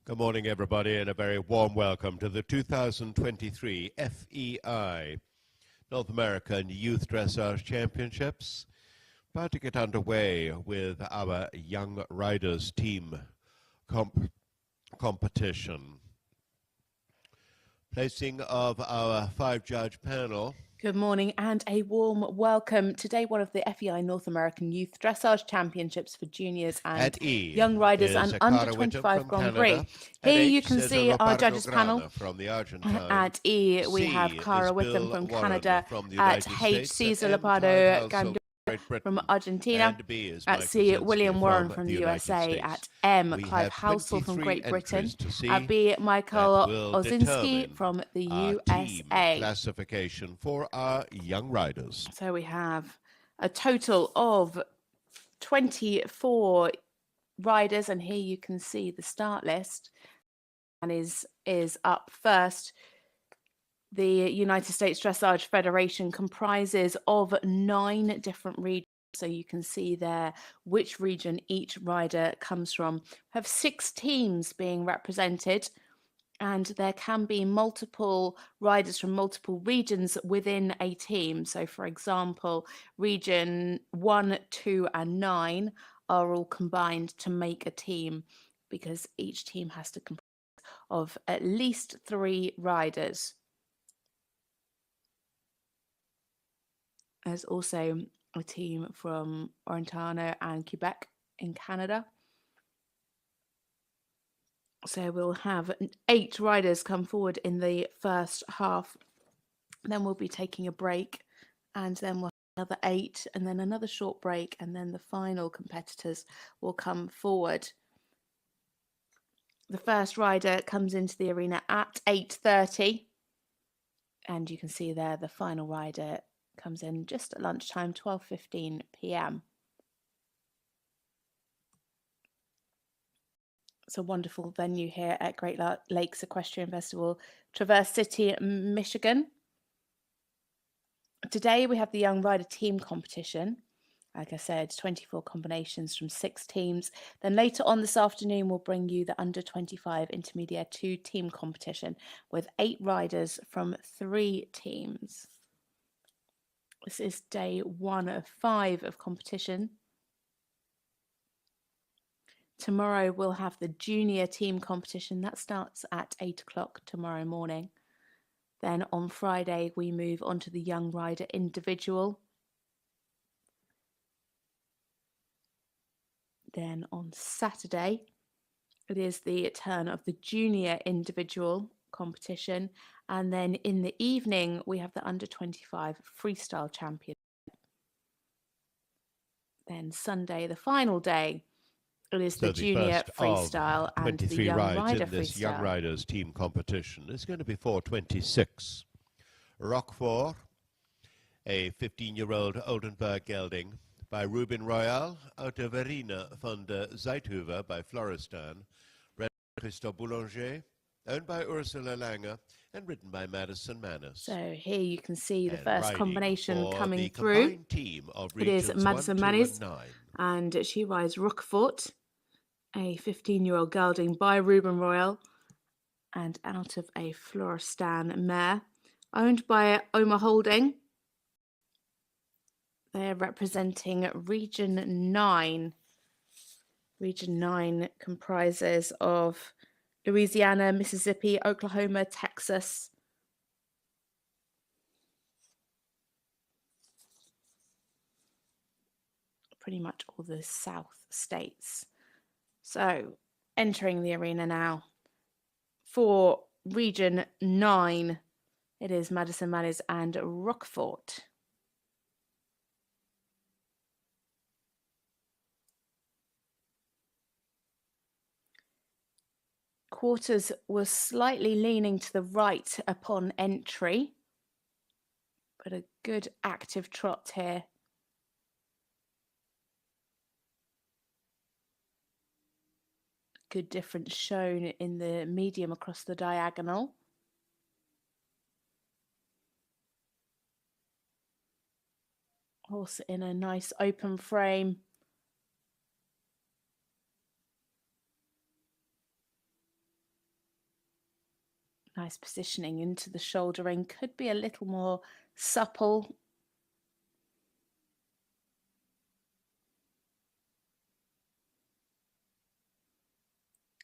Good morning, everybody, and a very warm welcome to the 2023 FEI North American Youth Dressage Championships. About to get underway with our Young Riders team competition. Placing of our 5-judge panel. Good morning and a warm welcome. Today, one of the FEI North American Youth Dressage Championships for juniors and young riders and under 25 Grand Prix. Here you can see our judges panel. From the Argentine. At E, we have Cara Witham from Canada. At H, Cesar Lepardo Gando from Argentina. At C, William Warren from the USA. At M, Clive Housel from Great Britain. At B, Michael Ozinski from the USA. Classification for our young riders. So we have a total of 24 riders, and here you can see the start list. And is up first. The United States Dressage Federation comprises of 9 different regions. So you can see there which region each rider comes from. We have 6 teams being represented, and there can be multiple riders from multiple regions within a team. So for example, region 1, 2, and 9 are all combined to make a team, because each team has to comprise of at least 3 riders. There's also a team from Ontario and Quebec in Canada. So we'll have 8 riders come forward in the first half. Then we'll be taking a break, and then we'll have another 8, and then another short break, and then the final competitors will come forward. The first rider comes into the arena at 8:30, and you can see there the final rider comes in just at lunchtime, 12:15 p.m. It's a wonderful venue here at Great Lakes Equestrian Festival, Traverse City, Michigan. Today we have the Young Rider Team competition. Like I said, 24 combinations from 6 teams. Then later on this afternoon, we'll bring you the Under 25 Intermediate 2 team competition with 8 riders from 3 teams. This is day 1 of 5 of competition. Tomorrow we'll have the junior team competition. That starts at 8 o'clock tomorrow morning. Then on Friday, we move on to the young rider individual. Then on Saturday, it is the turn of the junior individual competition. And then in the evening, we have the under 25 freestyle champion. Then Sunday, the final day, it is the junior freestyle and the young rider in this freestyle. Young Riders team competition. It's going to be 4:26. Roquefort, a 15-year-old Oldenburg gelding by Ruben Royal, out of Verena van der Zeithoeven by Floristan, red Christophe Boulanger, owned by Ursula Lange, and ridden by Madison Manus. So here you can see the first combination coming through. It is Madison Manus, and she rides Roquefort, a 15-year-old gelding by Ruben Royal, and out of a Floristan mare, owned by Omar Holding. They're representing Region 9. Region 9 comprises of Louisiana, Mississippi, Oklahoma, Texas. Pretty much all the South states. So entering the arena now for Region 9, it is Madison Manus and Roquefort. Quarters was slightly leaning to the right upon entry, but a good active trot here. Good difference shown in the medium across the diagonal. Horse in a nice open frame. Nice positioning into the shouldering. Could be a little more supple.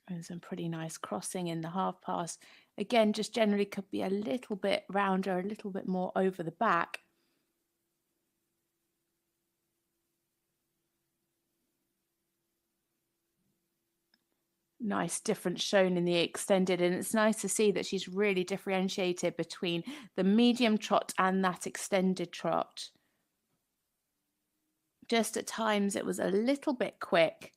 And some pretty nice crossing in the half pass. Again, just generally could be a little bit rounder, a little bit more over the back. Nice difference shown in the extended, and it's nice to see that she's really differentiated between the medium trot and that extended trot. Just at times it was a little bit quick.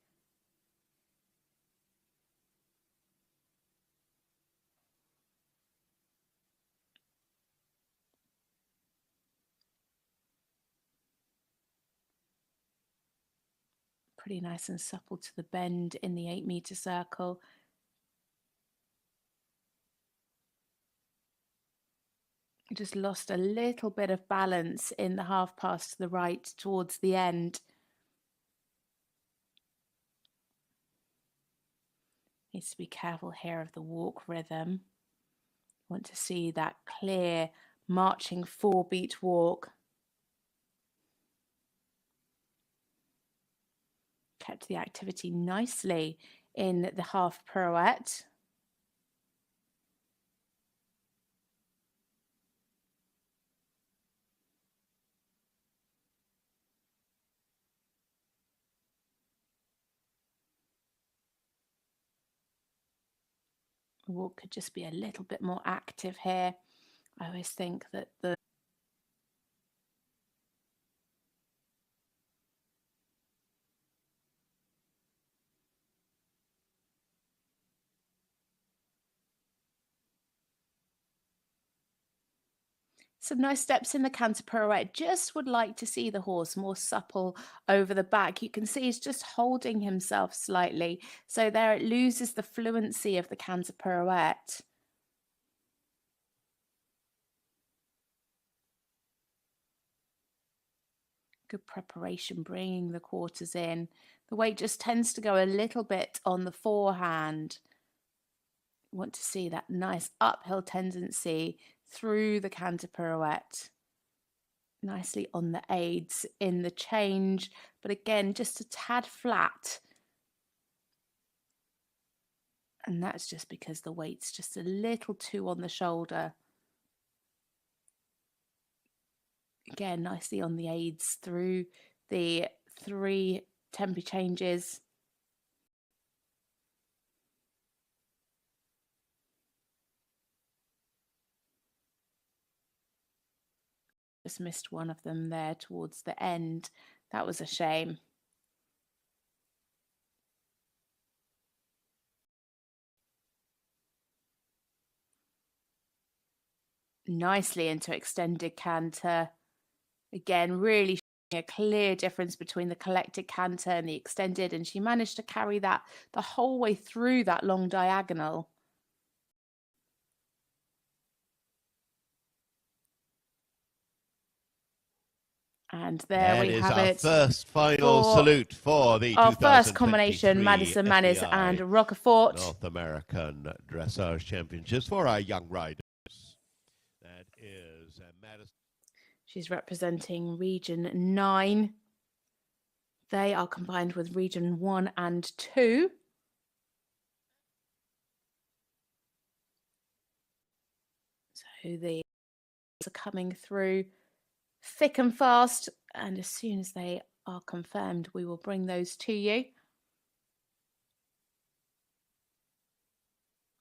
Pretty nice and supple to the bend in the 8-meter circle. Just lost a little bit of balance in the half pass to the right towards the end. Needs to be careful here of the walk rhythm. Want to see that clear marching 4-beat walk. Kept the activity nicely in the half pirouette. The walk could just be a little bit more active here. I always think that the some nice steps in the canter pirouette. Just would like to see the horse more supple over the back. You can see he's just holding himself slightly. So there it loses the fluency of the canter pirouette. Good preparation, bringing the quarters in. The weight just tends to go a little bit on the forehand. Want to see that nice uphill tendency through the canter pirouette. Nicely on the aids in the change, but again, just a tad flat. And that's just because the weight's just a little too on the shoulder. Again, nicely on the aids through the 3 tempo changes. Just missed one of them there towards the end. That was a shame. Nicely into extended canter. Again, really showing a clear difference between the collected canter and the extended, and she managed to carry that the whole way through that long diagonal. And there we have it. First final salute for the our first combination, Madison Manners FEI and Roquefort. North American Dressage Championships for our young riders. That is Madison. She's representing Region 9. They are combined with Region 1 and 2. So the are coming through thick and fast, and as soon as they are confirmed, we will bring those to you.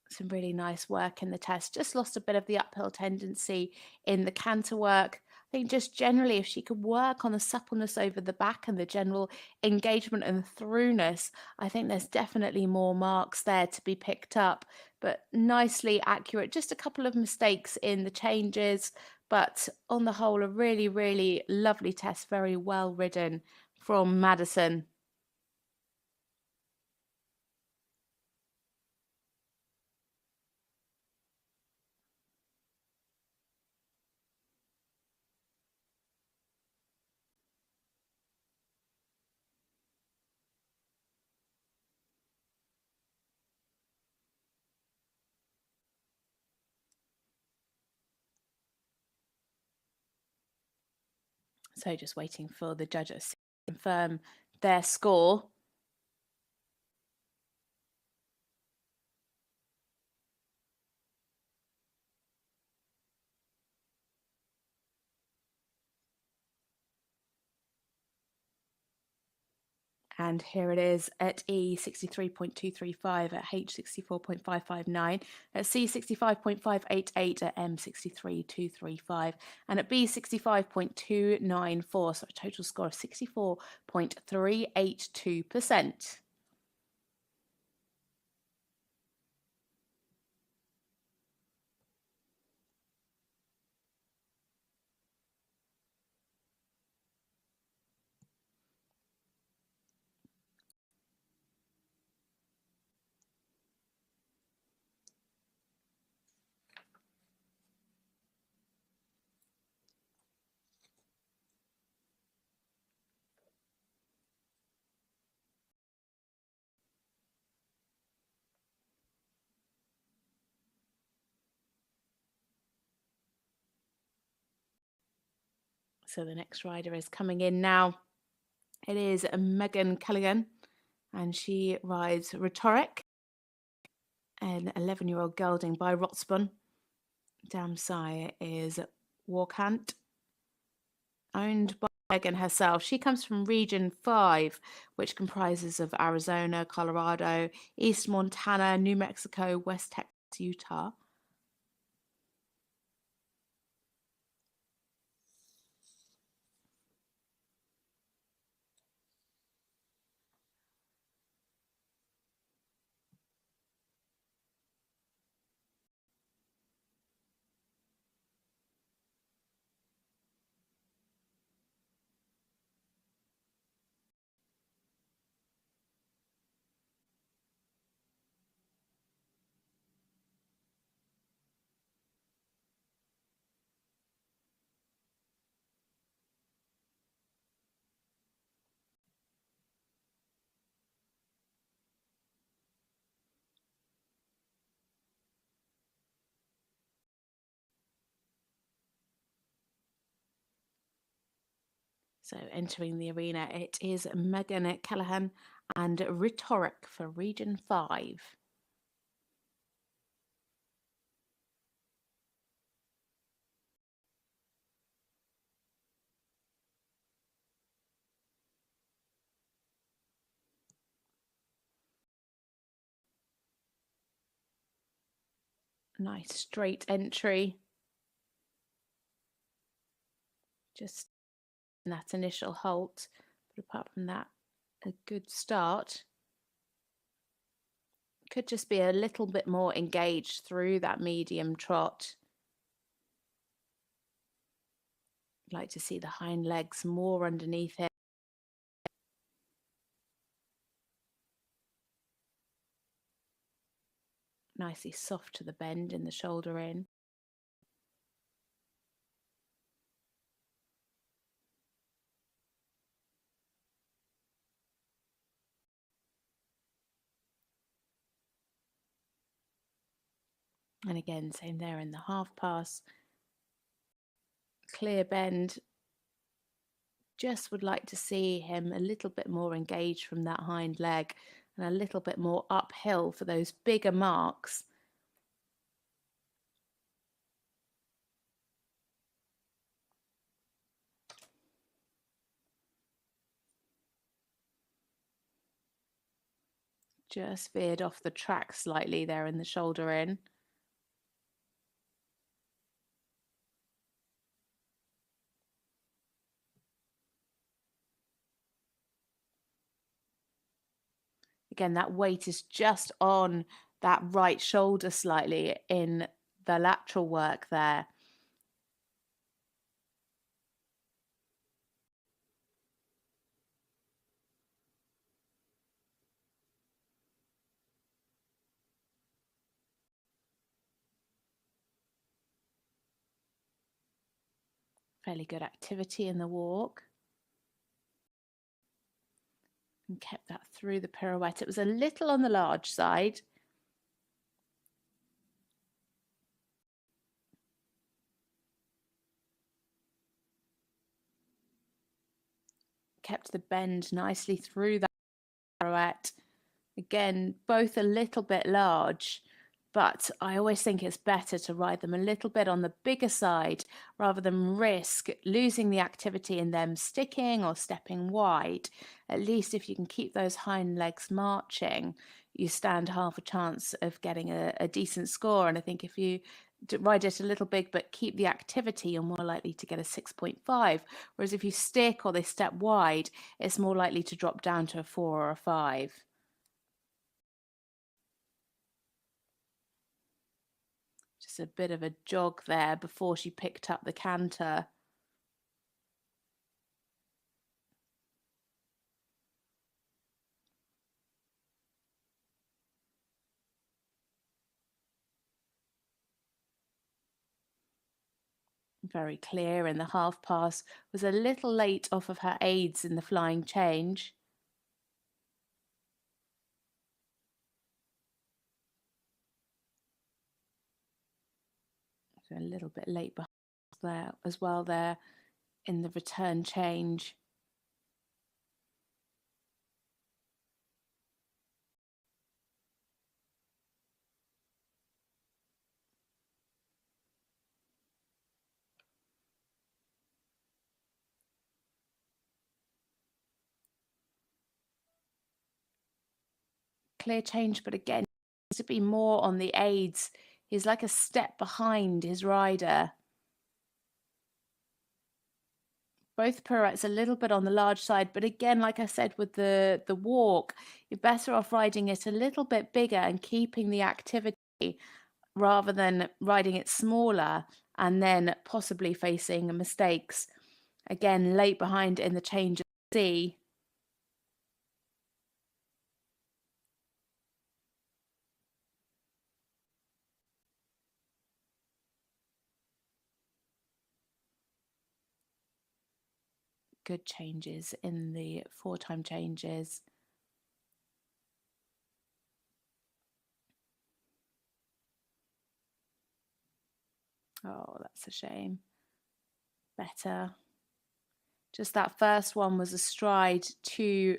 Some really nice work in the test. Just lost a bit of the uphill tendency in the canter work. I think just generally, if she could work on the suppleness over the back and the general engagement and throughness, I think there's definitely more marks there to be picked up. But nicely accurate. Just a couple of mistakes in the changes, but on the whole, a really, really lovely test. Very well ridden from Madison. So just waiting for the judges to confirm their score. And here it is at E 63.235, at H 64.559, at C 65.588, at M 63.235, and at B 65.294. So a total score of 64.382%. So the next rider is coming in now. It is Megan Callaghan, and she rides Rhetoric, an 11-year-old gelding by Rotsbun. Damsire is Warkant, owned by Megan herself. She comes from Region 5, which comprises of Arizona, Colorado, East Montana, New Mexico, West Texas, Utah. So entering the arena, it is Megan Callaghan and Rhetoric for Region 5. Nice straight entry. Just in that initial halt, but apart from that, a good start. Could just be a little bit more engaged through that medium trot. I'd like to see the hind legs more underneath it. Nicely soft to the bend in the shoulder in. And again, same there in the half pass. Clear bend. Just would like to see him a little bit more engaged from that hind leg and a little bit more uphill for those bigger marks. Just veered off the track slightly there in the shoulder in. Again, that weight is just on that right shoulder slightly in the lateral work there. Fairly good activity in the walk. And kept that through the pirouette. It was a little on the large side. kept the bend nicely through that pirouette. Again, both a little bit large, but I always think it's better to ride them a little bit on the bigger side rather than risk losing the activity in them sticking or stepping wide. At least if you can keep those hind legs marching, you stand half a chance of getting a decent score. And I think if you ride it a little big but keep the activity, you're more likely to get a 6.5. Whereas if you stick or they step wide, it's more likely to drop down to a 4 or a 5. Just a bit of a jog there before she picked up the canter. Very clear in the half pass, was a little late off of her aids in the flying change. So a little bit late behind there as well there in the return change. Clear change, but again, needs to be more on the aids. He's like a step behind his rider. Both pirouettes a little bit on the large side, but again, like I said, with the walk, you're better off riding it a little bit bigger and keeping the activity rather than riding it smaller and then possibly facing mistakes. Again, late behind in the change of C. Good changes in the 4-time changes. Oh, that's a shame. Better. Just that first one was a stride too.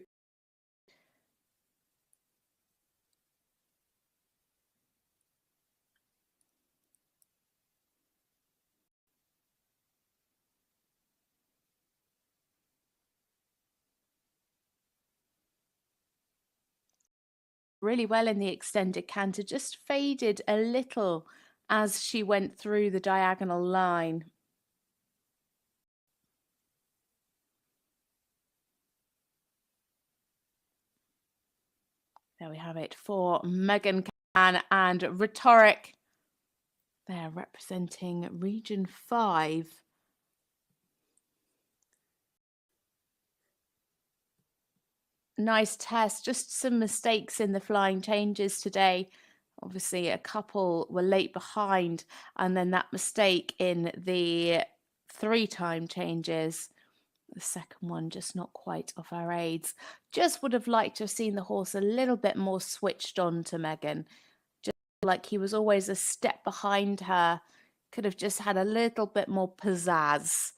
Really well in the extended canter, just faded a little as she went through the diagonal line. There we have it for Megan Can and Rhetoric. They're representing Region 5. Nice test, just some mistakes in the flying changes today. Obviously, a couple were late behind, and then that mistake in the 3-time changes. The second one just not quite off our aids. Just would have liked to have seen the horse a little bit more switched on to Megan. Just like he was always a step behind her. Could have just had a little bit more pizzazz.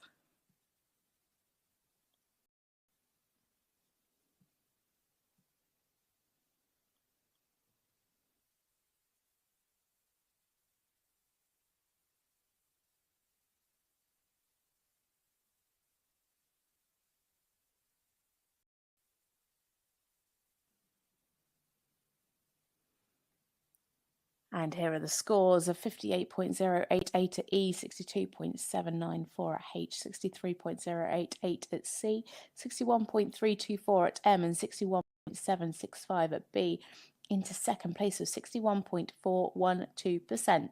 And here are the scores of 58.088 at E, 62.794 at H, 63.088 at C, 61.324 at M, and 61.765 at B, into second place with 61.412%.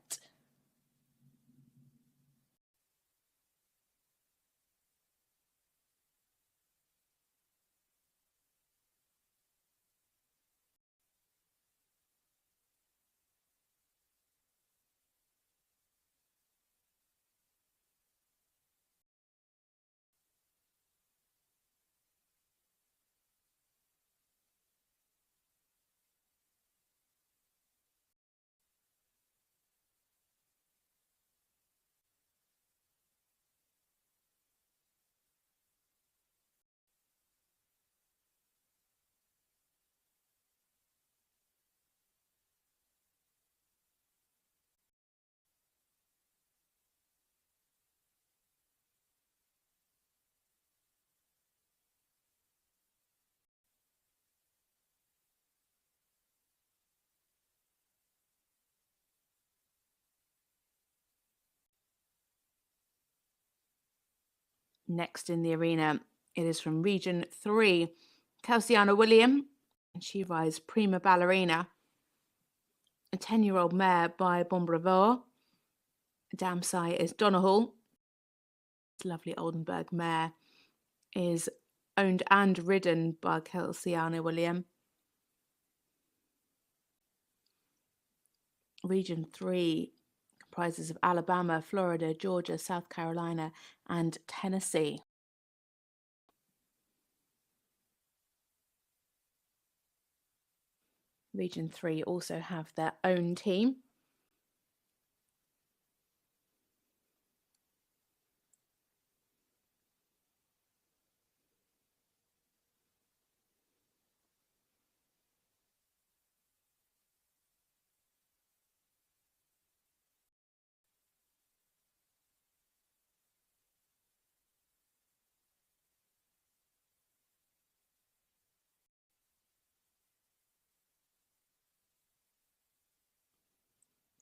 Next in the arena, it is from Region 3, Kelsiana William, and she rides Prima Ballerina, a 10-year-old mare by Bon Bravo. Damsai is Donegal. This lovely Oldenburg mare is owned and ridden by Kelsiana William. Region 3 comprises of Alabama, Florida, Georgia, South Carolina, and Tennessee. Region 3 also have their own team.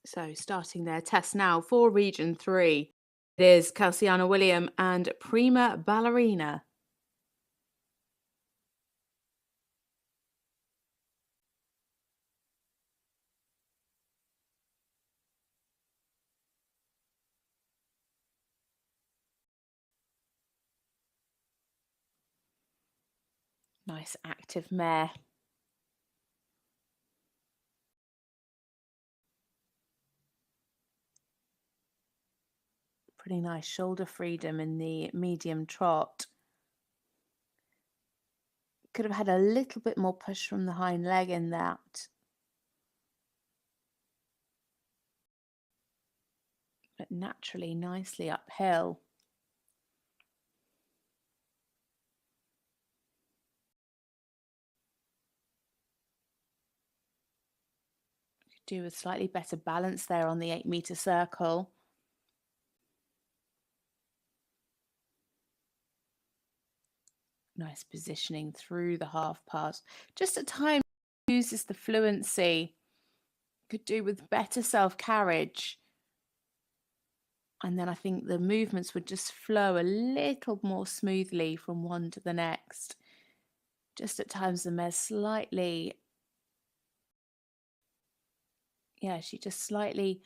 So starting their test now for Region 3, it is Kelsiana William and Prima Ballerina. Nice active mare. Pretty nice shoulder freedom in the medium trot. Could have had a little bit more push from the hind leg in that. But naturally, nicely uphill. Could do with slightly better balance there on the 8-meter circle. Nice positioning through the half pass. Just at times uses the fluency. Could do with better self-carriage. And then I think the movements would just flow a little more smoothly from one to the next. Just at times the mare slightly, she just slightly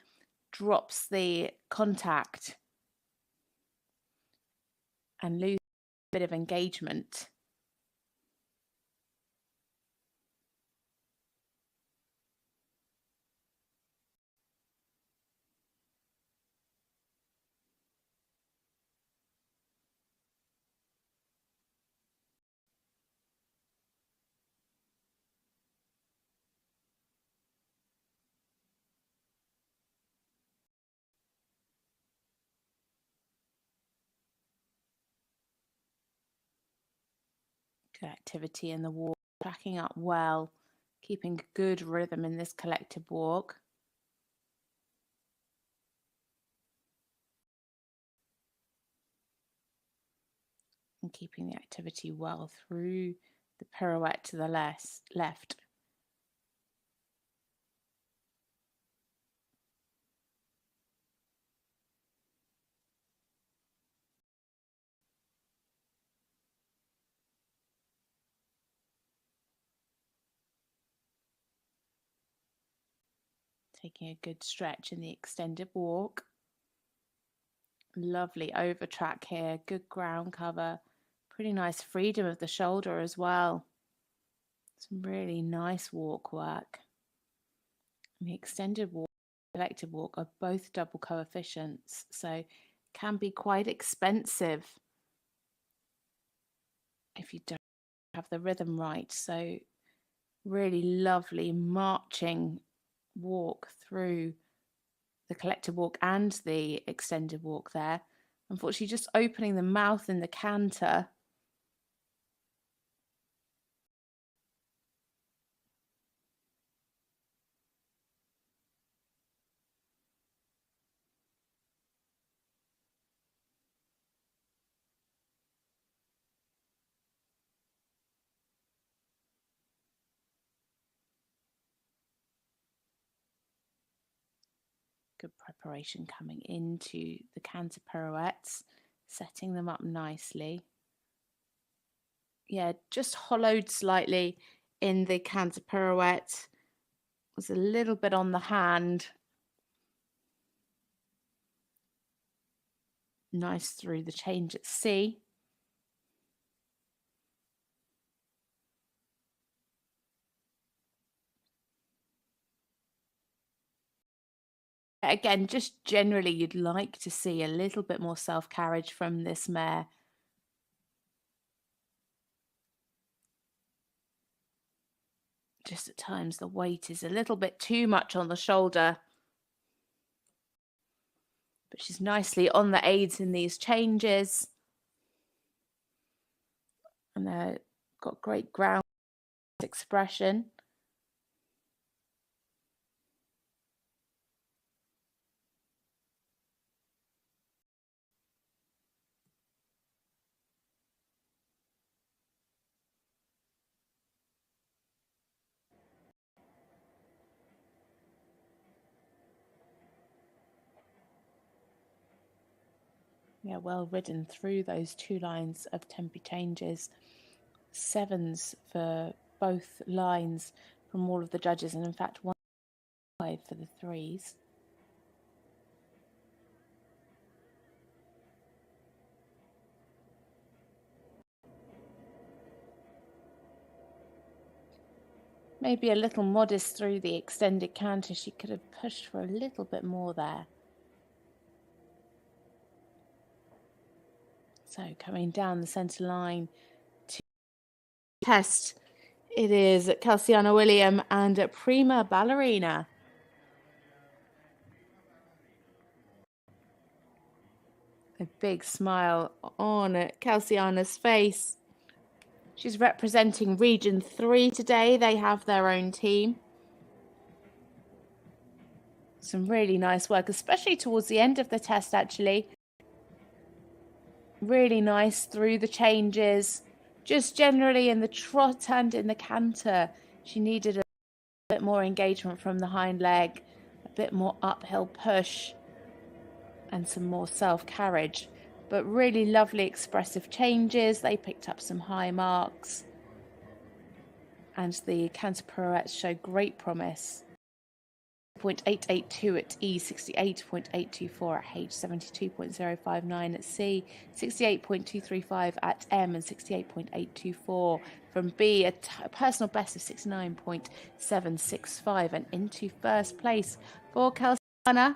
drops the contact and loses a bit of engagement. Good activity in the walk, tracking up well, keeping good rhythm in this collective walk. And keeping the activity well through the pirouette to the left. Taking a good stretch in the extended walk. Lovely over track here, good ground cover, pretty nice freedom of the shoulder as well. Some really nice walk work. And the extended walk, collective walk are both double coefficients, so can be quite expensive if you don't have the rhythm right. So really lovely marching walk through the collective walk and the extended walk there. Unfortunately, just opening the mouth in the canter. Good preparation coming into the canter pirouettes. setting them up nicely. Yeah, just hollowed slightly in the canter pirouette. Was a little bit on the hand. Nice through the change at C. Again, just generally, you'd like to see a little bit more self-carriage from this mare. Just at times, the weight is a little bit too much on the shoulder. But she's nicely on the aids in these changes. And they've got great ground expression. Yeah, well ridden through those 2 lines of tempo changes. 7s for both lines from all of the judges, and in fact 1 5 for the 3s. Maybe a little modest through the extended canter. She could have pushed for a little bit more there. So coming down the centre line to test, it is Kelsiana William and Prima Ballerina. A big smile on Kelsiana's face. She's representing Region 3 today. They have their own team. Some really nice work, especially towards the end of the test, actually. Really nice through the changes. Just generally in the trot and in the canter, she needed a bit more engagement from the hind leg, a bit more uphill push, and some more self-carriage. But really lovely expressive changes. They picked up some high marks. And the canter pirouettes show great promise. 0.882 at E, 68.824 at H, 72.059 at C, 68.235 at M, and 68.824 from B, a personal best of 69.765, and into first place for Kelsiana.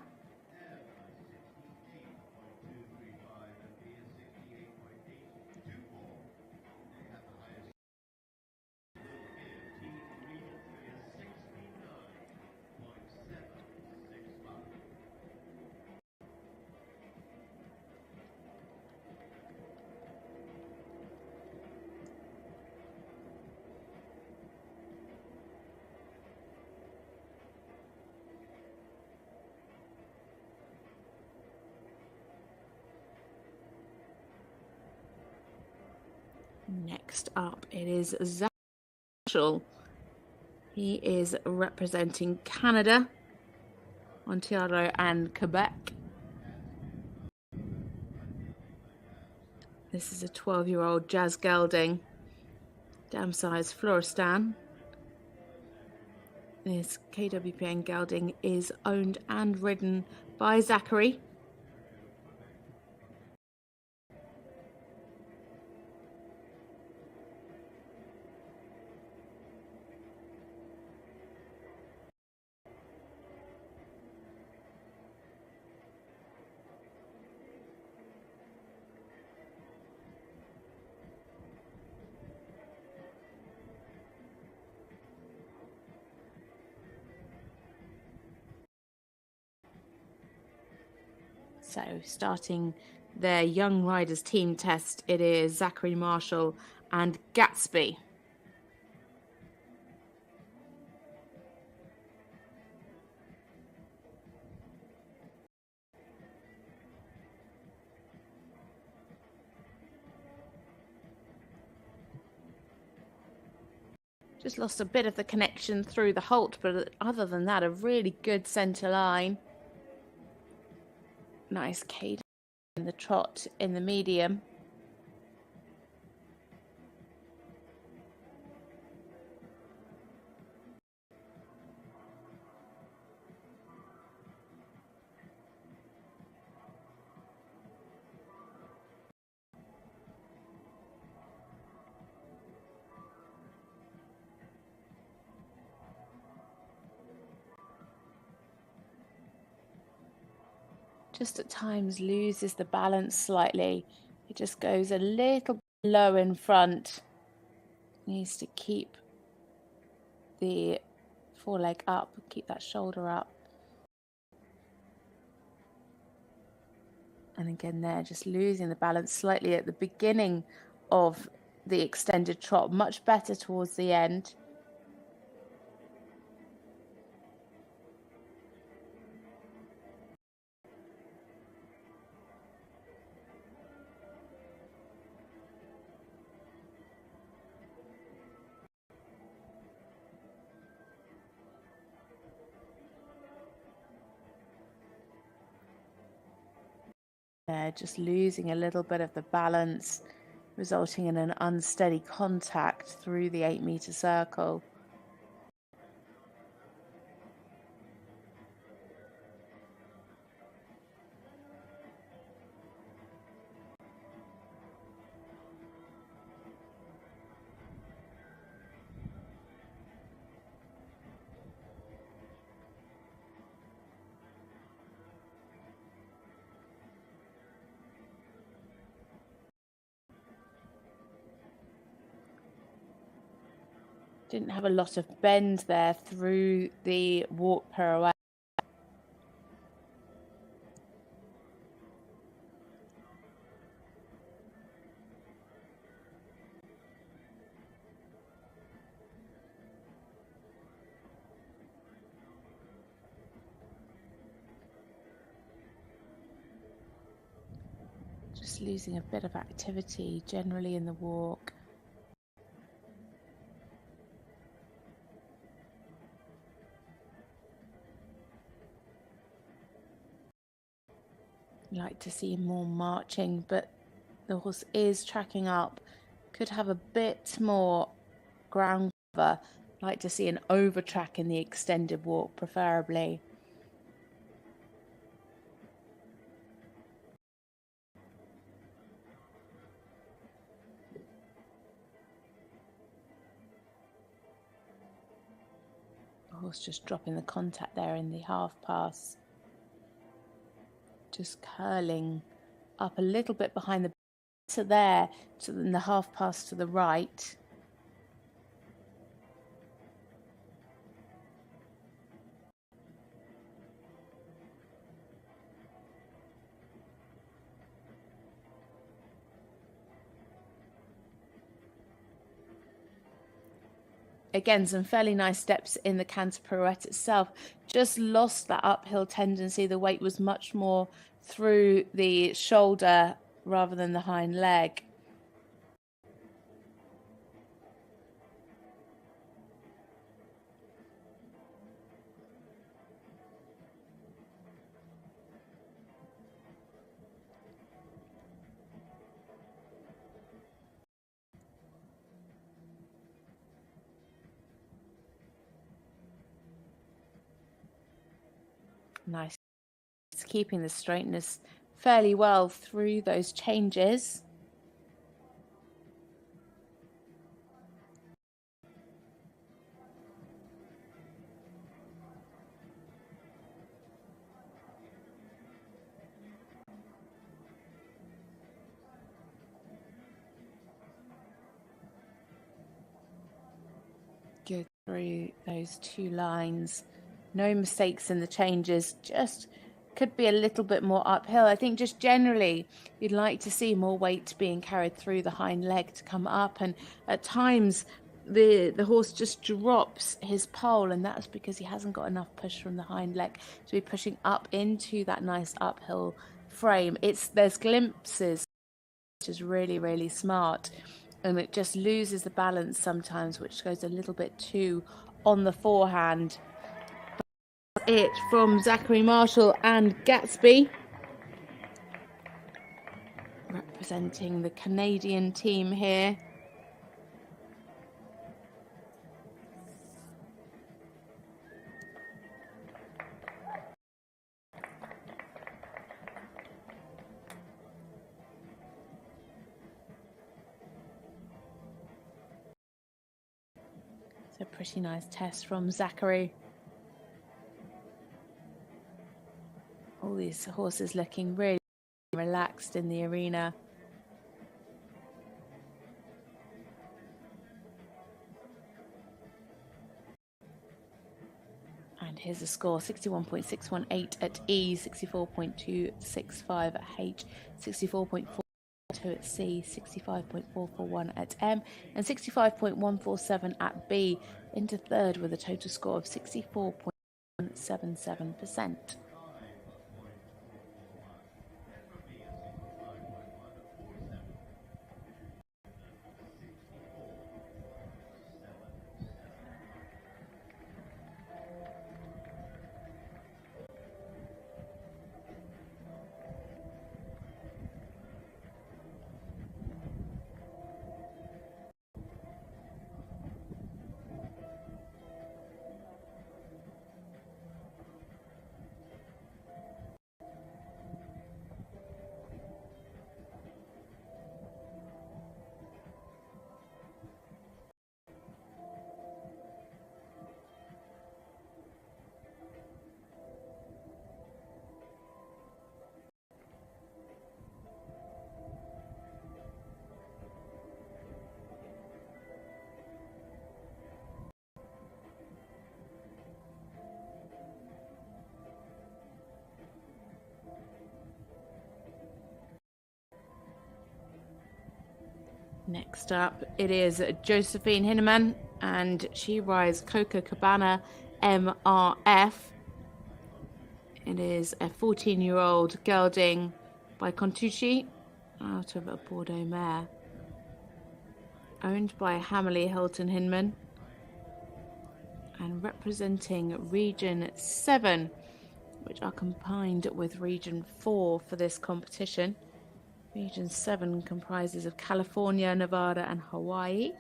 Next up, it is Zach Marshall. He is representing Canada, Ontario and Quebec. This is a 12-year-old Jazz gelding, dam size Floristan. This KWPN gelding is owned and ridden by Zachary. So starting their young riders team test, it is Zachary Marshall and Gatsby. Just lost a bit of the connection through the halt, but other than that, a really good centre line. Nice cadence in the trot in the medium. Just at times loses the balance slightly. It just goes a little low in front. Needs to keep the foreleg up, keep that shoulder up. And again there, just losing the balance slightly at the beginning of the extended trot, much better towards the end. Just losing a little bit of the balance, resulting in an unsteady contact through the 8-meter circle. Didn't have a lot of bend there through the walk pirouette. Just losing a bit of activity generally in the walk. Like to see more marching, but the horse is tracking up. Could have a bit more ground cover. Like to see an over track in the extended walk, preferably. The horse just dropping the contact there in the half pass. Just curling up a little bit behind the to there, to the half pass to the right. Again, some fairly nice steps in the canter pirouette itself. Just lost that uphill tendency. The weight was much more through the shoulder rather than the hind leg. Nice. It's keeping the straightness fairly well through those changes. Go through those two lines. No mistakes in the changes, just could be a little bit more uphill. I think just generally you'd like to see more weight being carried through the hind leg to come up, and at times the horse just drops his pole, and that's because he hasn't got enough push from the hind leg to be pushing up into that nice uphill frame. There's glimpses, which is really, really smart, and it just loses the balance sometimes, which goes a little bit too on the forehand. It from Zachary Marshall and Gatsby. representing the Canadian team here. It's a pretty nice test from Zachary. All these horses looking really relaxed in the arena. And here's the score, 61.618 at E, 64.265 at H, 64.42 at C, 65.441 at M, and 65.147 at B, into third with a total score of 64.77%. Next up, it is Josephine Hinneman, and she rides Copacabana MRF. It is a 14-year-old gelding by Contucci, out of a Bordeaux mare, owned by Hammerley Hilton Hinman, and representing Region 7, which are combined with Region 4 for this competition. Region 7 comprises of California, Nevada, and Hawaii.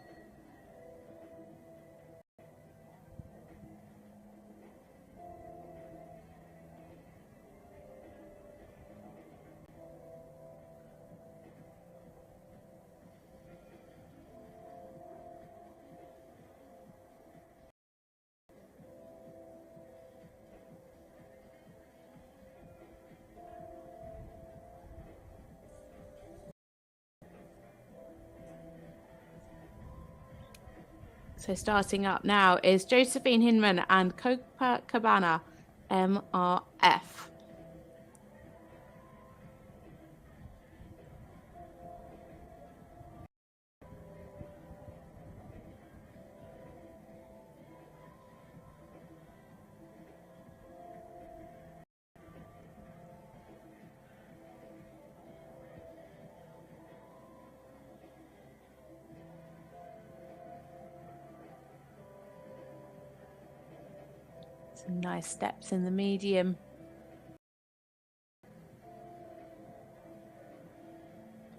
So starting up now is Josephine Hinman and Copacabana MRF. Some nice steps in the medium.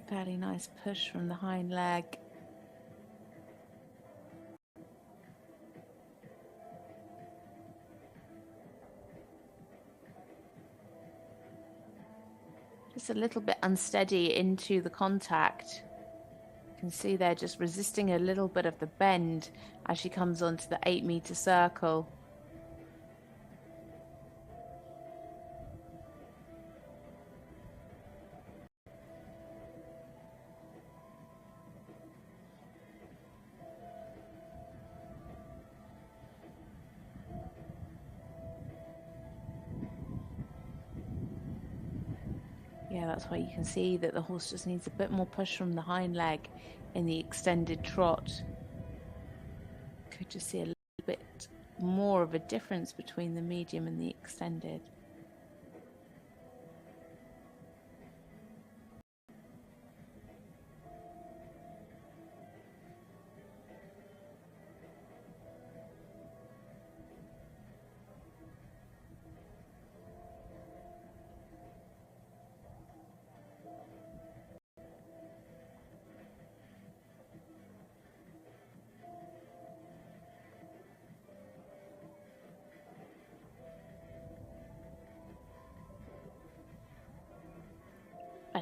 Fairly nice push from the hind leg. Just a little bit unsteady into the contact. You can see they're just resisting a little bit of the bend as she comes onto the 8-meter circle. Yeah, that's why you can see that the horse just needs a bit more push from the hind leg in the extended trot. Could just see a little bit more of a difference between the medium and the extended.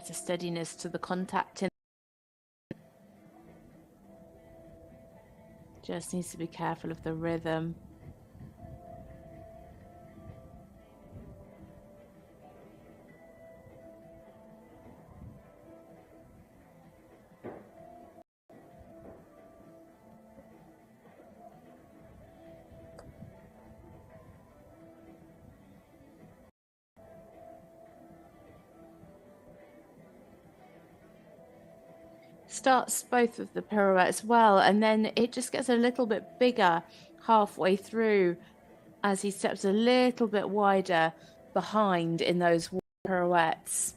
better steadiness to the contact. Just needs to be careful of the rhythm. Starts both of the pirouettes well, and then it just gets a little bit bigger halfway through as he steps a little bit wider behind in those pirouettes.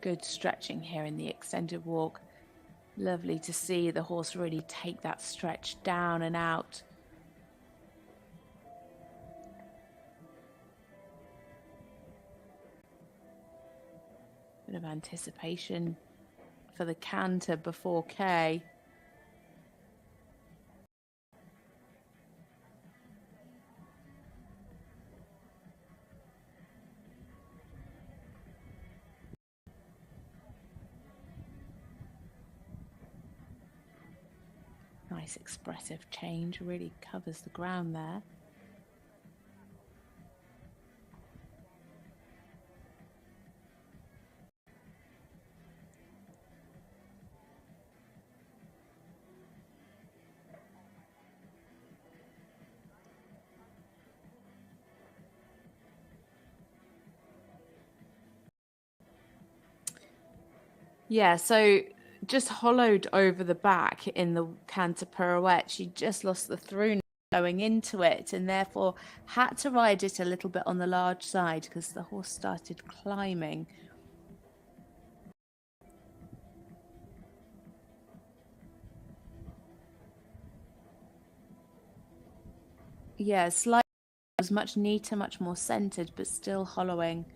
Good stretching here in the extended walk. Lovely to see the horse really take that stretch down and out. Bit of anticipation for the canter before K. Nice expressive change, really covers the ground there. Yeah, so just hollowed over the back in the canter pirouette. She just lost the through going into it, and therefore had to ride it a little bit on the large side because the horse started climbing. Yeah, slightly was much neater, much more centered, but still hollowing.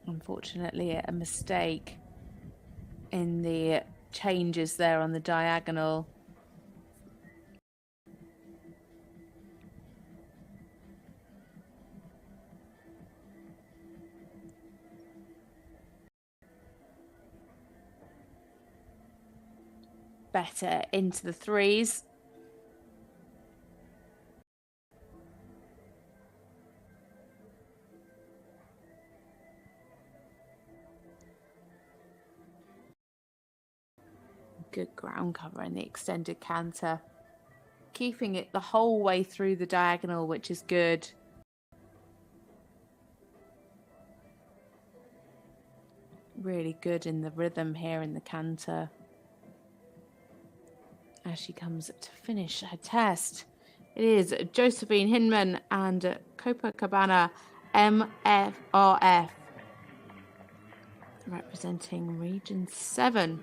Unfortunately, a mistake in the changes there on the diagonal. Better into the threes. Good ground cover in the extended canter. Keeping it the whole way through the diagonal, which is good. Really good in the rhythm here in the canter. As she comes to finish her test, it is Josephine Hinman and Copacabana MFRF representing Region 7.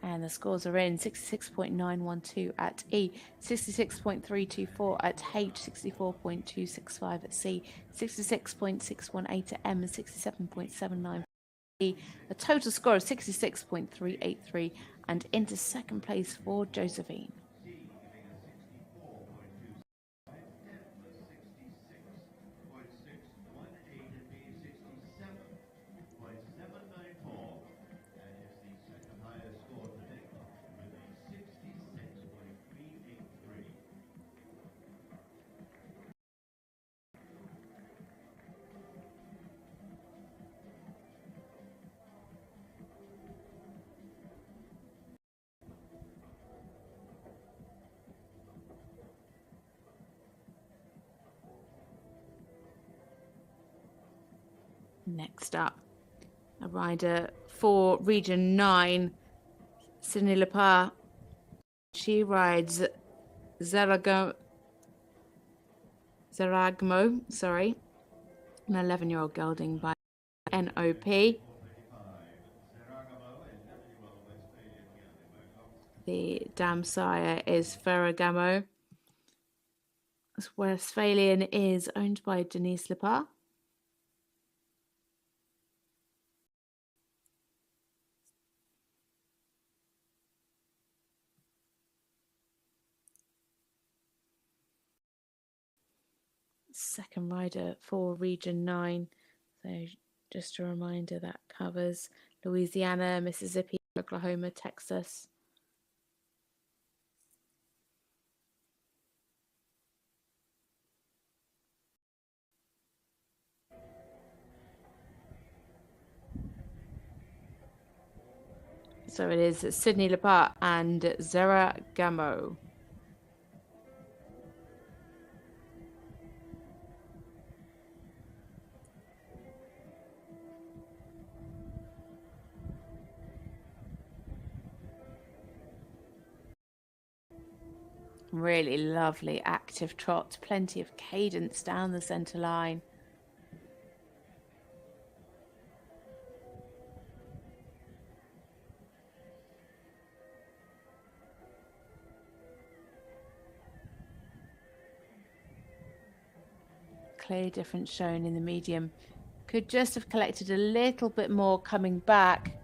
And the scores are in 66.912 at E, 66.324 at H, 64.265 at C, 66.618 at M, and 67.79 at E. A total score of 66.383 and into second place for Josephine. Next up, a rider for Region 9, Sydney Lepar. She rides Zaragmo, sorry, an 11-year-old gelding by NOP. The dam sire is Ferragamo. Westphalian is owned by Denise Lepar. Second rider for Region 9. So just a reminder, that covers Louisiana, Mississippi, Oklahoma, Texas. So it is Sydney Lepar and Zaragamo. Really lovely active trot, plenty of cadence down the centre line. Clear difference shown in the medium. Could just have collected a little bit more coming back.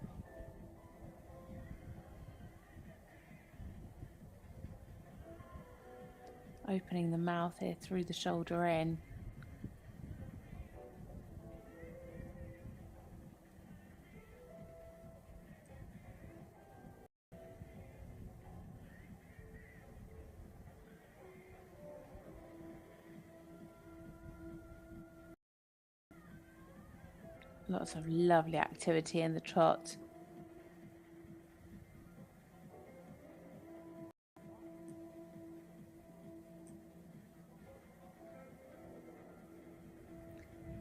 Opening the mouth here through the shoulder in. Lots of lovely activity in the trot.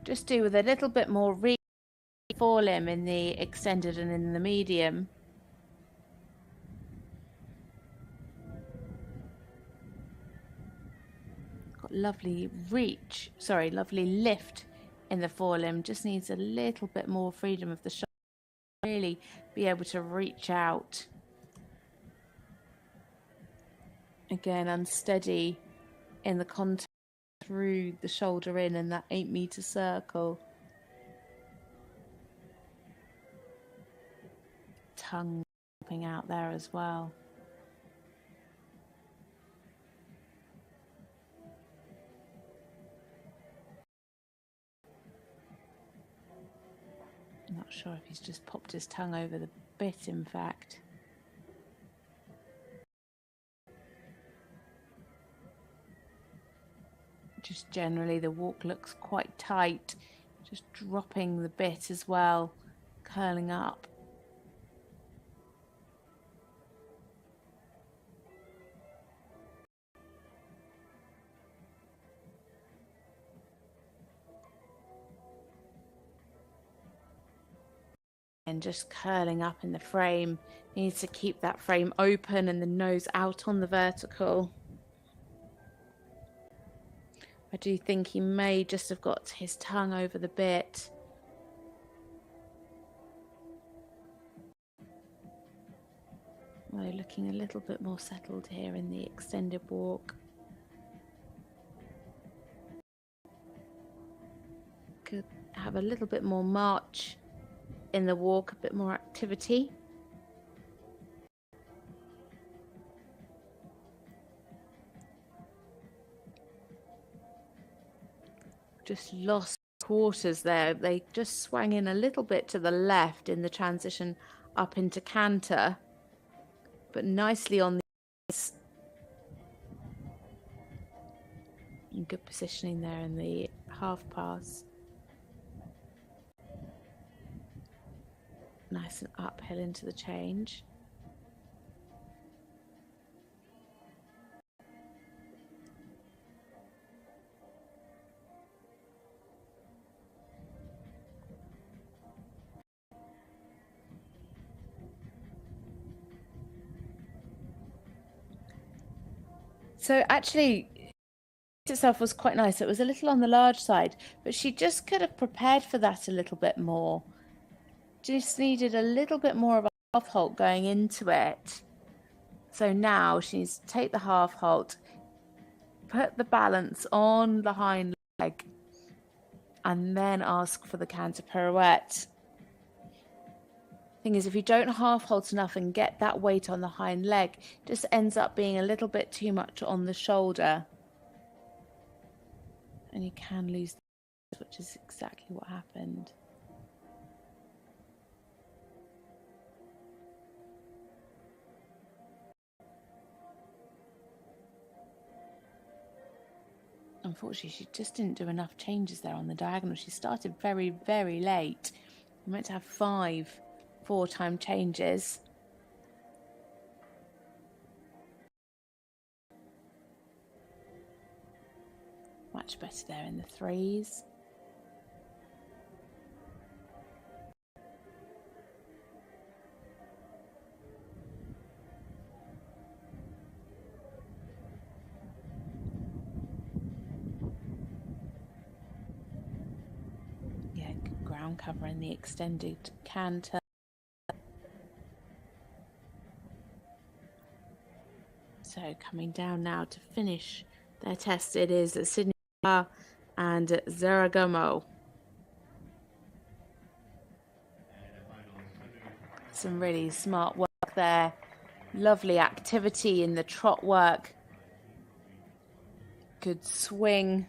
Just do with a little bit more reach forelimb in the extended and in the medium. Got lovely reach, sorry, lovely lift in the forelimb. Just needs a little bit more freedom of the shoulder. Really be able to reach out. Again, unsteady in the contact through the shoulder in and that 8-meter circle. Tongue popping out there as well. I'm not sure if he's just popped his tongue over the bit, in fact. Just generally the walk looks quite tight, just dropping the bit as well, curling up. And just curling up in the frame. Needs to keep that frame open and the nose out on the vertical. I do think he may just have got his tongue over the bit. Well, looking a little bit more settled here in the extended walk. Could have a little bit more march in the walk, a bit more activity. Just lost quarters there. They just swang in a little bit to the left in the transition up into canter, but nicely on the good positioning there in the half pass. Nice and uphill into the change. So actually, itself was quite nice. It was a little on the large side, but she just could have prepared for that a little bit more. Just needed a little bit more of a half halt going into it. So now she needs to take the half halt, put the balance on the hind leg, and then ask for the canter pirouette. Thing is, if you don't half halt enough and get that weight on the hind leg, it just ends up being a little bit too much on the shoulder. And you can lose the, which is exactly what happened. Unfortunately, she just didn't do enough changes there on the diagonal. She started very, very late. We meant to have 5 4-time changes. Much better there in the 3s. Yeah, good ground cover in the extended canter. So coming down now to finish their test, it is Sydney and Zaragoza. Some really smart work there. Lovely activity in the trot work. Good swing.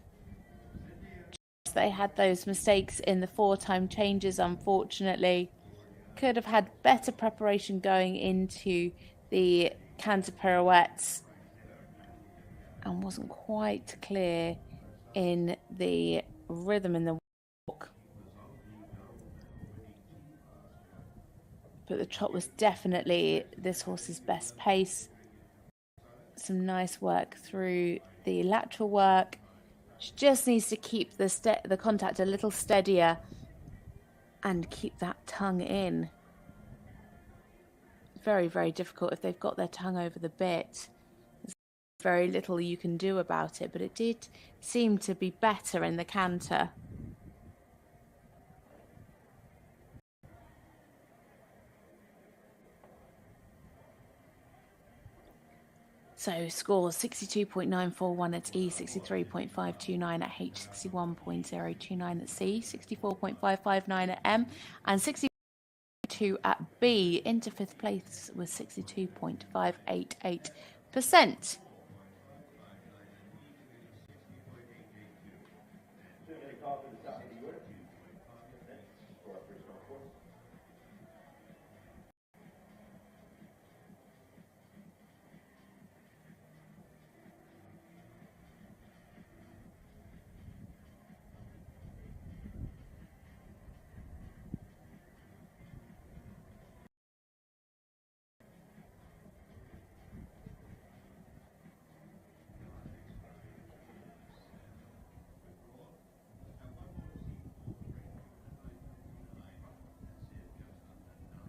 They had those mistakes in the 4-time changes, unfortunately. Could have had better preparation going into the canter pirouettes and wasn't quite clear in the rhythm in the walk. But the trot was definitely this horse's best pace. Some nice work through the lateral work. She just needs to keep the contact a little steadier and keep that tongue in. Very, very difficult if they've got their tongue over the bit. There's very little you can do about it, but it did seem to be better in the canter. So scores 62.941 at E, 63.529 at H, 61.029 at C, 64.559 at M, and 62 at B. Into 5th place with 62.588%.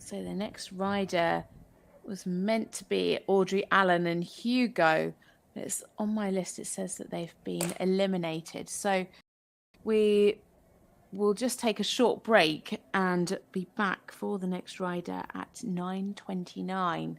So the next rider was meant to be Audrey Allen and Hugo. It's on my list. It says that they've been eliminated. So we will just take a short break and be back for the next rider at 9:29.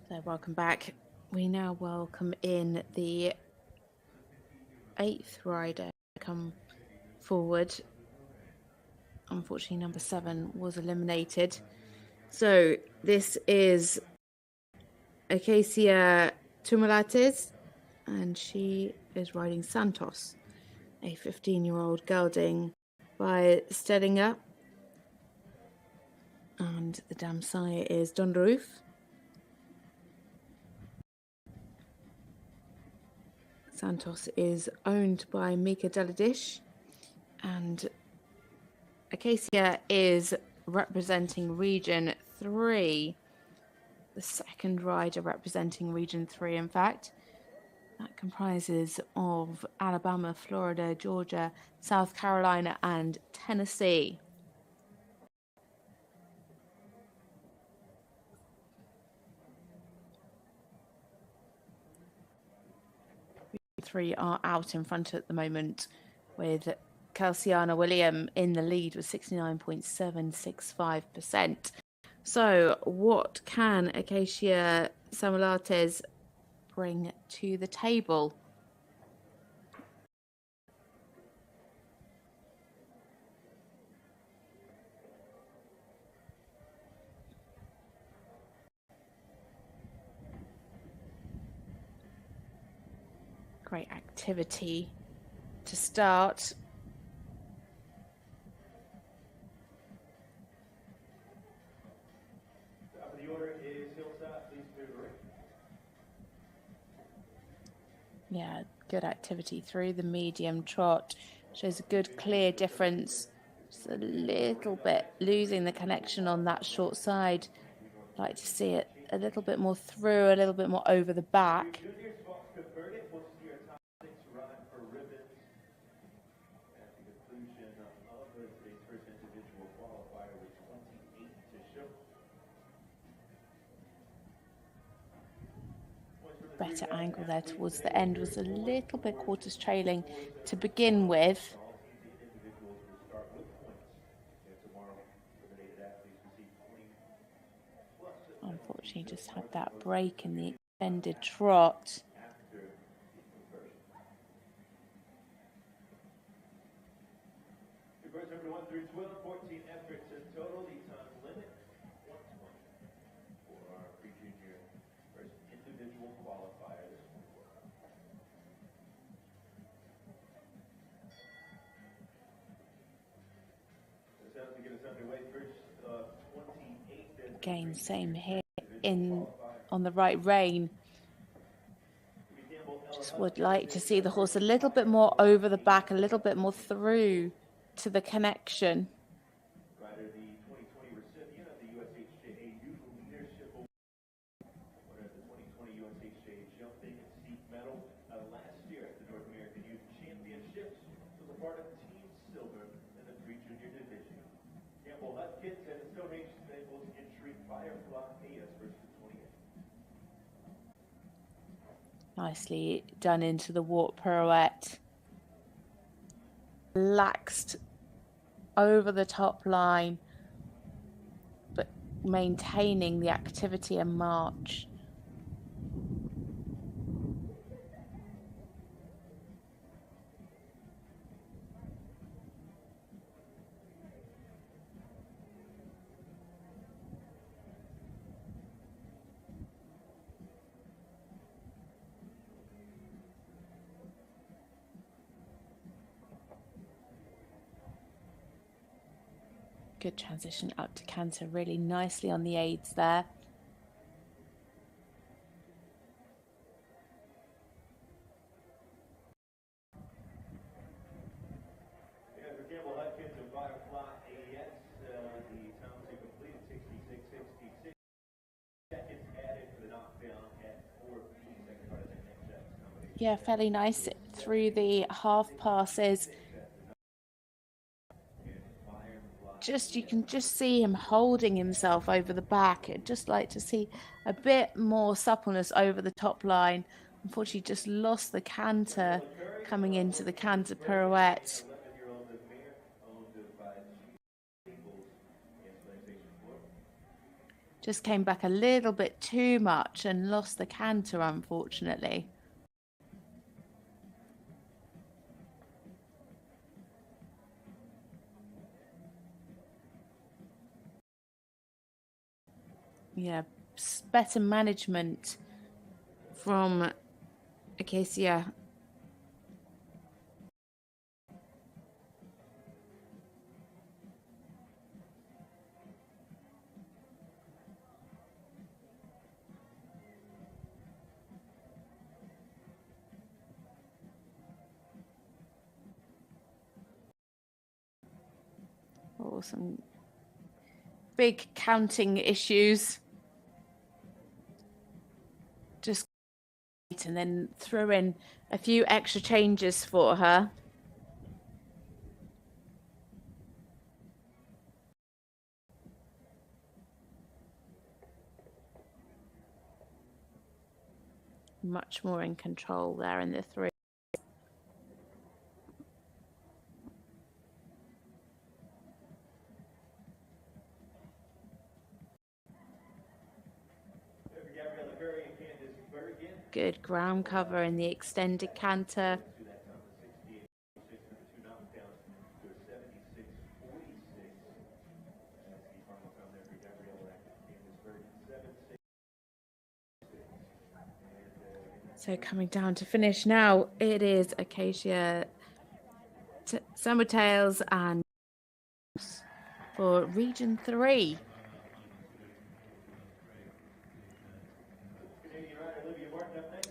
So welcome back. We now welcome in the 8th rider come forward. Unfortunately, number 7 was eliminated. So this is Acacia Tumulates, and she is riding Santos, a 15-year-old gelding by Stedinger. And the dam sire is Don Roof. Santos is owned by Mika Deladish, and Acacia is representing Region 3, the second rider representing Region 3, in fact. That comprises of Alabama, Florida, Georgia, South Carolina, and Tennessee. 3 are out in front at the moment, with Calciana William in the lead with 69.765%. So what can Acacia Samulates bring to the table? Great activity to start. Yeah, good activity through the medium trot. Shows a good clear difference. Just a little bit losing the connection on that short side. Like to see it a little bit more through, a little bit more over the back. Better angle there towards the end, was a little bit quarters trailing to begin with. Unfortunately, just had that break in the extended trot. Again, same here on the right rein. Just would like to see the horse a little bit more over the back, a little bit more through to the connection. Nicely done into the warp pirouette. Relaxed over the top line, but maintaining the activity and march. Good transition up to canter, really nicely on the aids there. Yeah, fairly nice through the half passes. You can just see him holding himself over the back. I'd just like to see a bit more suppleness over the top line. Unfortunately, just lost the canter coming into the canter pirouette. Just came back a little bit too much and lost the canter, unfortunately. Yeah, better management from Acacia. Oh, some big counting issues. Just and then throw in a few extra changes for her. Much more in control there in the 3. Good ground cover in the extended canter. So coming down to finish now, it is Acacia, Summertails and for Region 3.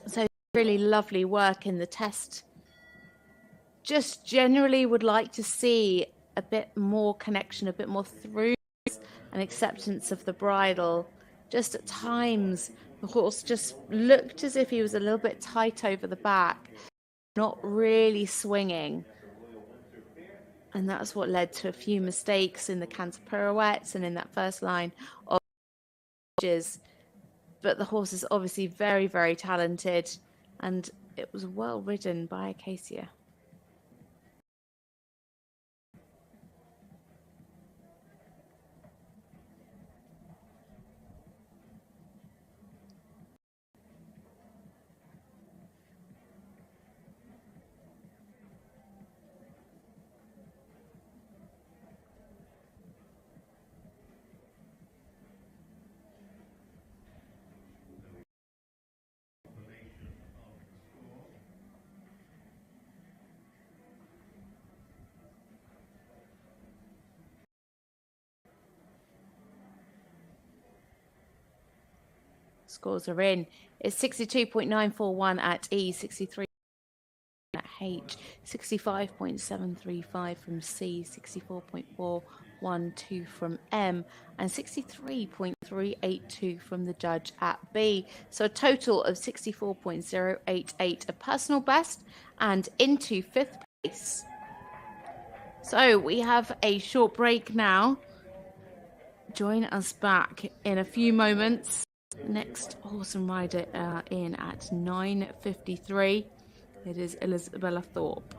So really lovely work in the test. Just generally would like to see a bit more connection, a bit more through and acceptance of the bridle. Just at times, the horse just looked as if he was a little bit tight over the back, not really swinging. And that's what led to a few mistakes in the canter pirouettes and in that first line of edges. But the horse is obviously very, very talented, and it was well ridden by Acacia. Scores are in. It's 62.941 at E, 63 at H, 65.735 from C, 64.412 from M, and 63.382 from the judge at B. So a total of 64.088, a personal best, and into 5th place. So we have a short break now. Join us back in a few moments. Next awesome rider in at 9:53. It is Isabella Thorpe.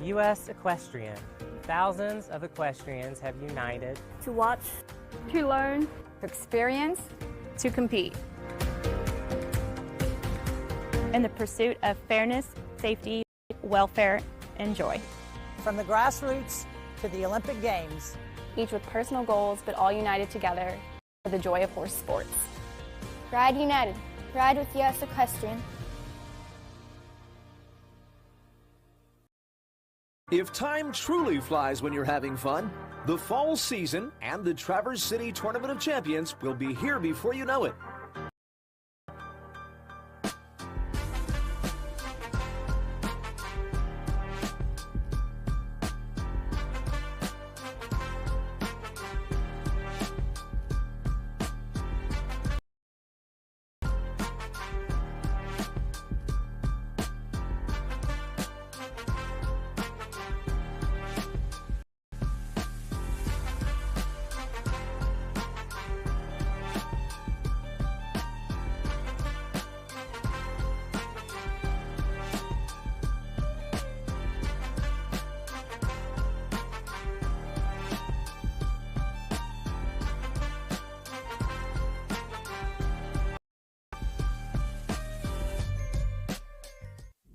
U.S. Equestrian. Thousands of equestrians have united to watch, to learn, to experience, to compete. In the pursuit of fairness, safety, welfare, and joy. From the grassroots to the Olympic Games. Each with personal goals, but all united together for the joy of horse sports. Ride united. Ride with U.S. Equestrian. If time truly flies when you're having fun, the fall season and the Traverse City Tournament of Champions will be here before you know it.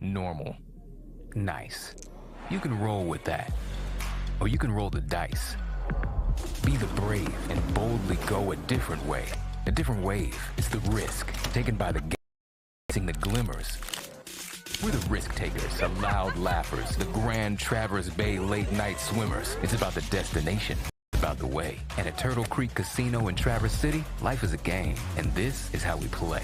Normal. Nice. You can roll with that. Or you can roll the dice. Be the brave and boldly go a different way. A different wave. It's the risk taken by the chasing the glimmers. We're the risk takers, the loud laughers, the grand Traverse Bay late night swimmers. It's about the destination, about the way. And at Turtle Creek Casino in Traverse City, life is a game, and this is how we play.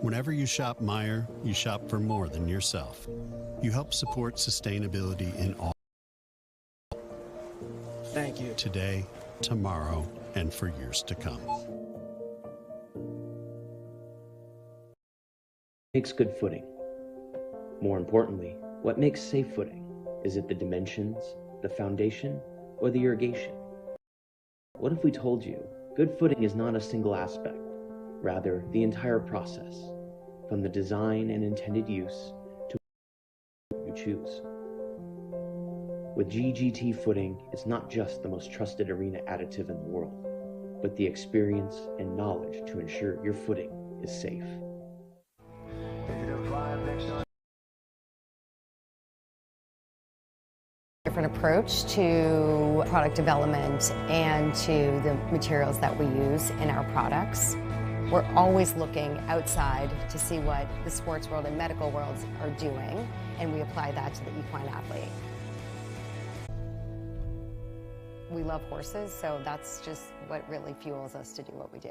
Whenever you shop Meijer, you shop for more than yourself. You help support sustainability in all. Thank you. Today, tomorrow, and for years to come. Makes good footing? More importantly, what makes safe footing? Is it the dimensions, the foundation, or the irrigation? What if we told you good footing is not a single aspect, rather the entire process, from the design and intended use to what you choose? With GGT footing, it's not just the most trusted arena additive in the world, but the experience and knowledge to ensure your footing is safe. Different approach to product development and to the materials that we use in our products. We're always looking outside to see what the sports world and medical worlds are doing, and we apply that to the equine athlete. We love horses, so that's just what really fuels us to do what we do.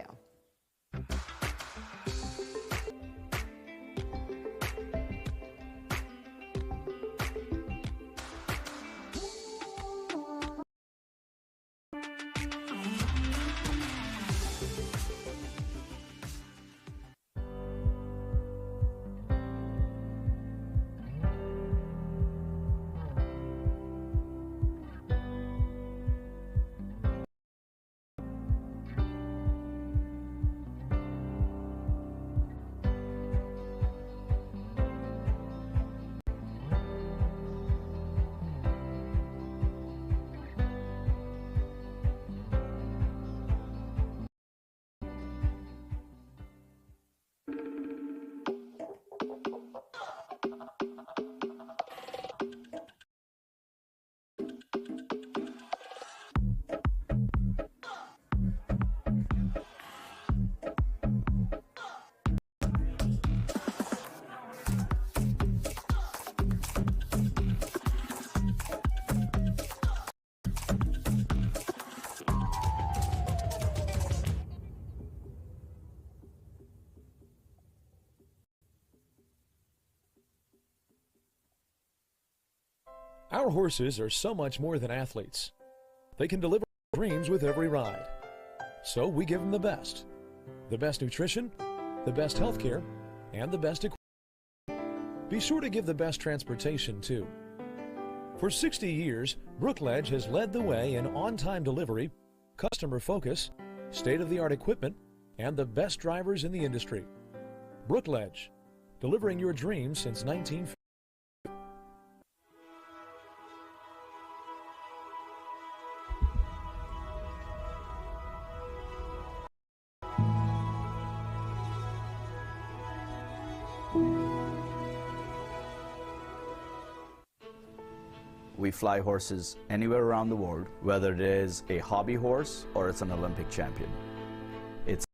Our horses are so much more than athletes. They can deliver dreams with every ride. So we give them the best nutrition, the best health care, and the best equipment. Be sure to give the best transportation too. For 60 years, Brookledge has led the way in on-time delivery, customer focus, state-of-the-art equipment, and the best drivers in the industry. Brookledge, delivering your dreams since 1950. We fly horses anywhere around the world, whether it is a hobby horse or it's an Olympic champion. It's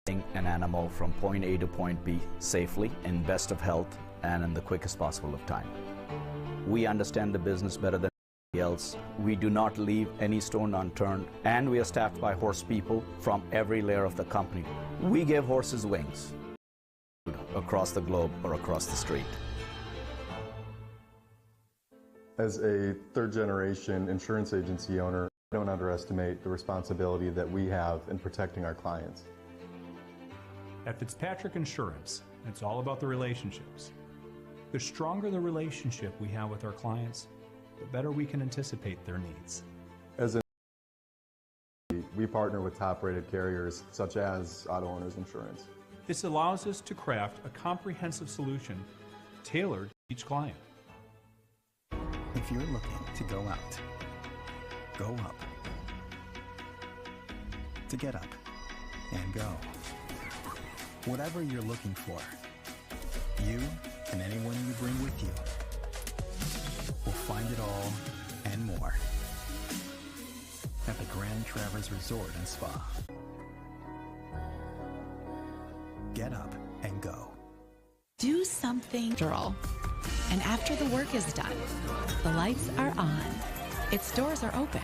getting an animal from point A to point B safely, in best of health, and in the quickest possible of time. We understand the business better than anybody else. We do not leave any stone unturned, and we are staffed by horse people from every layer of the company. We give horses wings across the globe or across the street. As a third-generation insurance agency owner, I don't underestimate the responsibility that we have in protecting our clients. At Fitzpatrick Insurance, it's all about the relationships. The stronger the relationship we have with our clients, the better we can anticipate their needs. As we partner with top-rated carriers such as Auto Owners Insurance. This allows us to craft a comprehensive solution tailored to each client. If you're looking to go out, go up. To get up and go. Whatever you're looking for, you and anyone you bring with you will find it all and more at the Grand Traverse Resort and Spa. Get up and go. Do something girl. And after the work is done, the lights are on. Its doors are open.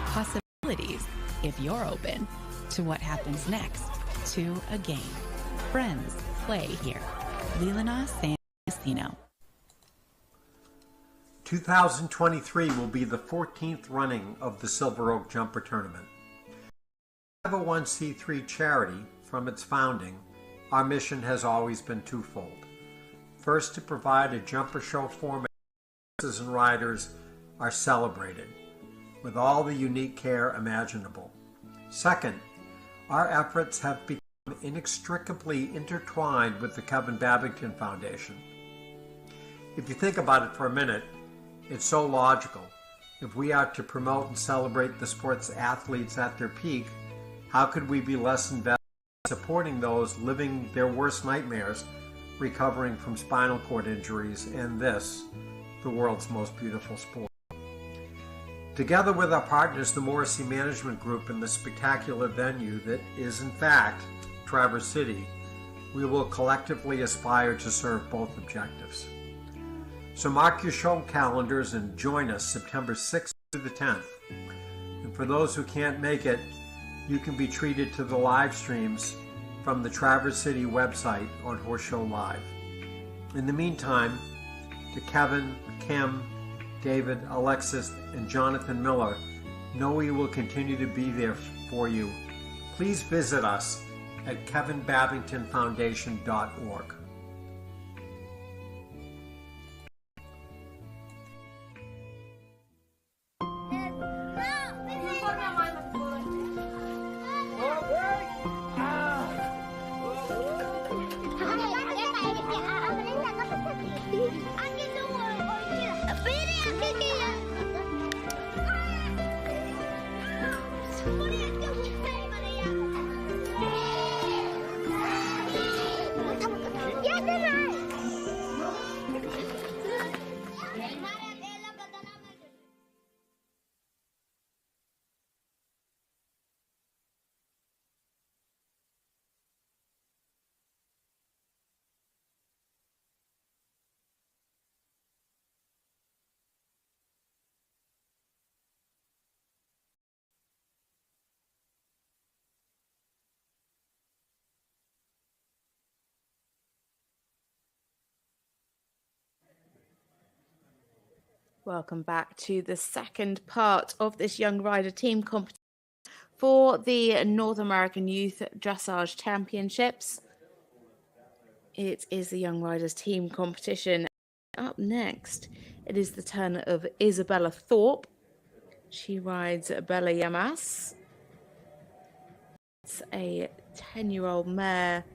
Possibilities, if you're open, to what happens next, to a game. Friends play here. Leelanau Sand Casino. 2023 will be the 14th running of the Silver Oak Jumper Tournament. As a 501c3 charity, from its founding, our mission has always been twofold. First, to provide a jumper show format where horses and riders are celebrated with all the unique care imaginable. Second, our efforts have become inextricably intertwined with the Kevin Babington Foundation. If you think about it for a minute, it's so logical. If we are to promote and celebrate the sport's athletes at their peak, how could we be less invested in supporting those living their worst nightmares, recovering from spinal cord injuries, and this, the world's most beautiful sport? Together with our partners, the Morrissey Management Group, and the spectacular venue that is, in fact, Traverse City, we will collectively aspire to serve both objectives. So mark your show calendars and join us September 6th through the 10th. And for those who can't make it, you can be treated to the live streams from the Traverse City website on Horse Show Live. In the meantime, to Kevin, Kim, David, Alexis, and Jonathan Miller, know we will continue to be there for you. Please visit us at kevinbabingtonfoundation.org. Welcome back to the second part of this young rider team competition for the North American Youth Dressage Championships. It is the young riders team competition. Up next, it is the turn of Isabella Thorpe. She rides Bella Yamas. It's a 10-year-old mare,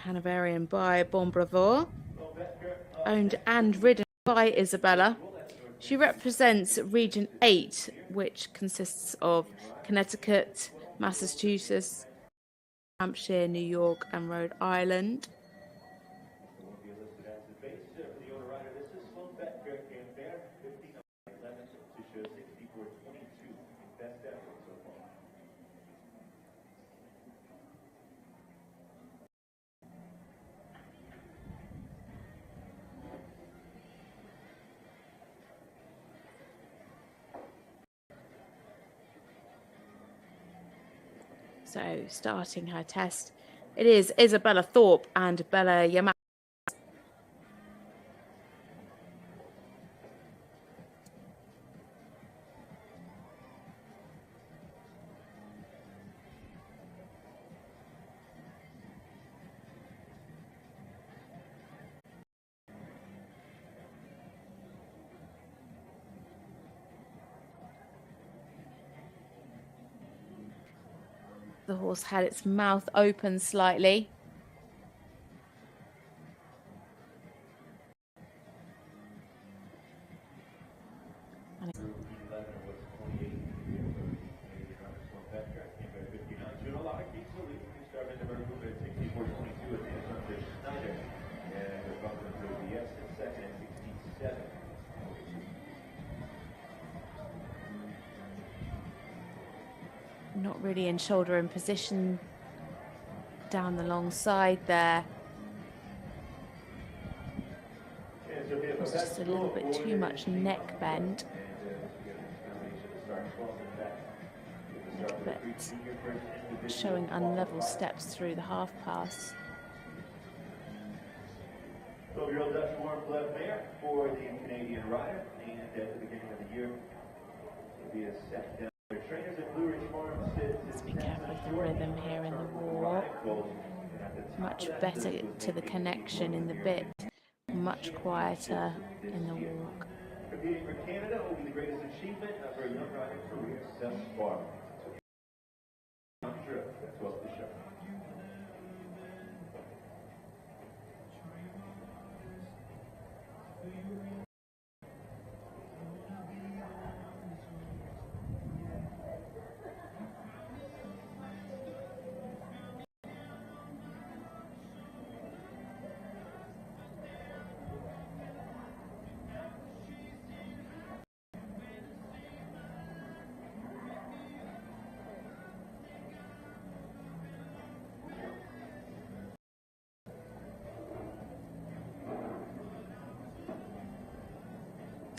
Hanoverian by Bon Bravo, owned and ridden by Isabella. She represents Region 8, which consists of Connecticut, Massachusetts, Hampshire, New York, and Rhode Island. So, starting her test, it is Isabella Thorpe and Bella Yamas. The horse had its mouth open slightly. Not really in shoulder in position down the long side there. It's just a little bit too much neck bend. A little bit showing unlevel steps through the half pass. 12-year-old Dutch warm-blood mare for the Canadian rider, and at the beginning of the year, it'll be a set down. Let's be careful with the rhythm here in the walk. Much better to the connection in the bit, much quieter in the walk. Competing for Canada will be the greatest achievement of her young rider career thus far. I'm sure that's what the show.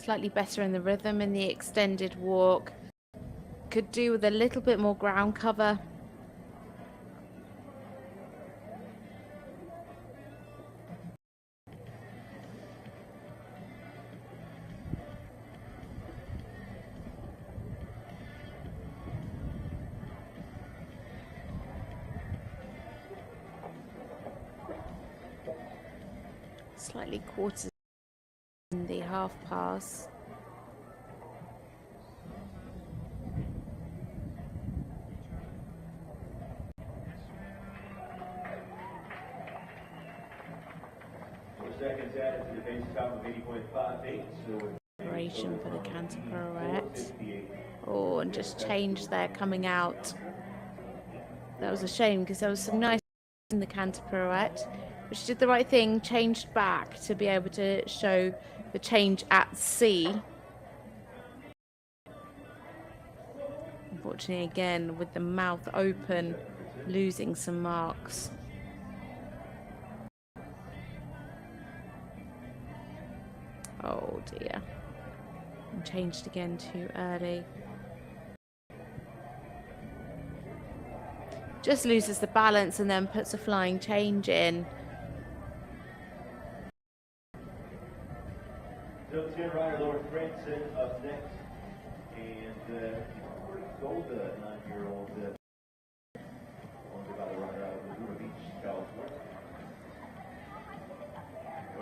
Slightly better in the rhythm in the extended walk. Could do with a little bit more ground cover. Slightly quarters in the half pass. Seconds added to the base top of 80.58. Preparation for the canter pirouette. Oh, and just changed there coming out. That was a shame because there was some nice in the canter pirouette. But she did the right thing, changed back to be able to show the change at sea. Unfortunately, again, with the mouth open, losing some marks. Oh dear. And changed again too early. Just loses the balance and then puts a flying change in. first-gen rider Lord Branson up next. And Golda, 9-year-old, owned by the rider out of Laguna Beach, California.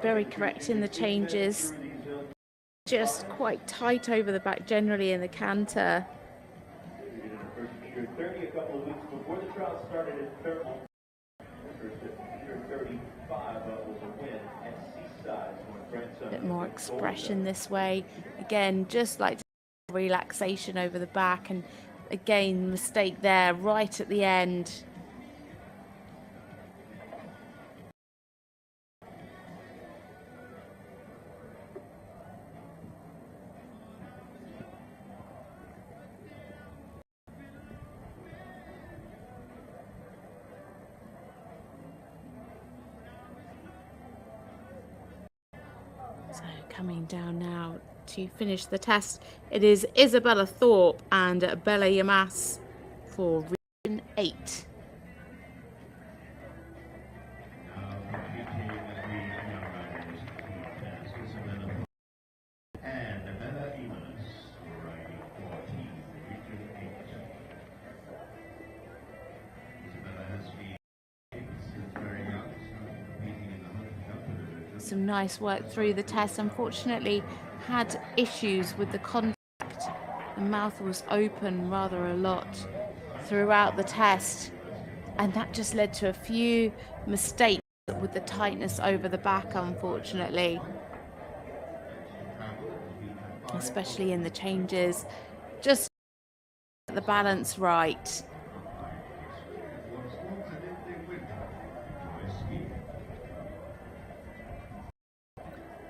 Very correct in the changes. Just quite tight over the back generally in the canter. 30 a couple of weeks before the trial started at Thermal. First at 35 was a win at Seaside. A bit more expression this way. Again, just like relaxation over the back, and again, mistake there right at the end. So coming down now to finish the test, it is Isabella Thorpe and Bella Yamas for Region 8. Some nice work through the test. Unfortunately, had issues with the contact. The mouth was open rather a lot throughout the test, and that just led to a few mistakes with the tightness over the back, unfortunately, especially in the changes. Just the balance right.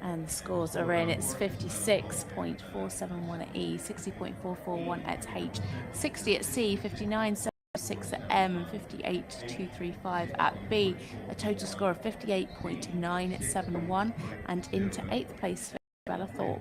And the scores are in. It's 56.471 at E, 60.441 at H, 60 at C, 59.76 at M, and 58.235 at B. A total score of 58.9 at 71, and into 8th place for Bella Thorpe.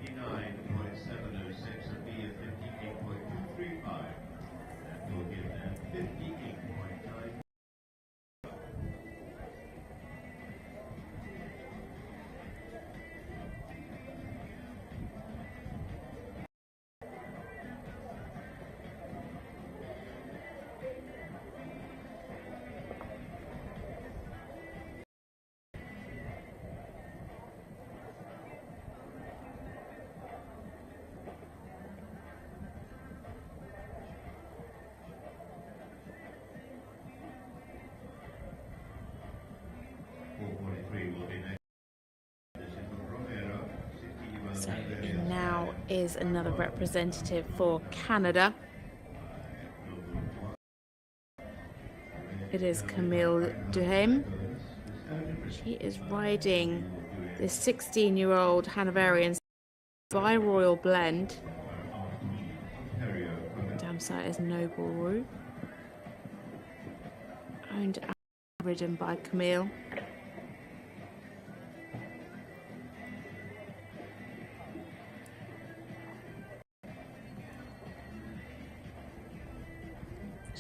So in now is another representative for Canada. It is Camille Duhem. She is riding this 16-year-old Hanoverian by Royal Blend. Dam site is Noble Roo. Owned and ridden by Camille.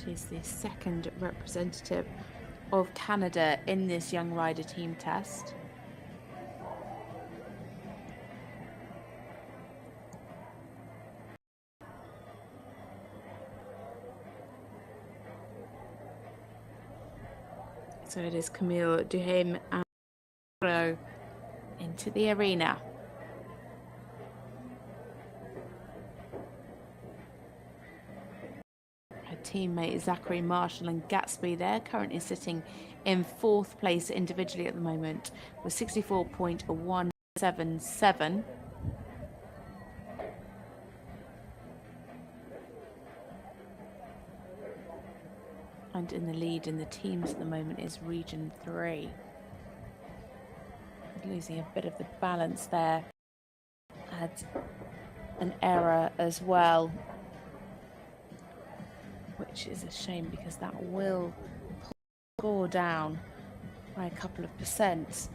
She's the second representative of Canada in this young rider team test. So it is Camille Duhem and into the arena. Teammate Zachary Marshall and Gatsby there, currently sitting in 4th place individually at the moment with 64.177. And in the lead in the teams at the moment is Region 3. Losing a bit of the balance there. Had an error as well, which is a shame because that will score down by a couple of percent.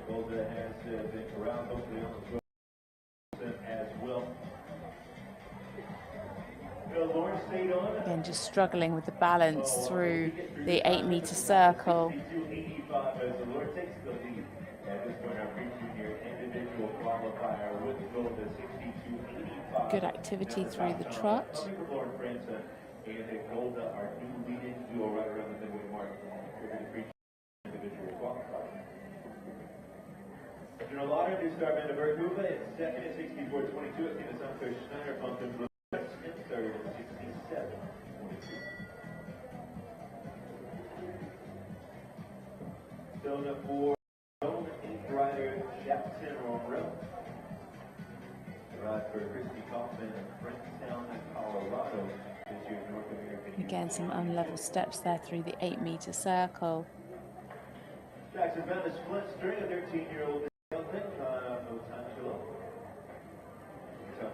Golda been corralled, hopefully on the 12% as well. Lauren stayed on. Again, just struggling with the balance through the 8-meter circle. 62.85 as the Lauren takes the lead. At this point, our pre-junior individual qualifier would go to 62.85. Good activity through the trot. Coming from Lauren França and Golda, our new leading duo right around the midway mark for the pre-junior individual qualifier. General Lauder, new star Amanda Berghuva is second at 64.22. It's Tina Santos Schneider, Fontainebleau in third at 67.22. Zona for zone 8 rider Jackson Romero. Ride for Christy Kaufman of Frankstown, Colorado. This year's North American. Again, some unlevel steps there through the 8-meter circle. Jackson found a split string, a 13-year-old. No time to look.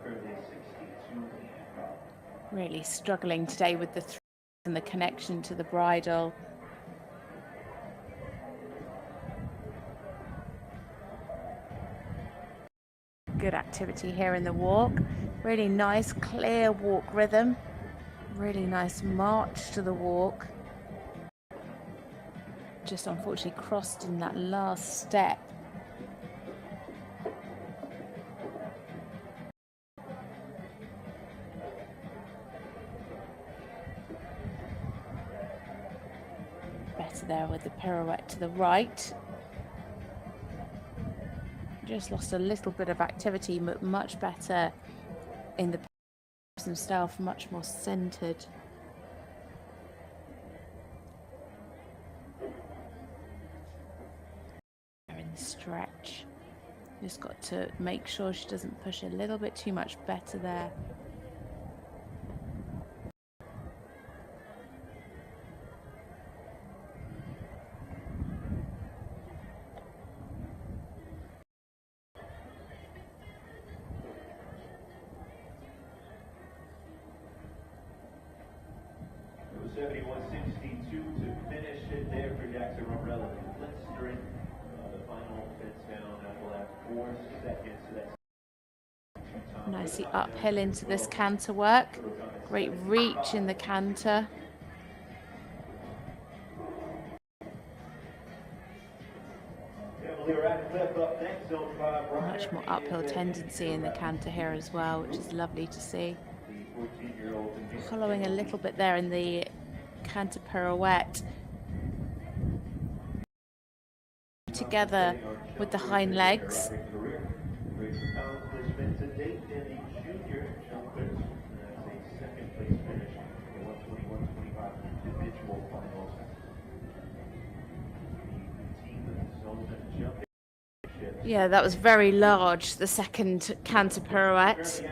Currently 62. Really struggling today with the and the connection to the bridle. Good activity here in the walk. Really nice, clear walk rhythm. Really nice march to the walk. Just unfortunately crossed in that last step. Better there with the pirouette to the right. Just lost a little bit of activity, but much better in the himself, much more centered. In the stretch, just got to make sure she doesn't push a little bit too much. Better there. It was 71.62 to finish it there for Jackson Romero. Flintstone, the final fence down that will have 4 seconds. So that's Nicely uphill into this canter work. Great reach in the canter. Much more uphill tendency in the canter here as well, which is lovely to see. Following a little bit there in the canter pirouette. Together with the hind legs. Yeah, that was very large, the second canter pirouette.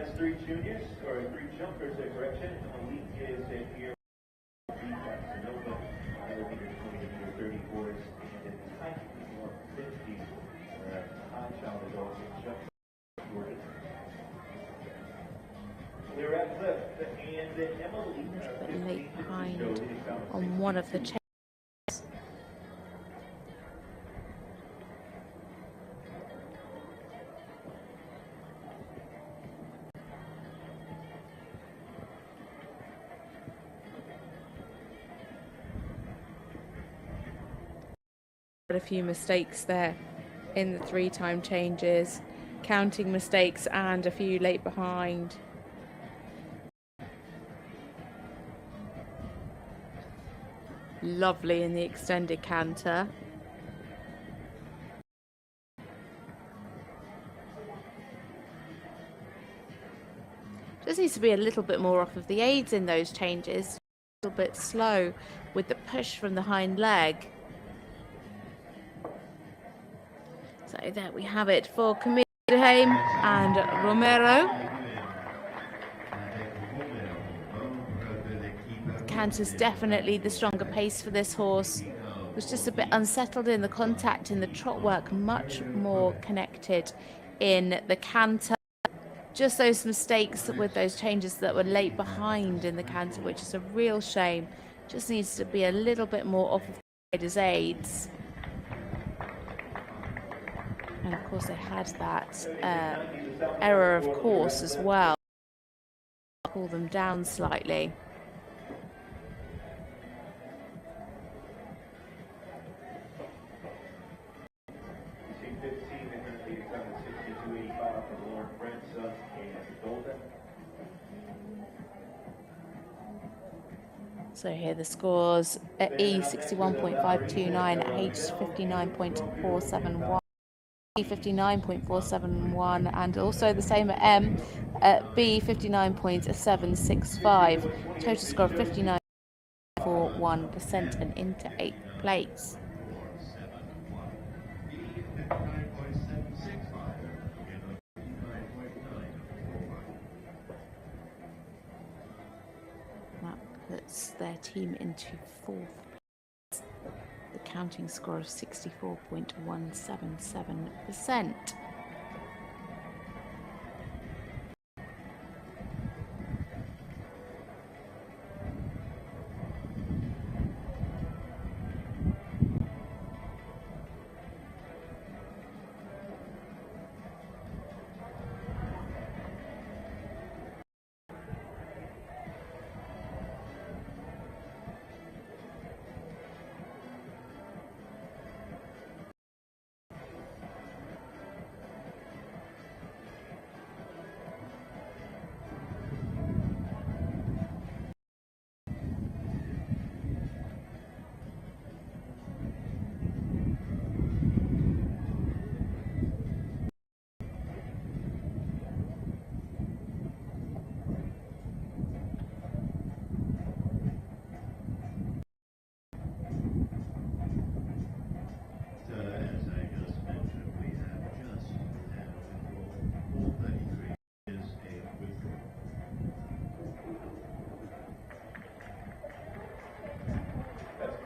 Late behind on one of the chains. A few mistakes there in the 3-time changes, counting mistakes and a few late behind. Lovely in the extended canter. Just needs to be a little bit more off of the aids in those changes. A little bit slow with the push from the hind leg. So there we have it for Camille and Romero. Canter's definitely the stronger pace for this horse. Was just a bit unsettled in the contact in the trot work, much more connected in the canter. Just those mistakes with those changes that were late behind in the canter, which is a real shame. Just needs to be a little bit more off of the rider's aids. And of course they had that error of course as well. Pull them down slightly. So here the scores at E 61.529, at H 59.471, E 59.471, and also the same at M at B 59.765. Total score of 59.41% and into 8th place. Puts their team into 4th place. The counting score of 64.177%.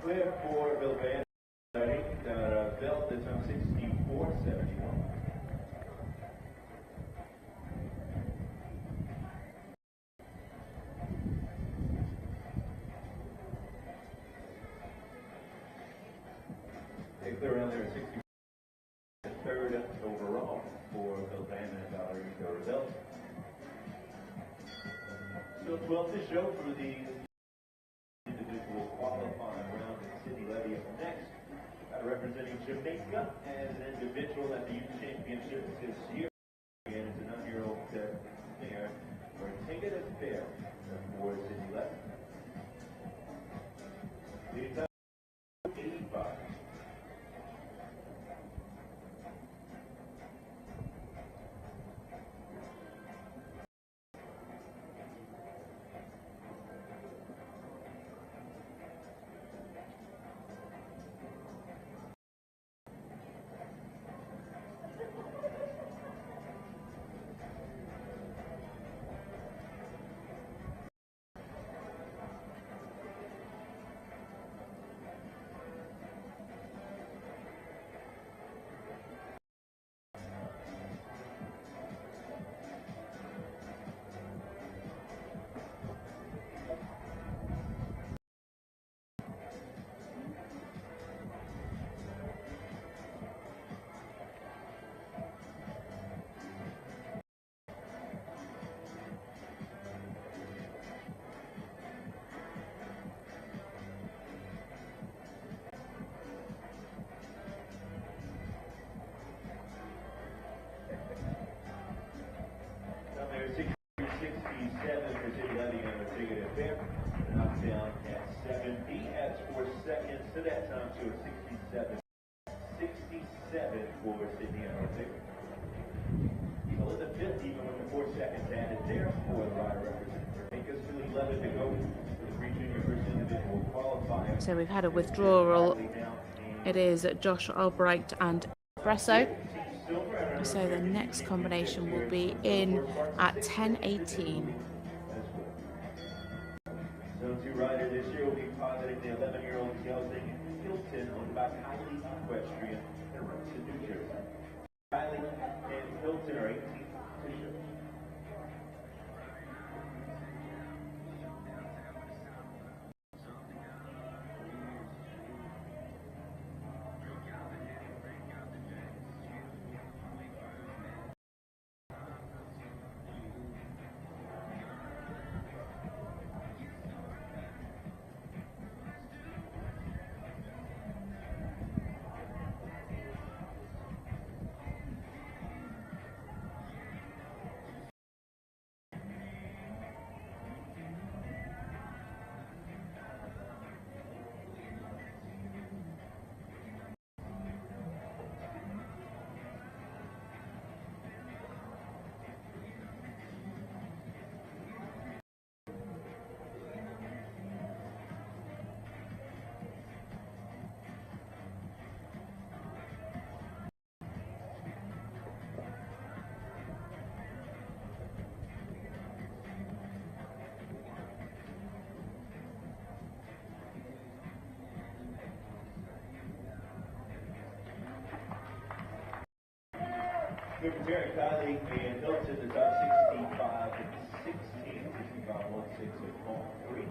Clear for Bill Van belt that's on 64.71. They clear around there at 63rd overall for Bill Van and Valerie belt. Still 12 to show for the individual qualifying round in Sydney Levy up next. Representing Jamaica as an individual at the Youth Championships this year. And it's a 9-year-old there for Take It As Fair for Sydney Levy. Leading time 85. To that time to a 67 for Sydney and Ortega. Well, in the 5th, even with the 4 seconds added there for the rider representative. Jamaica's still 11 to go for the 3 junior first individual qualifier. So we've had a withdrawal. It is Josh Albright and Bresso. So the next combination will be in at 10:18. Zone 2 rider this year will be piloting the 11-year-old Gelding Hilton, owned by Kylie Equestrian and runs in New Jersey. Kylie and Hilton are 18 to show. Terry Kylie and Hilton is up 65 and 16, 65 1 6 at home 3.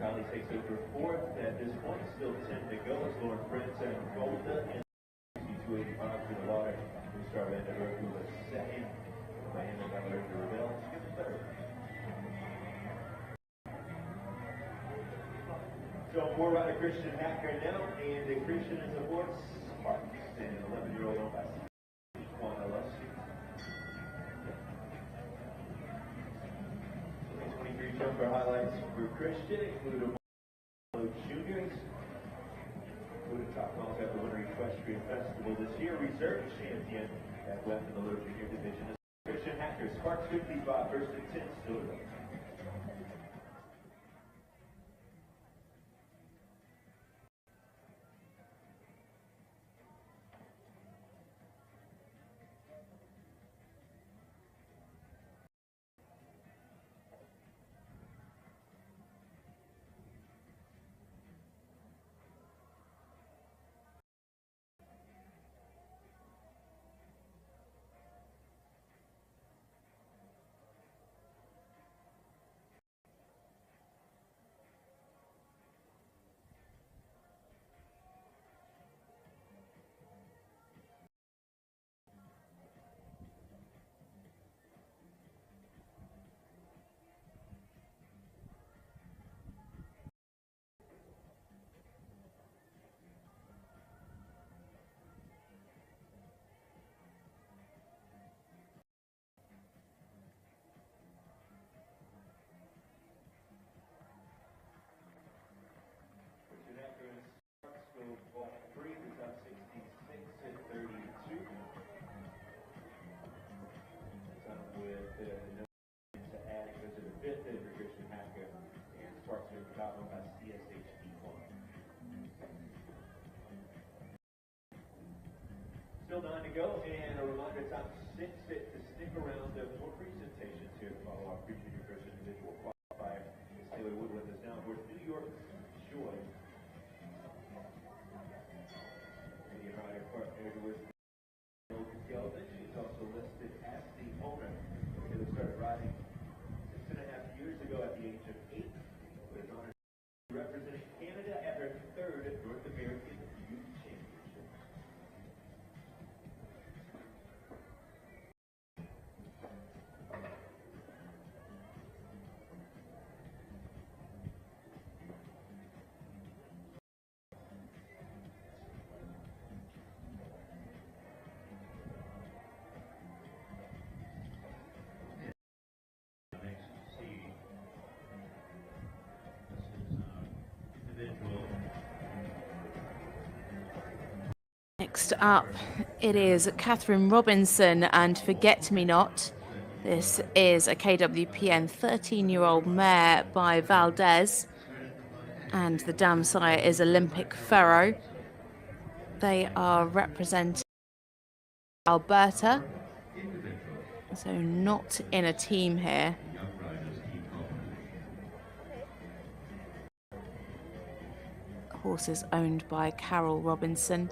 Kylie takes over fourth at this point, still 10 to go. It's Lauren Prince and Golda and 62.85 to the water. We start at the road was second. Diana Butler to Rebel. She's third. So four rider Christian Hacker now, and Christian is aboard Sparks, and an 11-year-old on by Juan LSC. 23 jumper highlights for Christian include juniors. Included top calls at the Winter Equestrian Festival this year. Reserve champion at West in the low junior division is Christian Hacker. Sparks 55, first and 10, still to go. Still 9 to go, and a reminder, top 6 fit to stick around for presentations here to follow our pre-junior first individual qualifier. Taylor Woodland is now with New York Joy. Senior rider partnered with Kelvin. She's also listed as the owner. Taylor started riding 6.5 years ago at the age of 8. With honor representing Canada at her 3rd North American Youth Championship. Next up, it is Catherine Robinson and Forget Me Not. This is a KWPN 13-year-old mare by Valdez, and the dam sire is Olympic Pharaoh. They are representing Alberta, so not in a team here. Horse is owned by Carol Robinson.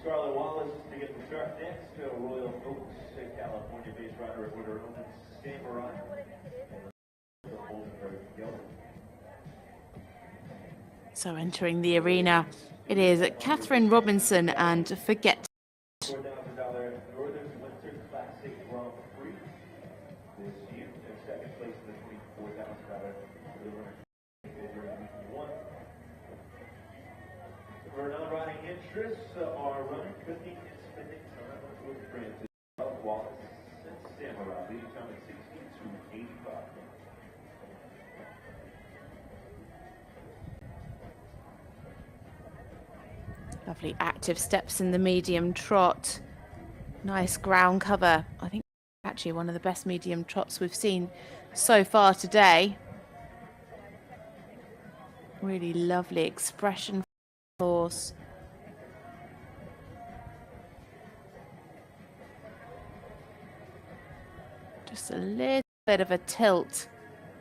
Scarlett Wallace to get the start next. Royal Oaks, California-based rider with her own Samurai. So entering the arena, it is Catherine Robinson and Forget. $4,000 Northern Winter Classic Grand Prix this year. And second place in the $24,000 for the winner. For non-riding interests, are running, cooking, and spending time with friends. Wallace and Samurai, leading time at 62.85. Lovely active steps in the medium trot. Nice ground cover. I think actually one of the best medium trots we've seen so far today. Really lovely expression force. Just a little bit of a tilt,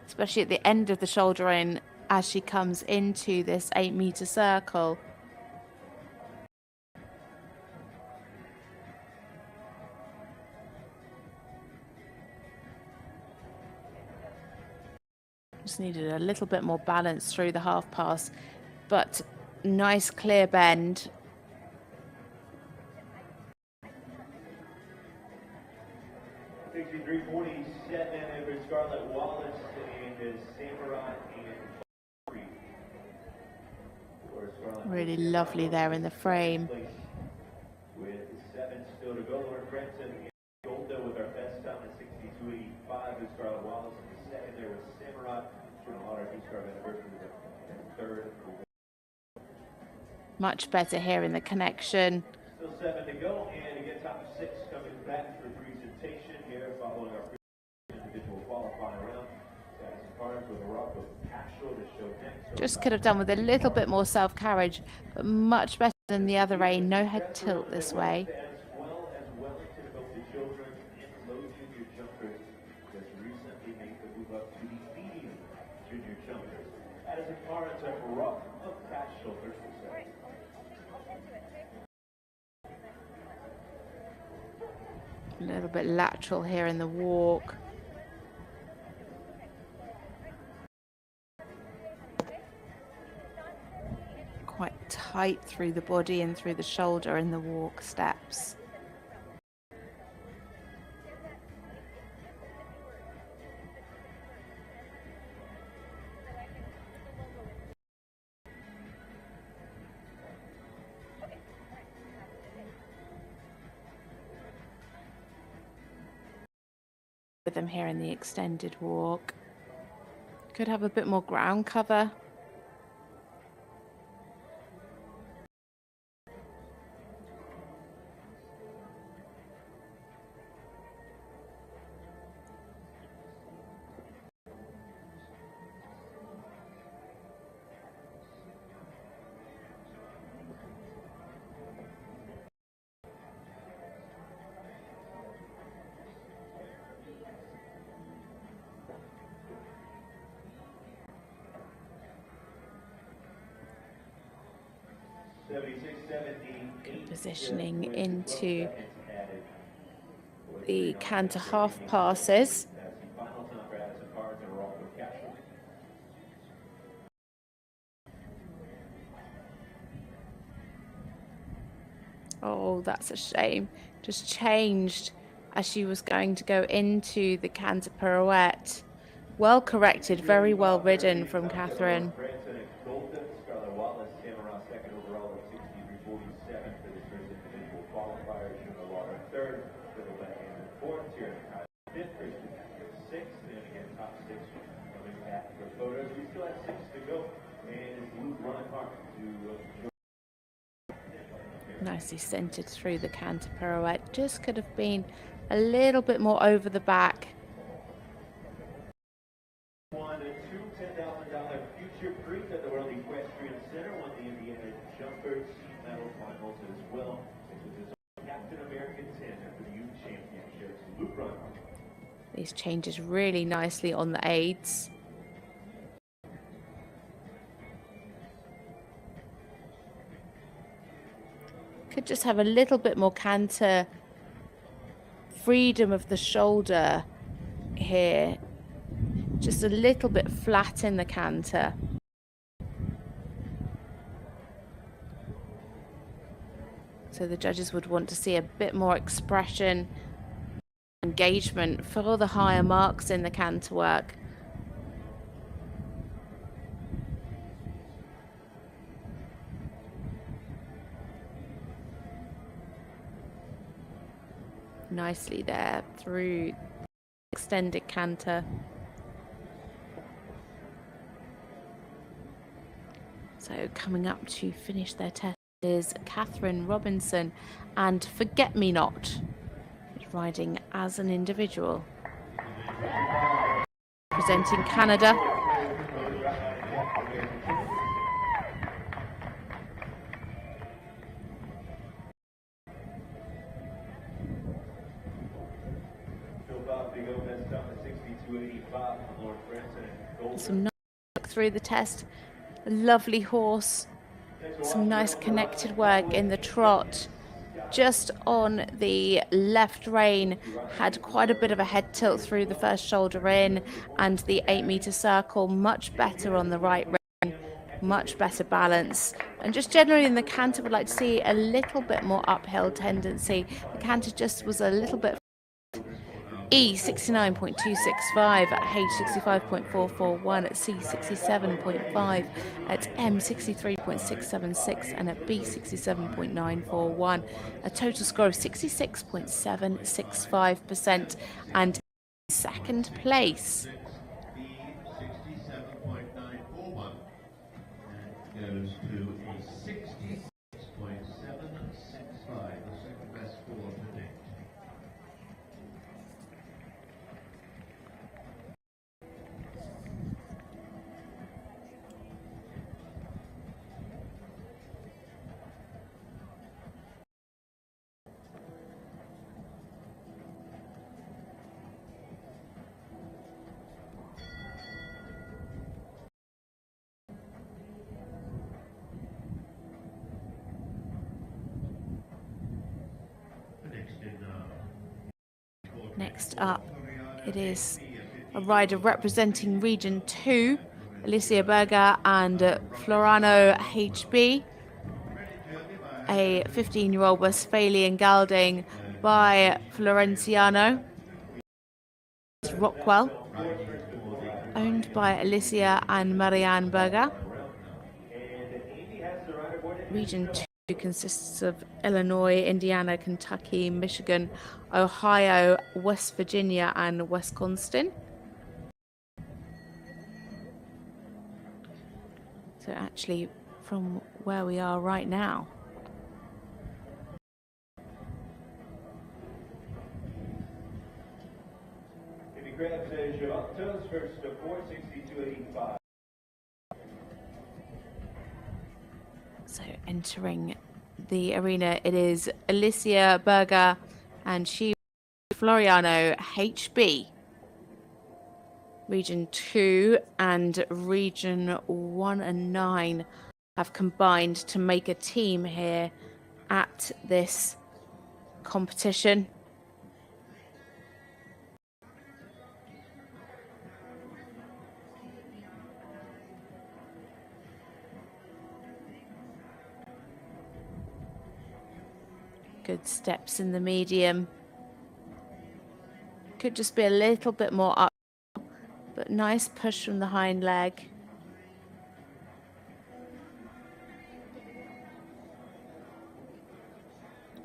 especially at the end of the shoulder in as she comes into this 8-meter circle. Just needed a little bit more balance through the half pass, but nice clear bend. Over Scarlett Wallace and Samurai and Really lovely there in the frame. With 7 still to go, Lauren Frenson and Golda with our best time at 62.85 is Scarlett Wallace. And the second there was Samurai. She's going to honor his Scarlett anniversary with the third. Much better here in the connection. Still 7 to go, and again top 6 coming back for presentation here following our individual qualifying round. With a rock of actual to show next. Just could have done with a little bit more self-carriage, but much better than the other A. No head tilt this way. As well as Wellington, both the children and low junior jumpers just recently made the move up to the medium junior jumpers. That is a part of rock of cash shoulders. A little bit lateral here in the walk. Quite tight through the body and through the shoulder in the walk steps. With them here in the extended walk. Could have a bit more ground cover. Good positioning into the canter half passes. Oh, that's a shame. Just changed as she was going to go into the canter pirouette. Well corrected, very well ridden from Catherine. Nicely centered through the canter pirouette. Just could have been a little bit more over the back. Won a two $10,000 future prix at the World Equestrian Center. Won the Indiana Jumper Team Medal Finals as well. This was his Captain America 10 after the youth championships. Luke Run. These changes really nicely on the aids. Could just have a little bit more canter freedom of the shoulder here. Just a little bit flat in the canter. So the judges would want to see a bit more expression, engagement for the higher marks in the canter work. Nicely there through extended canter. So coming up to finish their test. is Catherine Robinson, and Forget Me Not is riding as an individual. Representing Canada. Some nice work through the test. A lovely horse. Some nice connected work in the trot. Just on the left rein, had quite a bit of a head tilt through the first shoulder in, and the 8-meter circle much better on the right rein, much better balance. And just generally in the canter, would like to see a little bit more uphill tendency. The canter just was a little bit. E 69.265 at H 65.441 at C 67.5 at M 63.676 and at B 67.941. A total score of 66.765% and second place. Goes to a 66.765, the second best score to date. Next up, it is a rider representing Region 2, Alicia Berger and Floriano HB. A 15-year-old Westphalian gelding by Florenciano Rockwell, owned by Alicia and Marianne Berger. Region 2 consists of Illinois, Indiana, Kentucky, Michigan, Ohio, West Virginia, and Wisconsin. So actually, from where we are right now. So entering the arena, it is Alicia Berger and she Floriano HB. Region 2 and Region 1 and 9 have combined to make a team here at this competition. Good steps in the medium. Could just be a little bit more up, but nice push from the hind leg.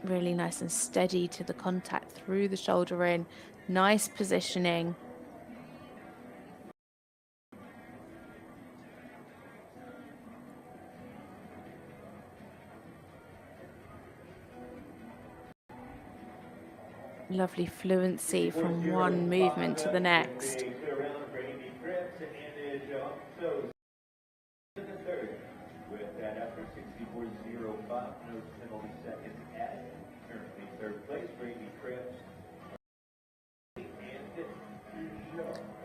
Really nice and steady to the contact through the shoulder in. Nice positioning. Lovely fluency from one movement to the next.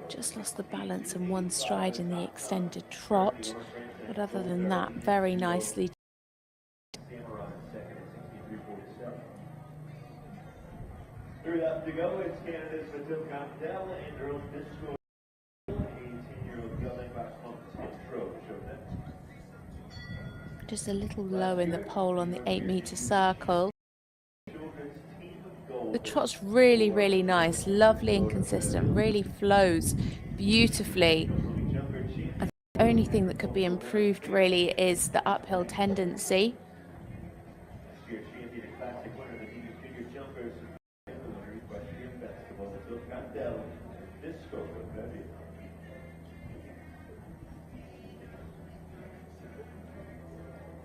Just lost the balance in one stride in the extended trot, but other than that, very nicely. Third up to go is Canada's Matilda Coppell and her own Disco, a 10-year-old gelding by Just a little low in the pole on the 8-meter circle. The trot's really, really nice, lovely and consistent, really flows beautifully. I think the only thing that could be improved really is the uphill tendency.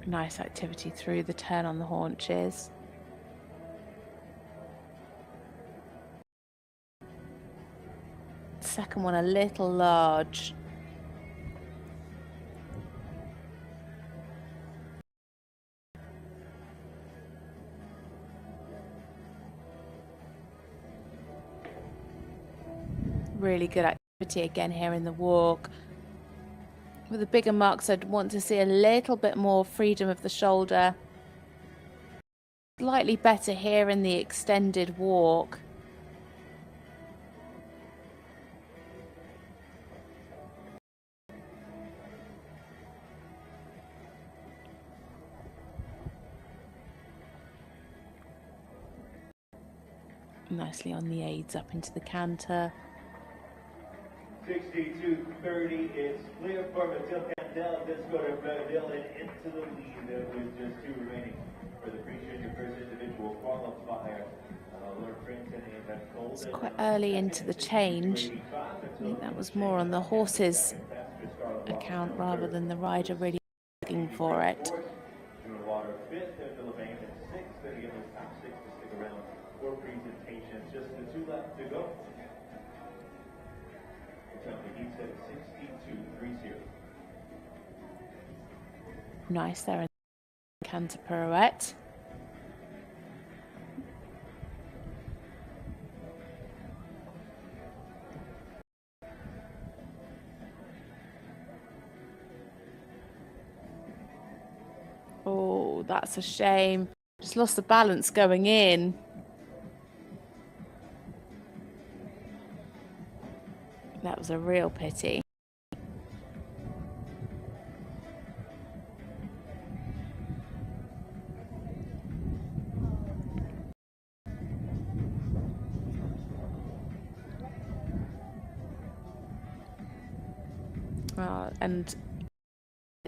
Nice activity through the turn on the haunches. Second one a little large. Really good activity again here in the walk. With the bigger marks, I'd want to see a little bit more freedom of the shoulder. Slightly better here in the extended walk. Nicely on the aids up into the canter. 62-30, it's clear for Matil Candel. This go to Bradell and into the lead with just 2 remaining for the pre-junior first individual qualifier. It's quite early into the change. I think that was more on the horse's account rather than the rider really looking for it. Just the 2 left to go. He said 62-30. Nice there in the canter pirouette. Oh, that's a shame. Just lost the balance going in. That was a real pity. And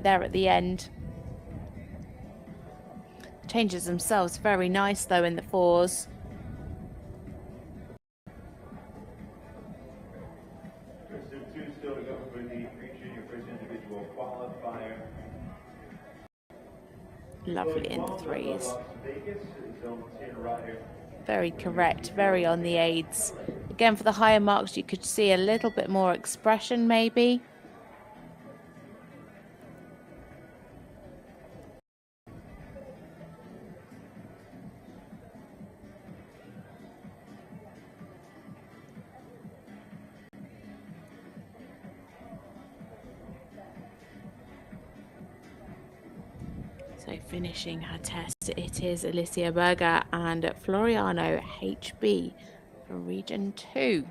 there at the end. Changes themselves very nice though in the 4s. Still to go for the pre-junior first individual qualifier. Lovely in the 3s. Very correct, very on the aids. Again, for the higher marks, you could see a little bit more expression maybe. So finishing her test, it is Alicia Berger and Floriano HB for Region 2.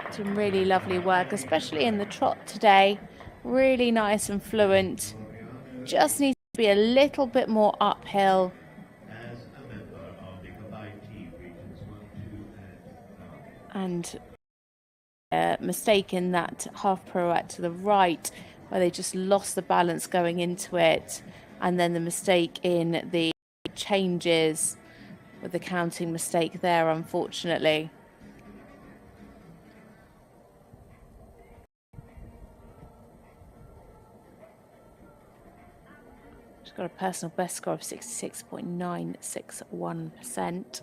Some really lovely work, especially in the trot today. Really nice and fluent. Just needs to be a little bit more uphill. And a mistake in that half pirouette to the right, where they just lost the balance going into it, and then the mistake in the changes with the counting mistake there, unfortunately. She's got a personal best score of 66.961%.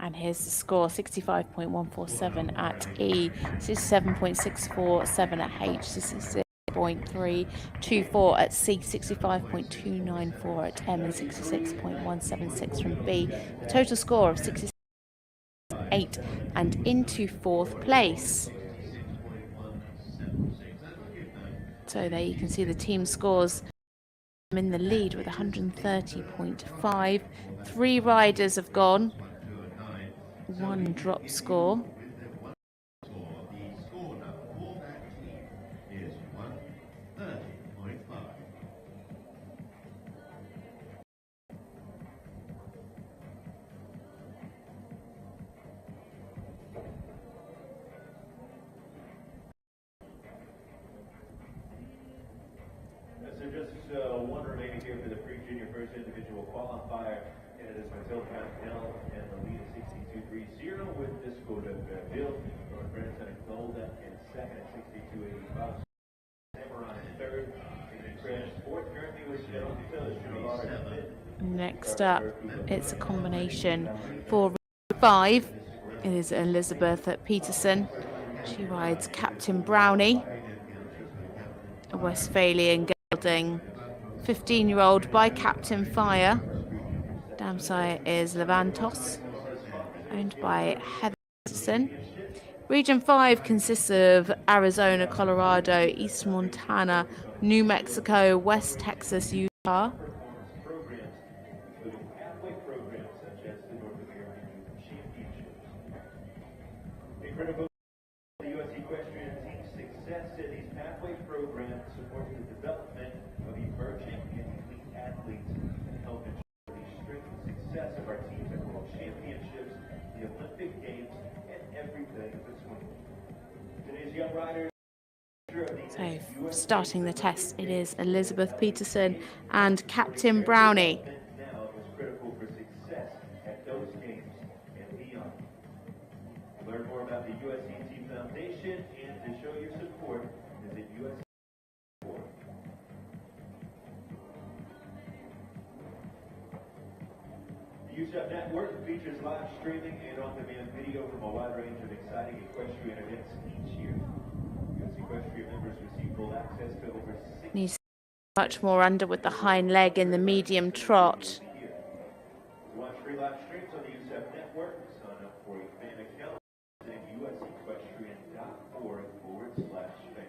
And here's the score, 65.147 at E, 67.647 at H, 66.324 at C, 65.294 at M, and 66.176 from B. A total score of 68 and into 4th place. So there you can see the team scores. I'm in the lead with 130.5. 3 riders have gone. 1 drop score. one remaining here for the free junior first individual qualifier. And it is Matilda L and the lead at 62.30 with this code of Bill. North Branson at gold and second at 62.85. Samurai third. And Crash fourth. Currently with Next up, it's a combination for 5. It is Elizabeth Peterson. She rides Captain Brownie, a Westphalian gelding, 15-year-old by Captain Fire. Damsire is Levantos, owned by Heather Peterson. Region 5 consists of Arizona, Colorado, East Montana, New Mexico, West Texas, Utah. Critical the U.S. equestrian team's success in these pathway programs supports the development of emerging and elite athletes and help ensure the strength and success of our teams at world championships, the Olympic Games, and everything in between. Today's young riders. So, starting the test, it is Elizabeth Peterson and Captain Brownie. Now is critical for success at those games and beyond. Learn more about the USET Foundation and to show your support, visit USET.org. The USET Network features live streaming and on-demand video from a wide range of exciting equestrian events each year. US Equestrian members receive full access to over 60. Needs much more under with the hind leg in the medium trot. Watch free live streams on the USET Network. Sign up for a fan account. USEquestrian.org/fan.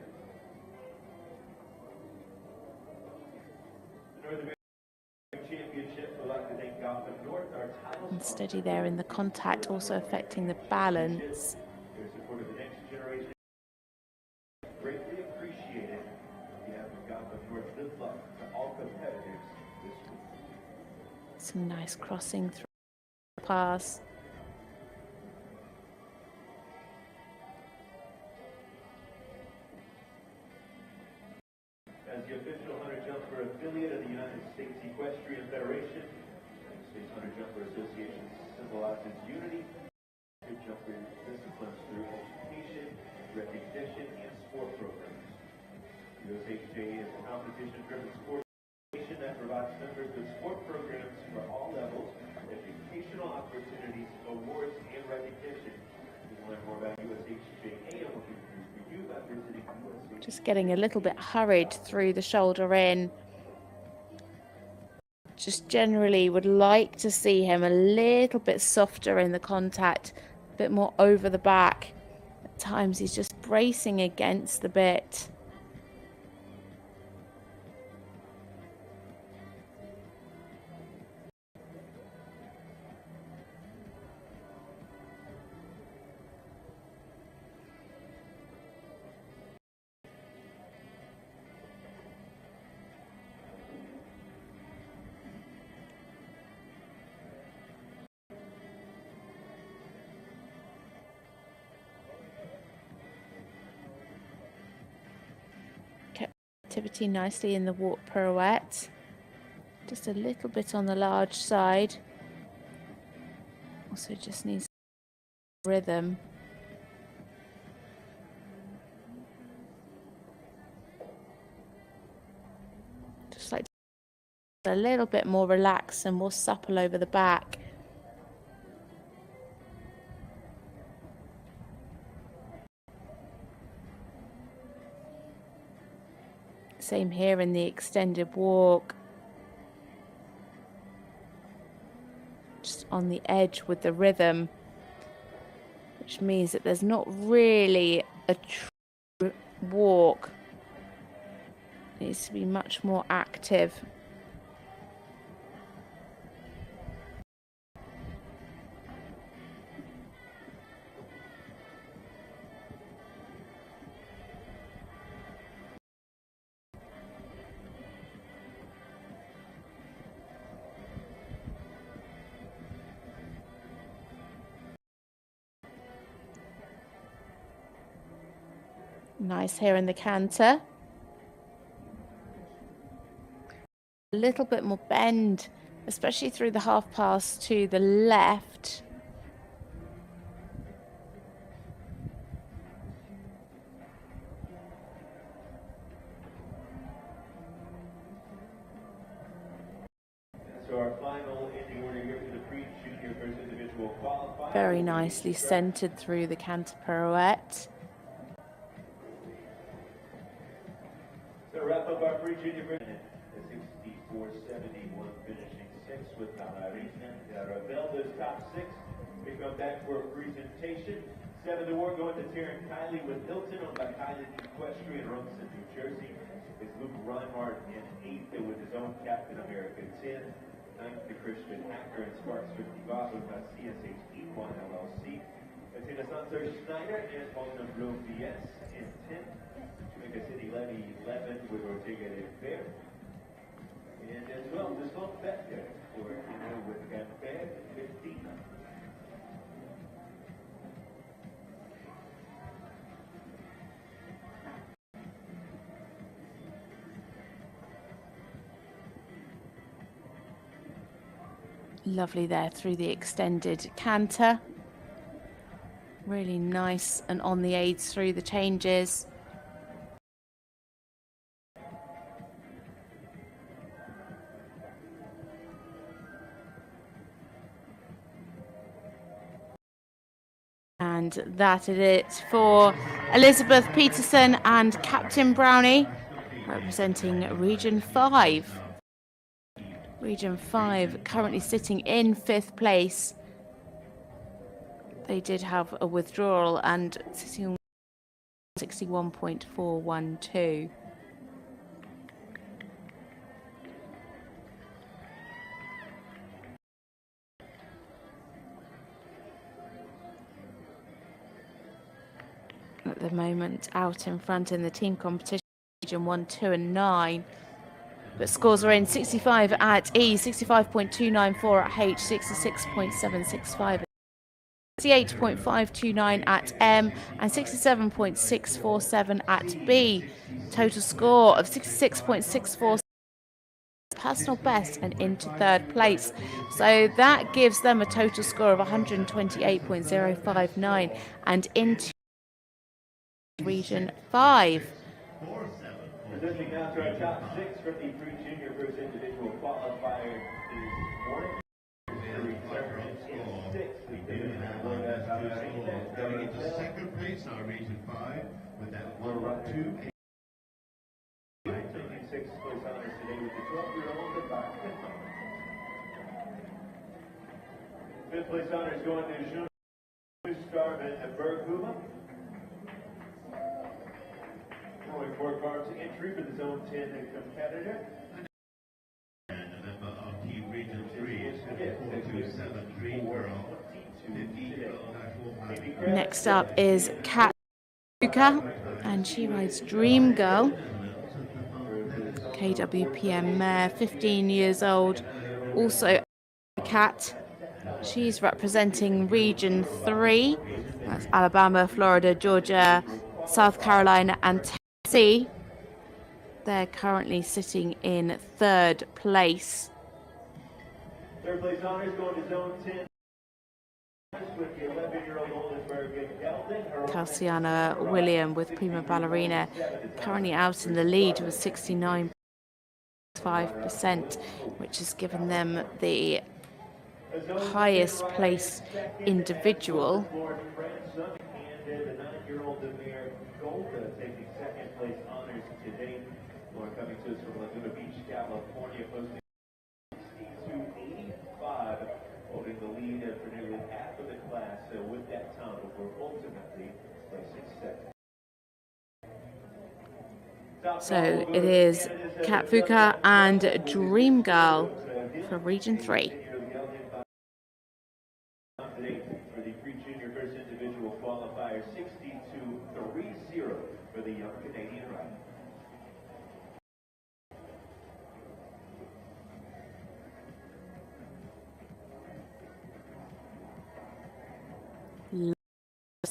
The North American Championship would like to thank Gotham North, our title And steady there in the contact, also affecting the balance. Your support of the next generation greatly appreciated. On behalf of Gotham North, good luck to all competitors this week. Some nice crossing through the pass. As the official hunter jumper affiliate of the United States Equestrian Federation, the United States Hunter Jumper Association symbolizes unity. Good jumper disciplines through education, recognition, and sport programs. USHJ is a competition-driven sport association that provides members with sport programs for all levels, educational opportunities, awards, and recognition. You can learn more about USHJ and what we can do for you by visiting USHJ. Just getting a little bit hurried through the shoulder in. Just generally would like to see him a little bit softer in the contact, a bit more over the back. At times he's just bracing against the bit. Activity nicely in the walk pirouette. Just a little bit on the large side. Also just needs rhythm. Just like a little bit more relaxed and more supple over the back. Same here in the extended walk. Just on the edge with the rhythm, which means that there's not really a true walk. It needs to be much more active. Nice here in the canter. a little bit more bend, especially through the half pass to the left. So our final ending order here for the pre-junior first individual qualifier. Very nicely centered through the canter pirouette. So wrap up our pre-junior first. The 64-71 finishing sixth with Ballerina. Ravelda's top six. We come back for a presentation. 7th award going to Taryn Kiley with Hilton on by Kiley Equestrian, Rumson, New Jersey. It's Luke Reinhardt in 8th with his own Captain America 10. 9th to Christian Hacker and Sparks 55 with by CSH Equine LLC. Tina Santos Schneider and Mona Blue BS in 10th. Jamaica City Levy 11th with Ortega de Fair. And as well, this one Becker for with Cafe 15th. Lovely there through the extended canter. Really nice and on the aids through the changes. And that is it for Elizabeth Peterson and Captain Brownie, representing Region 5. Region 5 currently sitting in 5th place. They did have a withdrawal and sitting on 61.412. At the moment, out in front in the team competition, Region 1, 2 and 9. But scores are in 65 at E, 65.294 at H, 66.765 at 68.529 at M, and 67.647 at B. Total score of 66.647. Personal best and into 3rd place. So that gives them a total score of 128.059 and into Region 5. Presenting now to our top 6 from the pre-junior first individual qualifier this morning. Going into 2nd place, our Region 5 with that 1-2. Taking 6th place honors today with the 12-year-old Bar. 5th place honors going to Jean Starvin and Berghuma. Going for cars entry for the Zone 10 competitor. And a member of Team Region 3 is 427 girl. Next up is Kat Fuka, and she rides Dream Girl. KWPM mare, 15 years old. Also Kat. She's representing Region 3. That's Alabama, Florida, Georgia, South Carolina and Tennessee. They're currently sitting in 3rd place. 3rd place honors going to Zone 10 with the 11-year-old Oldenburg Gelding. Calciana William with Prima Ballerina currently out in the lead with 69.5%, which has given them the highest place individual. And the 9-year-old Demir Golda taking 2nd place honors today. More coming to us from Laguna Beach, California, posting 62.85, holding the lead for nearly half of the class with that time before ultimately placing 2nd. So it is Kat Fuka and Dream Girl for Region 3. For the pre-junior first individual qualifier, 62.30 for the young Canadian rider.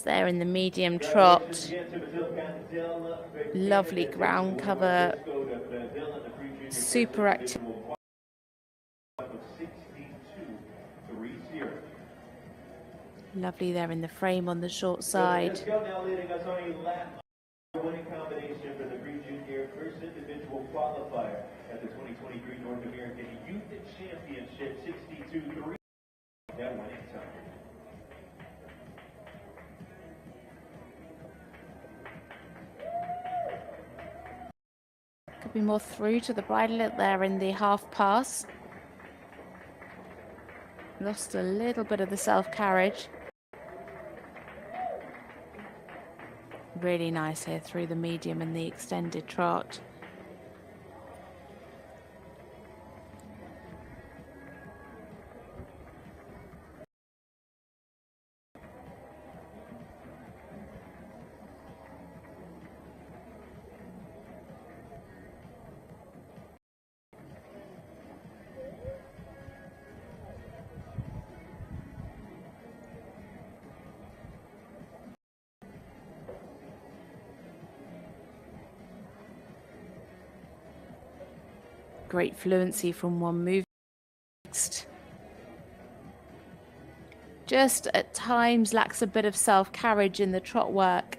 There in the medium trot. Lovely ground cover. Super active. Lovely there in the frame on the short side. Let's go now, leading us on a lap winning combination for the Green Junior first individual qualifier at the 2023 North American Youth Championship, 62.3. That winning time. Could be more through to the bridle there in the half pass. Lost a little bit of the self-carriage. Really nice here through the medium and the extended trot. Great fluency from one move. Next. Just at times lacks a bit of self-carriage in the trot work.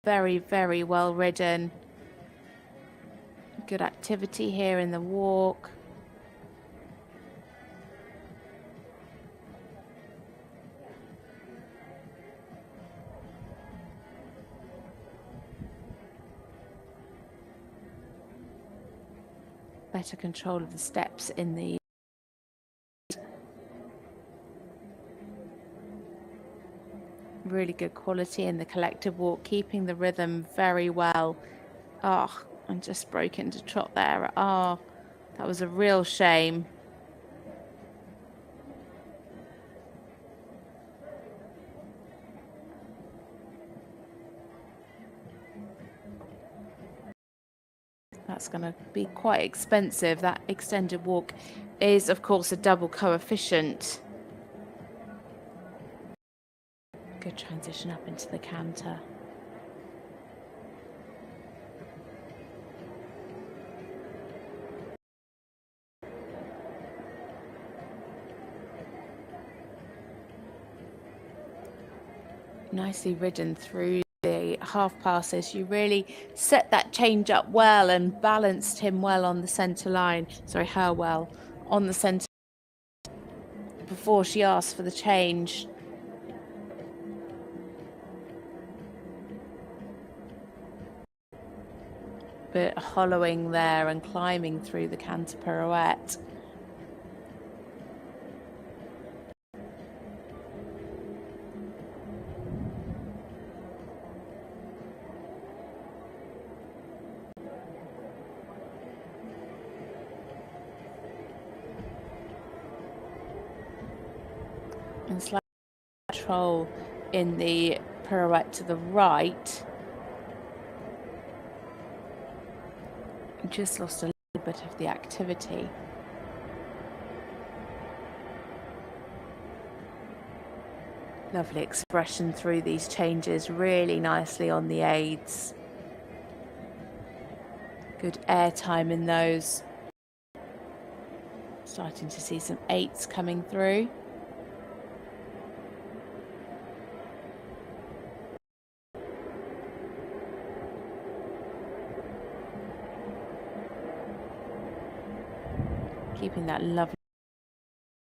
Very, very well ridden. Good activity here in the walk. Better control of the steps in the really good quality in the collective walk, keeping the rhythm very well. Oh, and just broke into trot there. Oh, that was a real shame. That's going to be quite expensive. That extended walk is, of course, a double coefficient. Good transition up into the canter. Nicely ridden through the half passes. You really set that change up well and balanced him well on the centre line. Sorry, her well on the centre before she asked for the change. Bit hollowing there and climbing through the canter pirouette. And slight control in the pirouette to the right. Just lost a little bit of the activity. Lovely expression through these changes, really nicely on the aids. Good air time in those. Starting to see some eights coming through. Keeping that lovely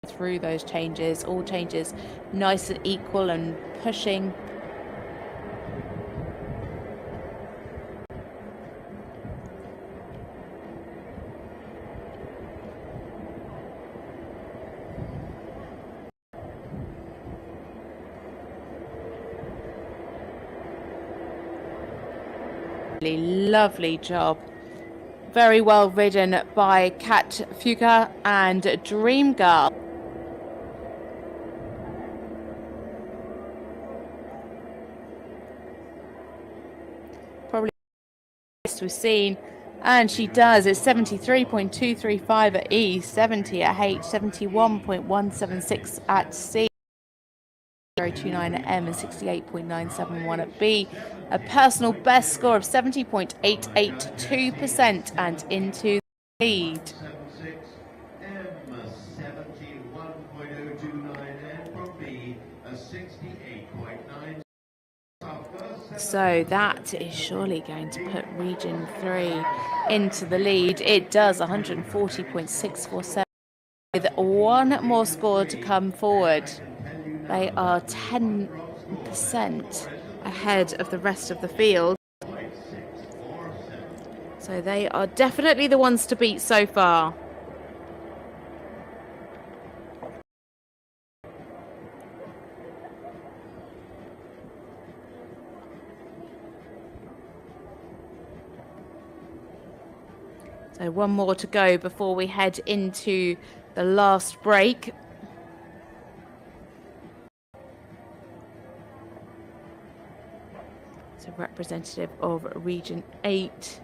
through those changes, all changes nice and equal and pushing. Lovely job. Very well ridden by Kat Fuka and Dream Girl. Probably best we've seen, and she does. It's 73.235 at E, 70 at H, 71.176 at C, 029 at M, and 68.971 at B. A personal best score of 70.882% and into the lead. 76 M, 71.02. So that is surely going to put Region 3 into the lead. It does, 140.647. With one more score to come forward, they are 10% ahead of the rest of the field. So they are definitely the ones to beat so far. So one more to go before we head into the last break. So representative of Region 8.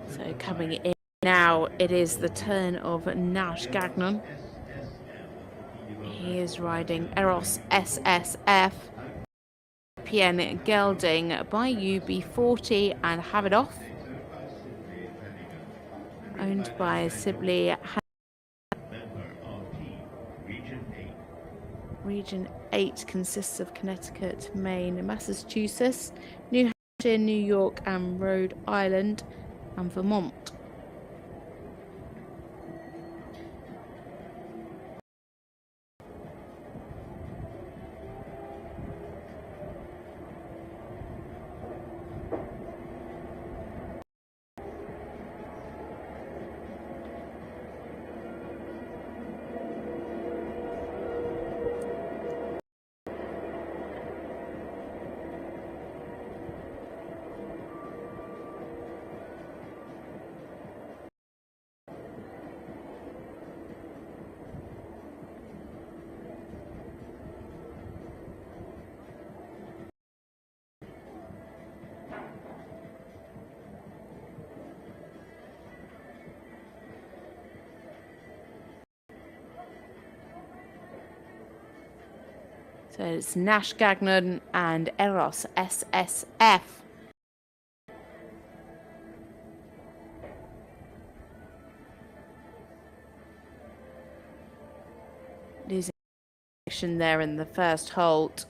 So coming in now, it is the turn of Nash Gagnon. He is riding Eros SSF, PN Gelding by UB40 and Have It Off, owned by Sibley. Region 8 consists of Connecticut, Maine, Massachusetts, New Hampshire, New York and Rhode Island and Vermont. So it's Nash Gagnon and Eros SSF. Losing action there in the first halt.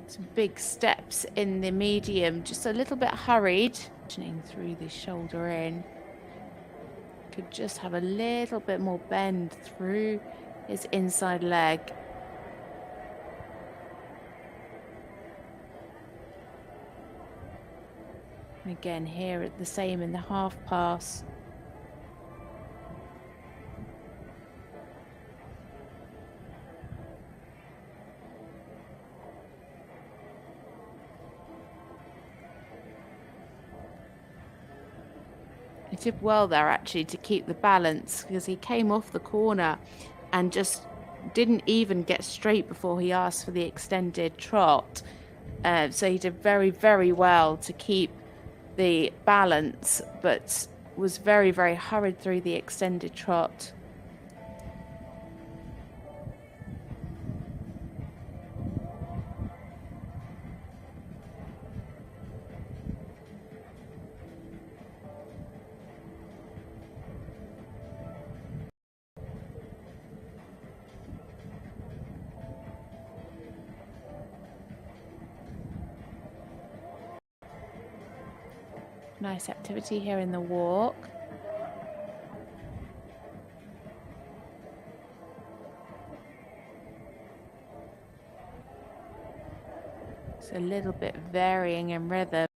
Some big steps in the medium, just a little bit hurried. Through the shoulder in. Could just have a little bit more bend through his inside leg. And again here at the same in the half pass. He did well there actually to keep the balance, because he came off the corner and just didn't even get straight before he asked for the extended trot. So he did very, very well to keep the balance, but was very, very hurried through the extended trot. Nice activity here in the walk. It's a little bit varying in rhythm.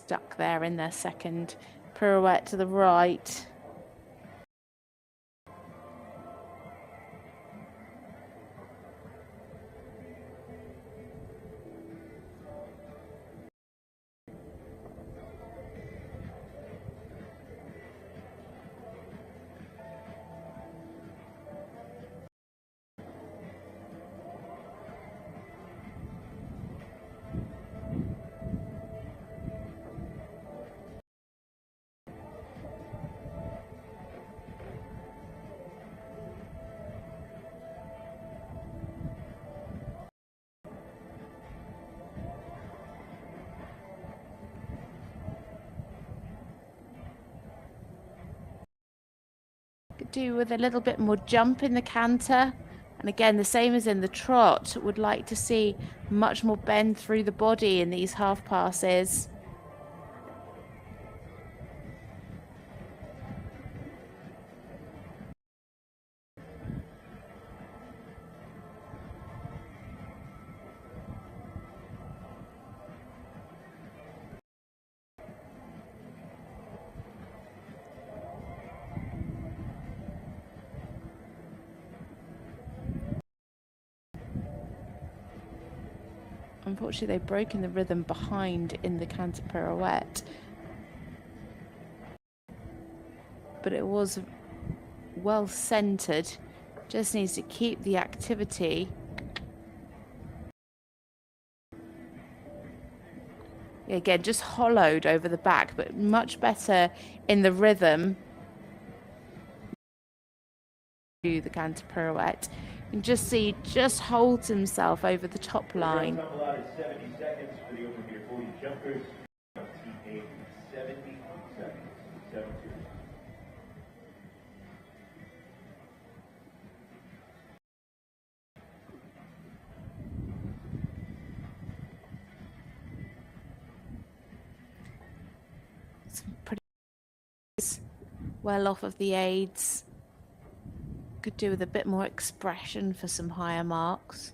stuck there in their second pirouette to the right. Could do with a little bit more jump in the canter, and again the same as in the trot, would like to see much more bend through the body in these half passes. Unfortunately, they've broken the rhythm behind in the canter pirouette. But it was well centered. Just needs to keep the activity. Again, just hollowed over the back, but much better in the rhythm. Do the canter pirouette. You can just see, just holds himself over the top line. 70 seconds for the open gear 40 jumpers. Team A, 70 seconds. 7-2. Some pretty well off of the aids. Could do with a bit more expression for some higher marks.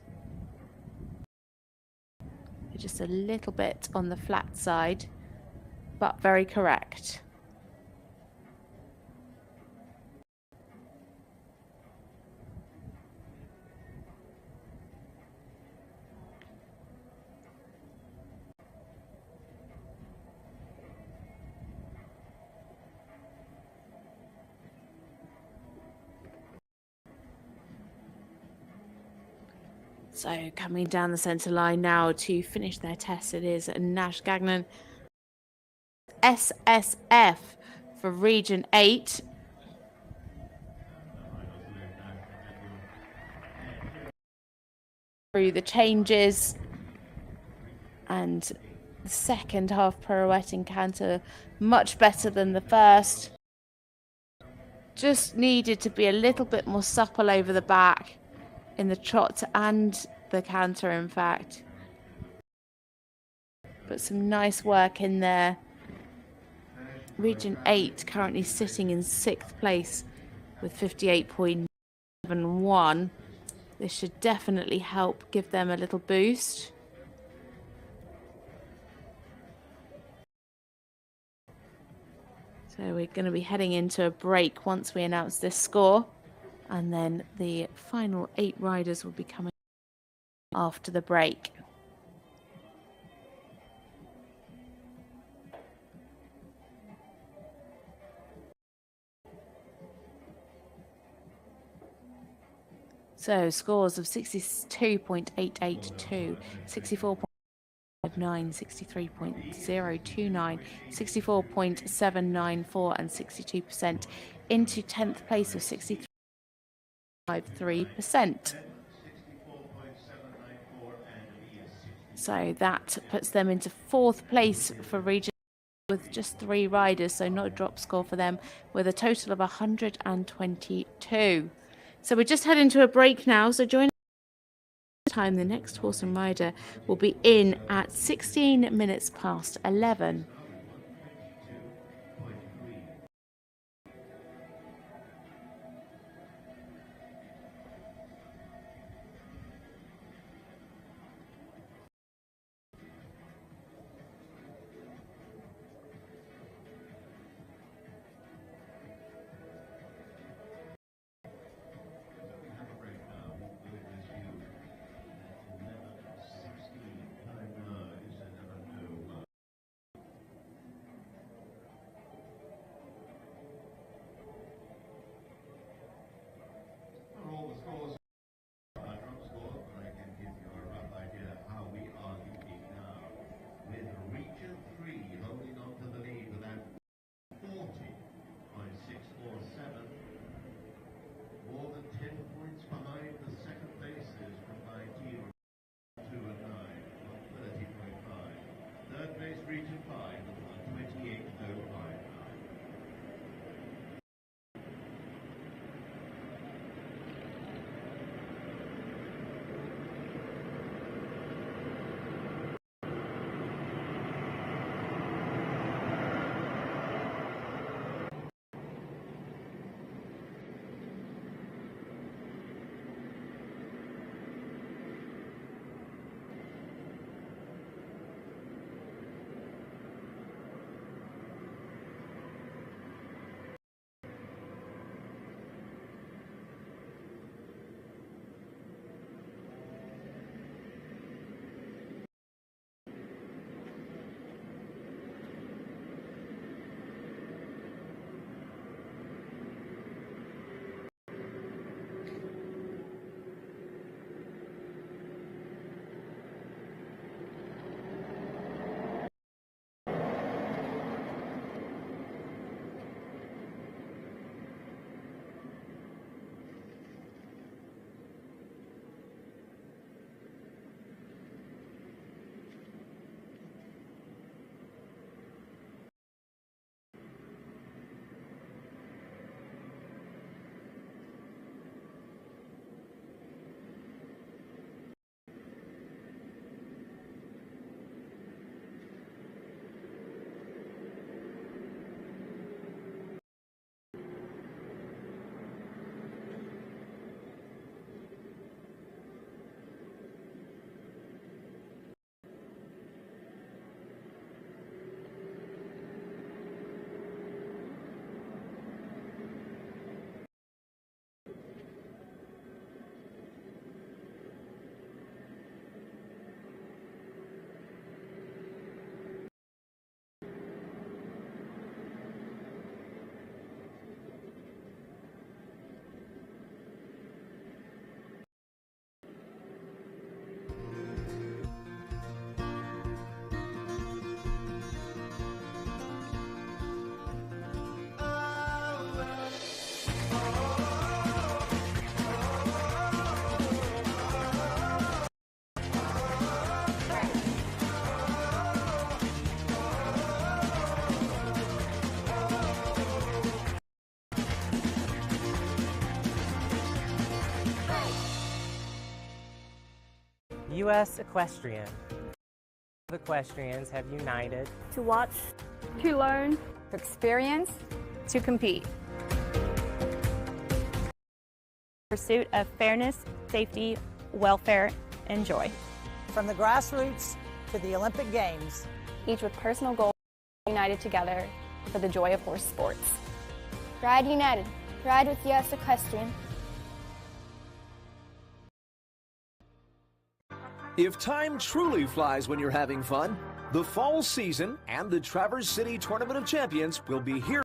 Just a little bit on the flat side, but very correct. So coming down the centre line now to finish their test, it is Nash Gagnon SSF for Region 8. Through the changes, and the second half pirouette and canter much better than the first. Just needed to be a little bit more supple over the back in the trot and the canter, in fact. But some nice work in there. Region 8 currently sitting in 6th place with 58.71. This should definitely help give them a little boost. So we're going to be heading into a break once we announce this score. And then the final 8 riders will be coming after the break. So scores of 62.882, 64.59, 63.029, 64.794 and 62% into 10th place with 63.53%. So that puts them into 4th place for region with just 3 riders, so not a drop score for them, with a total of 122. So we're just heading to a break now, so join us time. The next horse and rider will be in at 16 minutes past 11. U.S. equestrian. Equestrians have united To watch, To learn, to experience, to compete. Pursuit of fairness, safety, welfare, and joy. From the grassroots to the Olympic Games, each with personal goals united together for the joy of horse sports. Ride United. Ride with US Equestrian. If time truly flies when you're having fun, the fall season and the Traverse City Tournament of Champions will be here.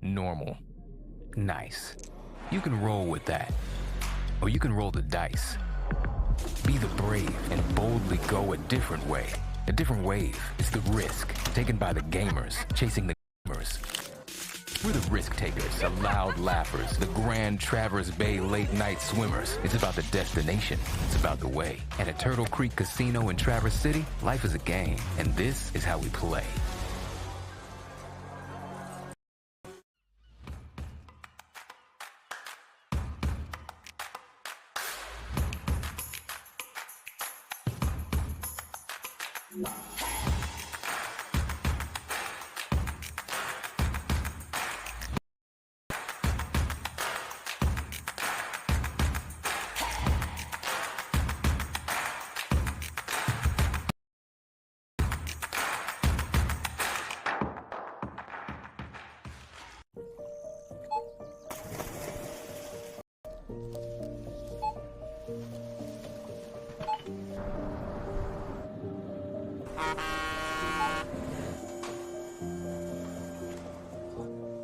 Normal. Nice. You can roll with that. Or you can roll the dice. Be the brave and boldly go a different way. A different wave is the risk taken by the gamers, chasing the gamers. We're the risk takers, the loud laughers, the grand Traverse Bay late night swimmers. It's about the destination. It's about the way. And at Turtle Creek Casino in Traverse City, life is a game, and this is how we play.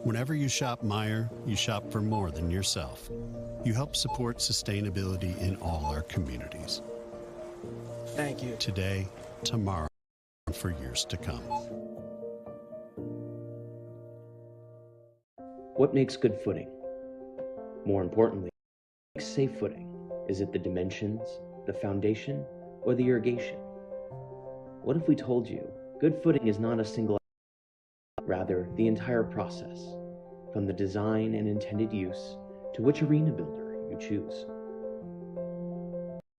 Whenever you shop Meijer, you shop for more than yourself. You help support sustainability in all our communities. Thank you. Today, tomorrow, and for years to come. What makes good footing? More importantly, what makes safe footing? Is it the dimensions, the foundation, or the irrigation? What if we told you good footing is not a single, rather the entire process, from the design and intended use to which arena builder you choose.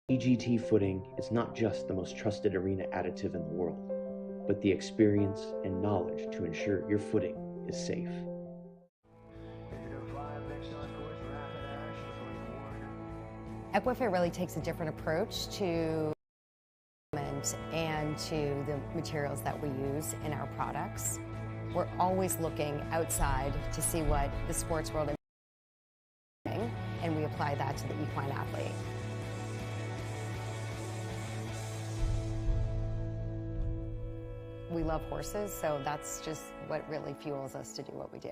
EGT footing is not just the most trusted arena additive in the world, but the experience and knowledge to ensure your footing is safe. Equifit really takes a different approach to and to the materials that we use in our products. We're always looking outside to see what the sports world is doing, and we apply that to the equine athlete. We love horses, so that's just what really fuels us to do what we do.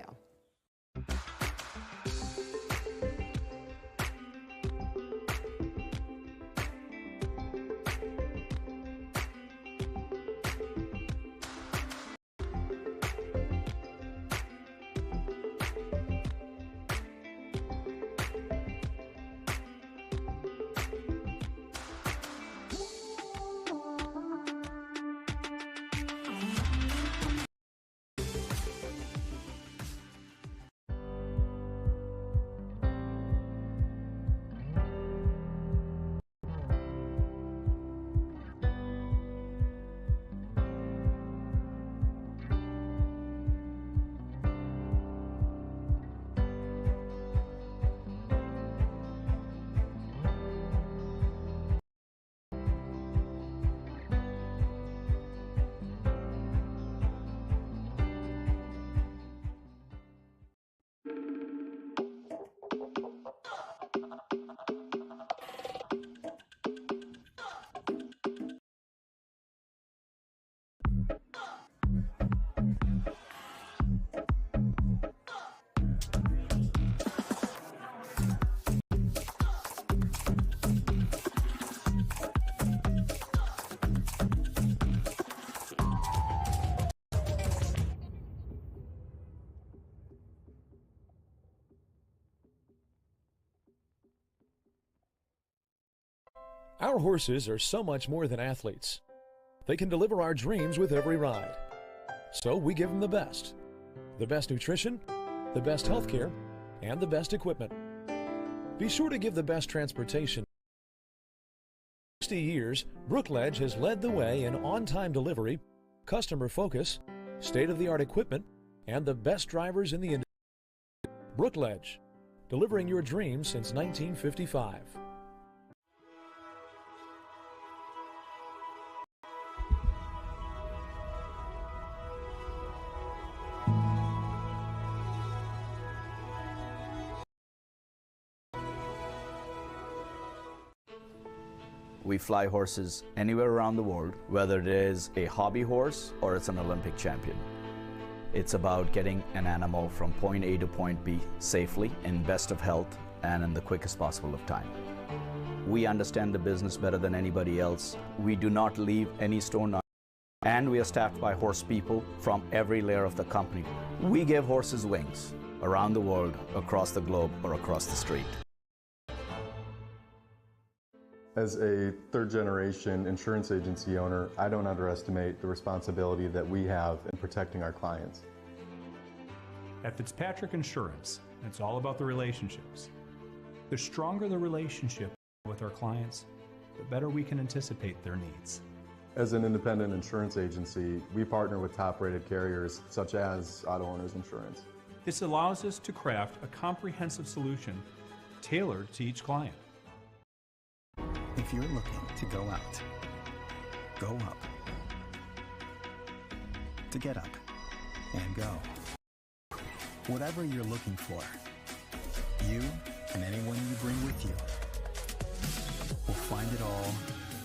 Our horses are so much more than athletes. They can deliver our dreams with every ride. So we give them the best nutrition, the best health care, and the best equipment. Be sure to give the best transportation. 60 years, Brookledge has led the way in on-time delivery, customer focus, state-of-the-art equipment, and the best drivers in the industry. Brookledge, delivering your dreams since 1955. We fly horses anywhere around the world, whether it is a hobby horse or it's an Olympic champion. It's about getting an animal from point A to point B safely, in best of health, and in the quickest possible of time. We understand the business better than anybody else. We do not leave any stone unturned, and we are staffed by horse people from every layer of the company. We give horses wings around the world, across the globe, or across the street. As a third-generation insurance agency owner, I don't underestimate the responsibility that we have in protecting our clients. At Fitzpatrick Insurance, it's all about the relationships. The stronger the relationship with our clients, the better we can anticipate their needs. As an independent insurance agency, we partner with top-rated carriers such as Auto Owners Insurance. This allows us to craft a comprehensive solution tailored to each client. If you're looking to go out, go up. To get up and go. Whatever you're looking for, you and anyone you bring with you will find it all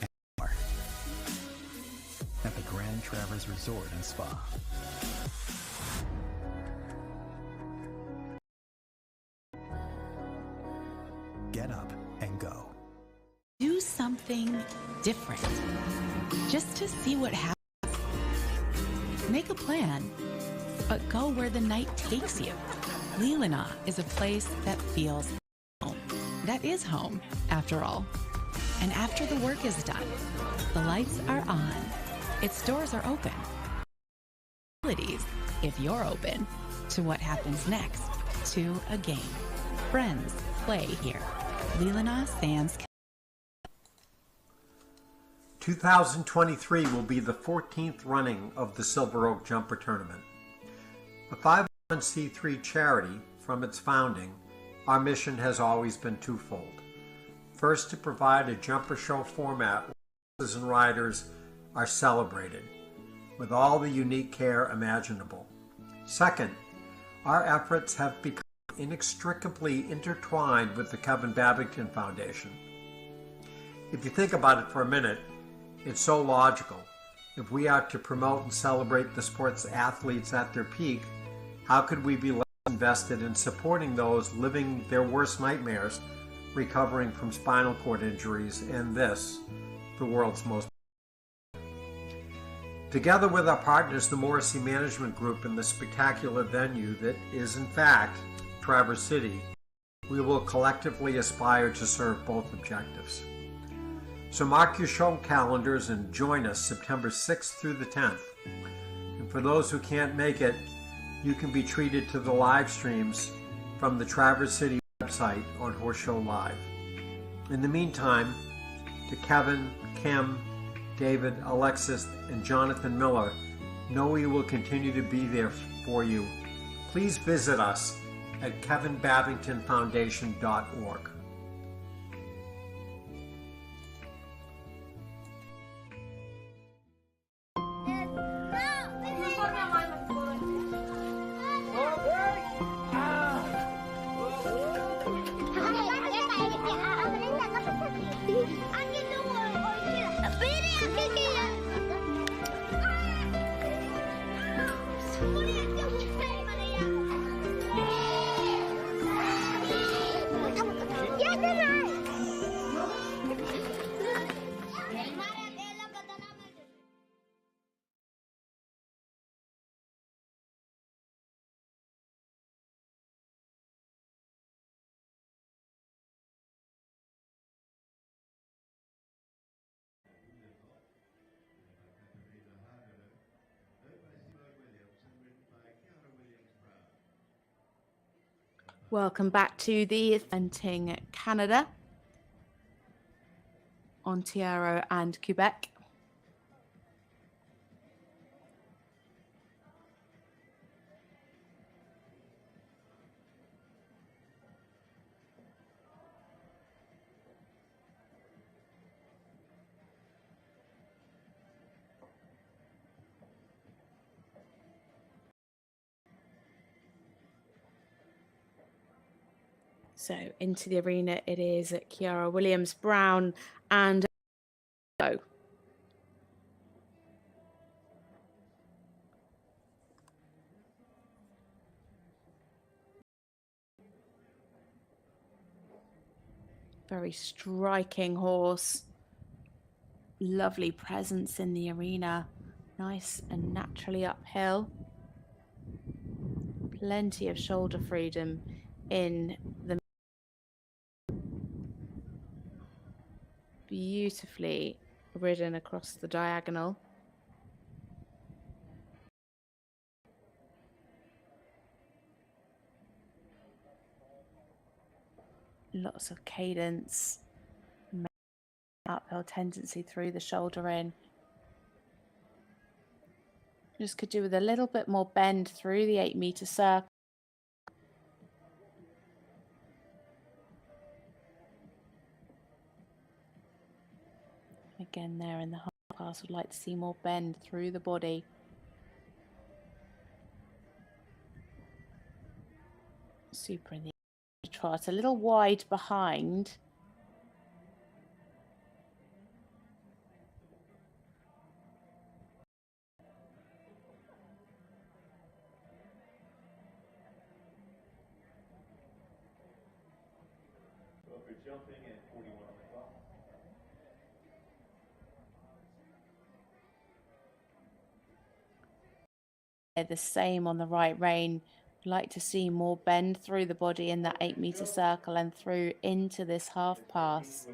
and more at the Grand Traverse Resort and Spa. Get up and go. Do something different, just to see what happens. Make a plan, but go where the night takes you. Leelanau is a place that feels home. That is home, after all. And after the work is done, the lights are on. Its doors are open. If you're open to what happens next, to a game. Friends play here. Leelanau Sands. 2023 will be the 14th running of the Silver Oak Jumper Tournament. A 501c3 charity, from its founding, our mission has always been twofold. First, to provide a jumper show format where horses and riders are celebrated with all the unique care imaginable. Second, our efforts have become inextricably intertwined with the Kevin Babington Foundation. If you think about it for a minute, it's so logical. If we are to promote and celebrate the sport's athletes at their peak, how could we be less invested in supporting those living their worst nightmares, recovering from spinal cord injuries, and this, the world's most. Together with our partners, the Morrissey Management Group, and the spectacular venue that is, in fact, Traverse City, we will collectively aspire to serve both objectives. So mark your show calendars and join us September 6th through the 10th. And for those who can't make it, you can be treated to the live streams from the Traverse City website on Horse Show Live. In the meantime, to Kevin, Kim, David, Alexis, and Jonathan Miller, know we will continue to be there for you. Please visit us at kevinbabingtonfoundation.org. Welcome back to the eventing Canada, Ontario and Quebec. So into the arena it is Kiara Williams-Brown and go. Very striking horse. Lovely presence in the arena. Nice and naturally uphill. Plenty of shoulder freedom in the beautifully ridden across the diagonal. Lots of cadence, uphill tendency through the shoulder in. Just could do with a little bit more bend through the 8-meter circle. Again, there in the half pass, would like to see more bend through the body. Super in the trot, a little wide behind. Jumping at 41 on the clock. The same on the right rein. Like to see more bend through the body in that 8-meter circle and through into this half pass.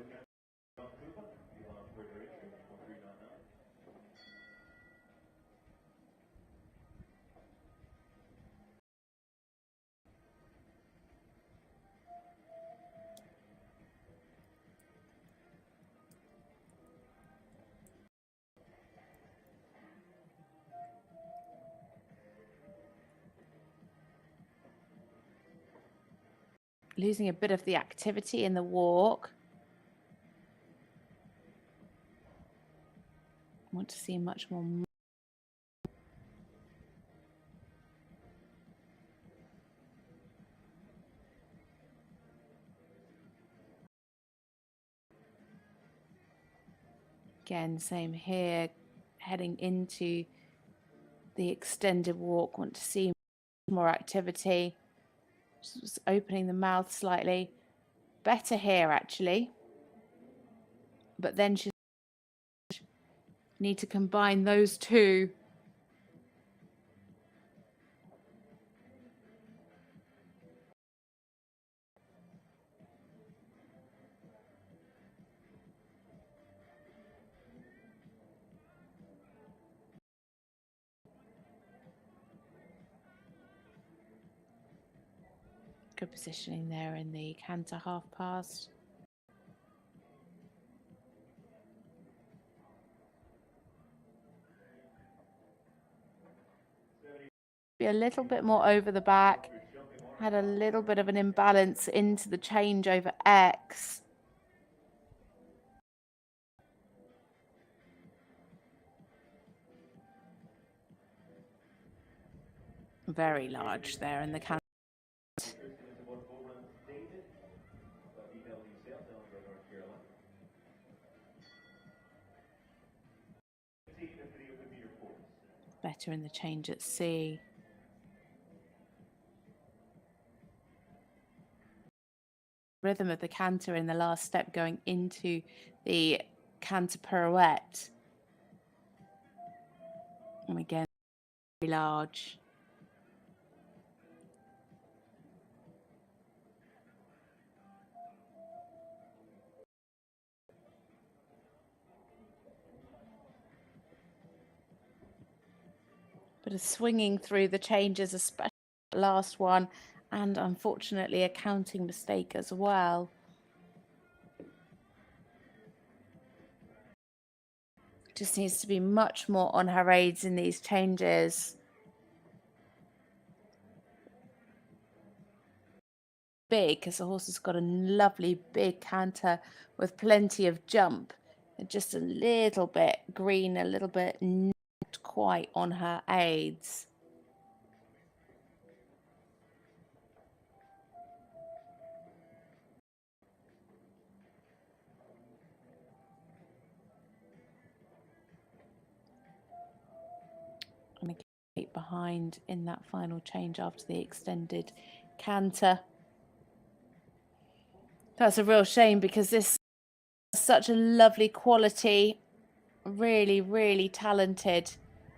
Losing a bit of the activity in the walk. Want to see much more. Again, same here, heading into the extended walk. Want to see more activity. Just opening the mouth slightly. Better here, actually. But then she need to combine those two. Good positioning there in the canter half pass. Be a little bit more over the back. Had a little bit of an imbalance into the change over X. Very large there in the canter. Better in the change at C. Rhythm of the canter in the last step going into the canter pirouette. And again, very large. Bit of swinging through the changes, especially the last one, and unfortunately a counting mistake as well. Just needs to be much more on her aids in these changes. Big, because the horse has got a lovely big canter with plenty of jump. And just a little bit green, a little bit not quite on her aids. And a behind in that final change after the extended canter. That's a real shame because this is such a lovely quality, really, really talented.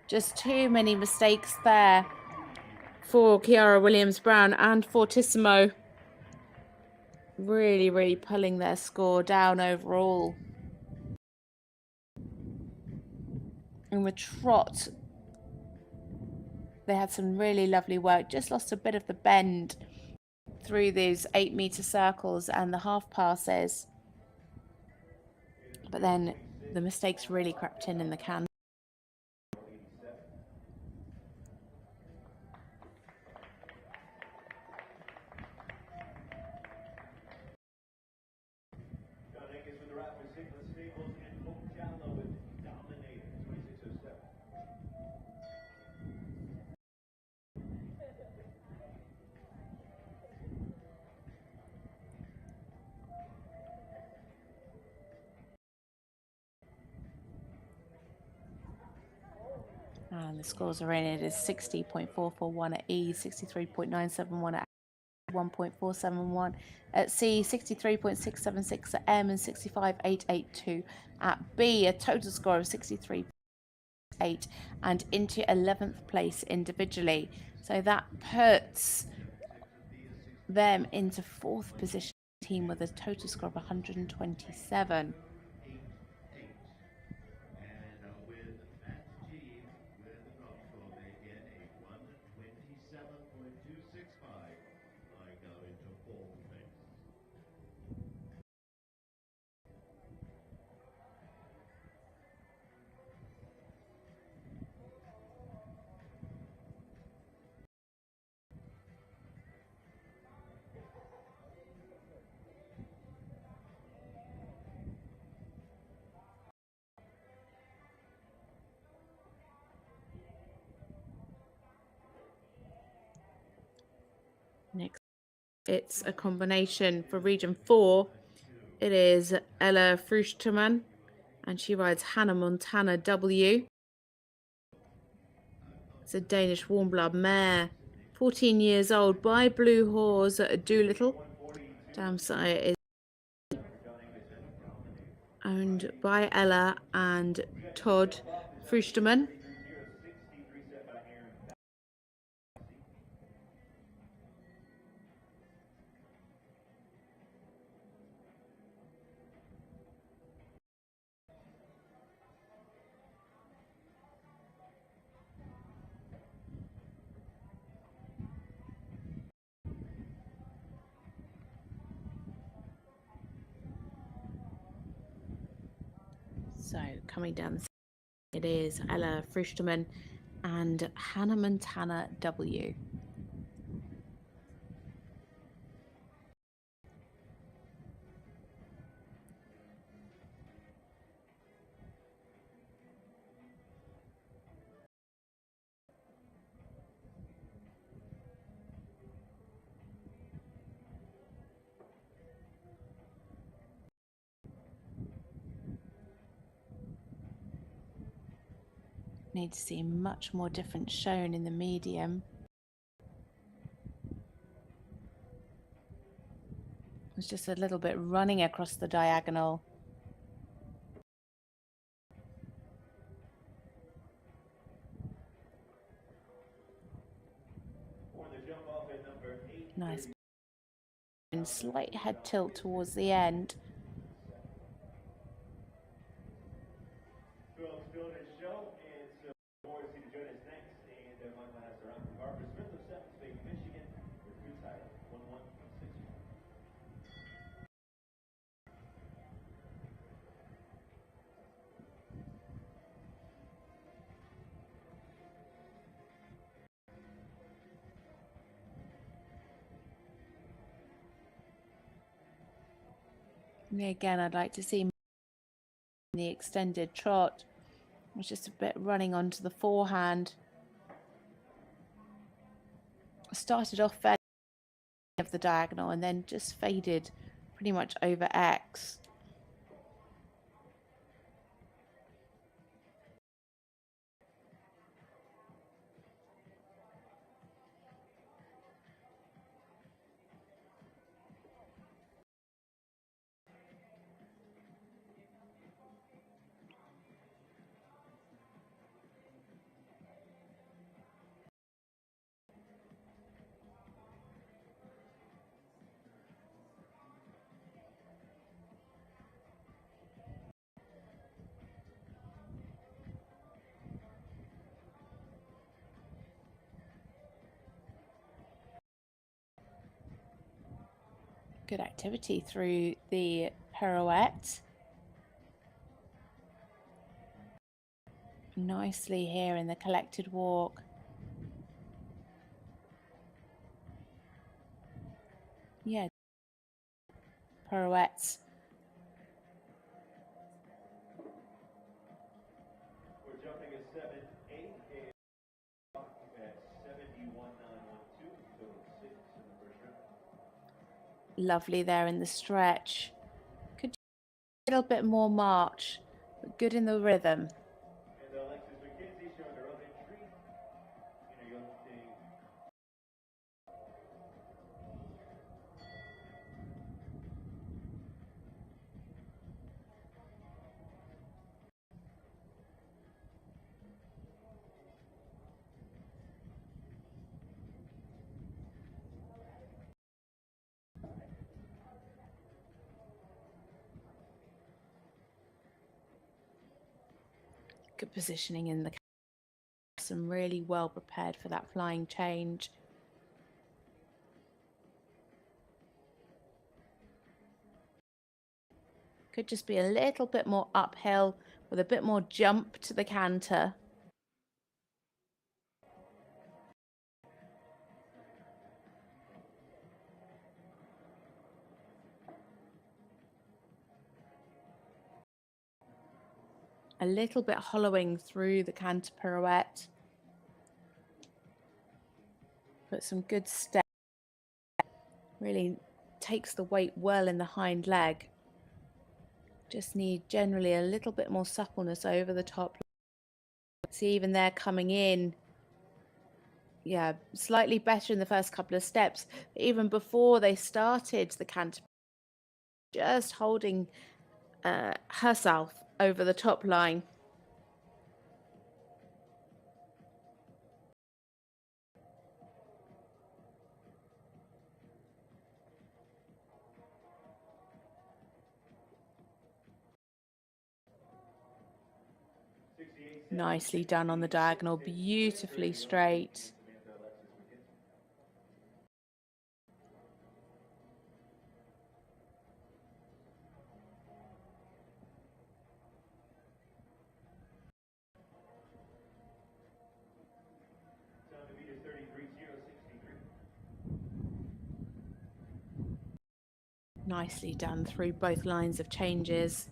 Just too many mistakes there for Kiara Williams-Brown and Fortissimo. Really, really pulling their score down overall. And with trot, they had some really lovely work. Just lost a bit of the bend through these 8-meter circles and the half passes. But then the mistakes really crept in the can. And the scores are in. It is 60.441 at E, 63.971 at 1.471 at C, 63.676 at M, and 65.882 at B. A total score of 63.8 and into 11th place individually. So that puts them into 4th position team with a total score of 127. Next, it's a combination for Region 4. It is Ella Fruchterman, and she rides Hannah Montana W. It's a Danish warm blood mare, 14 years old, by Blue Horse Doolittle. Damsire is owned by Ella and Todd Fruchterman. So coming down, it is Ella Fruchterman and Hannah Montana W. Need to see much more difference shown in the medium. It's just a little bit running across the diagonal. Nice. And slight head tilt towards the end. Yeah, again, I'd like to see the extended trot. It was just a bit running onto the forehand. Started off fairly of the diagonal and then just faded pretty much over X. Good activity through the pirouette. Nicely here in the collected walk. Yeah, pirouettes. We're jumping at 7-8 at 71.912, total 6 in the first round. Lovely there in the stretch. Could do a little bit more march, but good in the rhythm. And Alexis McKenzie showing her own entry in a young thing. Good positioning in the and really well prepared for that flying change. Could just be a little bit more uphill with a bit more jump to the canter. A little bit hollowing through the canter pirouette. Put some good step. Really takes the weight well in the hind leg. Just need generally a little bit more suppleness over the top. See, even there coming in. Yeah, slightly better in the first couple of steps. Even before they started the canter, just holding herself over the top line. Nicely done on the diagonal, beautifully straight. Nicely done through both lines of changes.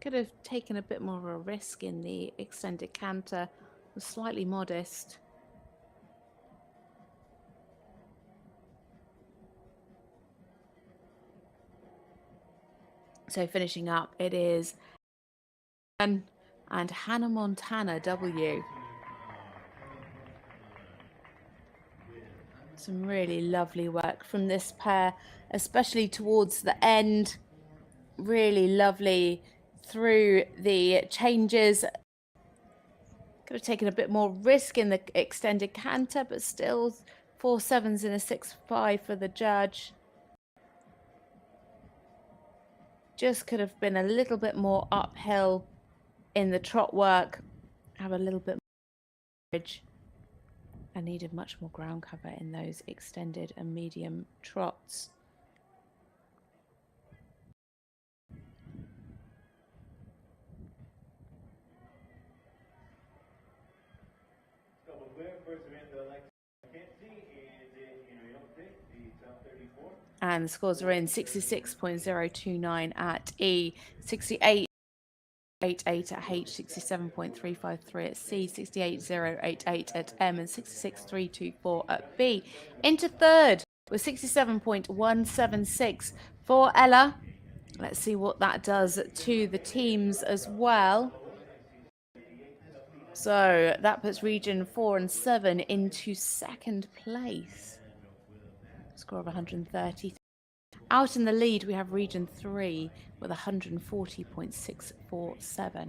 Could have taken a bit more of a risk in the extended canter, was slightly modest. So finishing up, it is and Hannah Montana W. Some really lovely work from this pair, especially towards the end. Really lovely through the changes. Could have taken a bit more risk in the extended canter, but still 4 7s and a 6-5 for the judge. Just could have been a little bit more uphill in the trot work. Have a little bit more coverage. I needed much more ground cover in those extended and medium trots. And the scores are in 66.029 at E, 68.88 at H, 67.353 at C, 68.088 at M, and 66.324 at B. Into third with 67.176 for Ella. Let's see what that does to the teams as well. So that puts Region 4 and 7 into second place. Score of 130. Out in the lead, we have Region 3 with 140.647.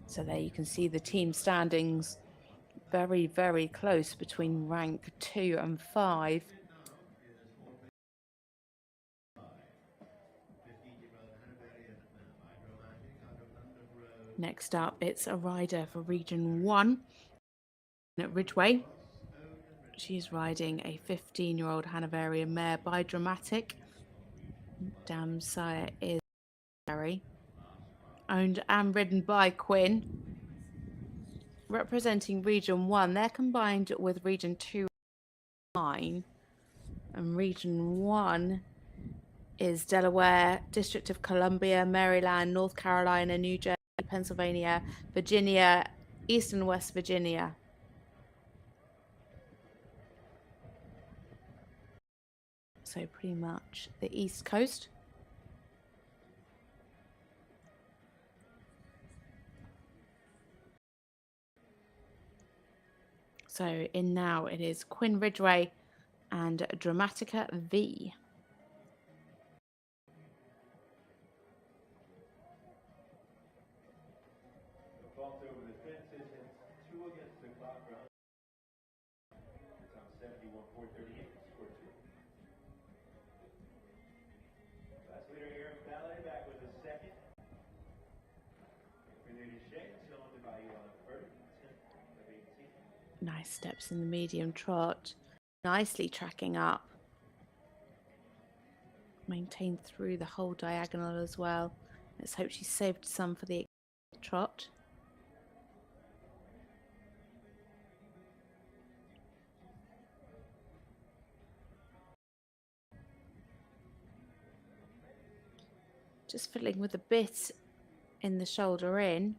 So there you can see the team standings very, very close between rank 2 and 5. Next up, it's a rider for Region 1 at Ridgeway. She's riding a 15-year-old Hanoverian mare by Dramatic. Dam sire is Barry. Owned and ridden by Quinn. Representing Region 1, they're combined with Region 2 and Region 1 is Delaware, District of Columbia, Maryland, North Carolina, New Jersey, Pennsylvania, Virginia, East and West Virginia. So pretty much the East Coast. So in now it is Quinn Ridgeway and Dramatica V. Nice steps in the medium trot. Nicely tracking up. Maintained through the whole diagonal as well. Let's hope she saved some for the trot. Just fiddling with a bit in the shoulder in.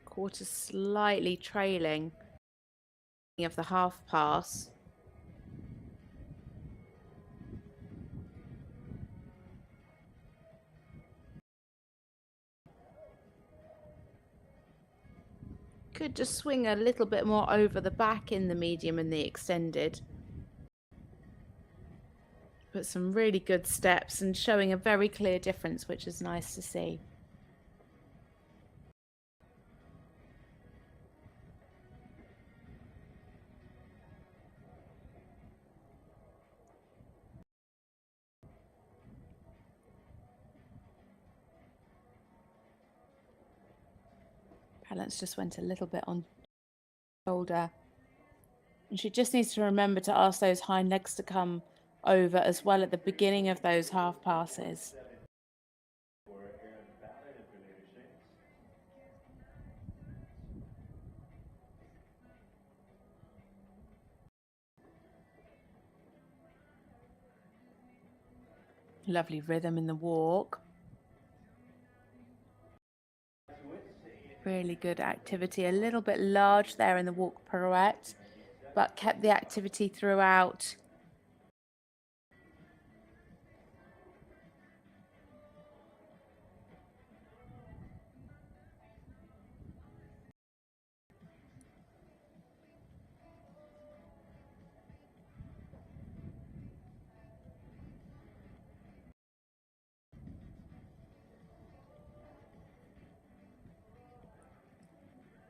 Quarter slightly trailing of the half pass. Could just swing a little bit more over the back in the medium and the extended. But some really good steps and showing a very clear difference, which is nice to see. Balance just went a little bit on shoulder. And she just needs to remember to ask those hind legs to come over as well at the beginning of those half passes. Lovely rhythm in the walk. Really good activity. A little bit large there in the walk pirouette, but kept the activity throughout.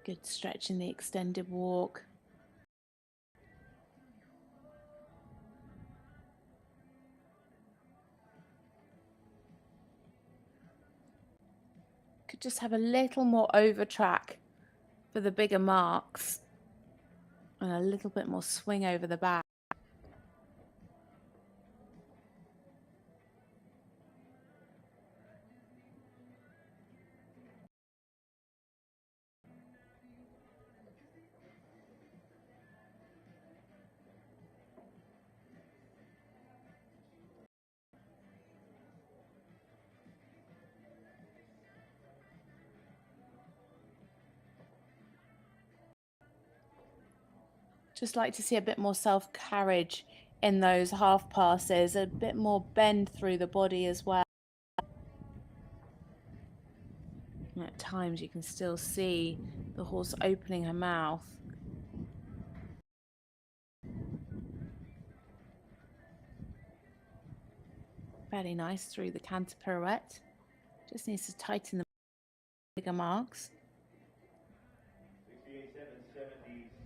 Good stretch in the extended walk. just have a little more over track for the bigger marks and a little bit more swing over the back. Just like to see a bit more self-carriage in those half passes, a bit more bend through the body as well. And at times you can still see the horse opening her mouth. Fairly nice through the canter pirouette. Just needs to tighten the bigger marks. 68.776, a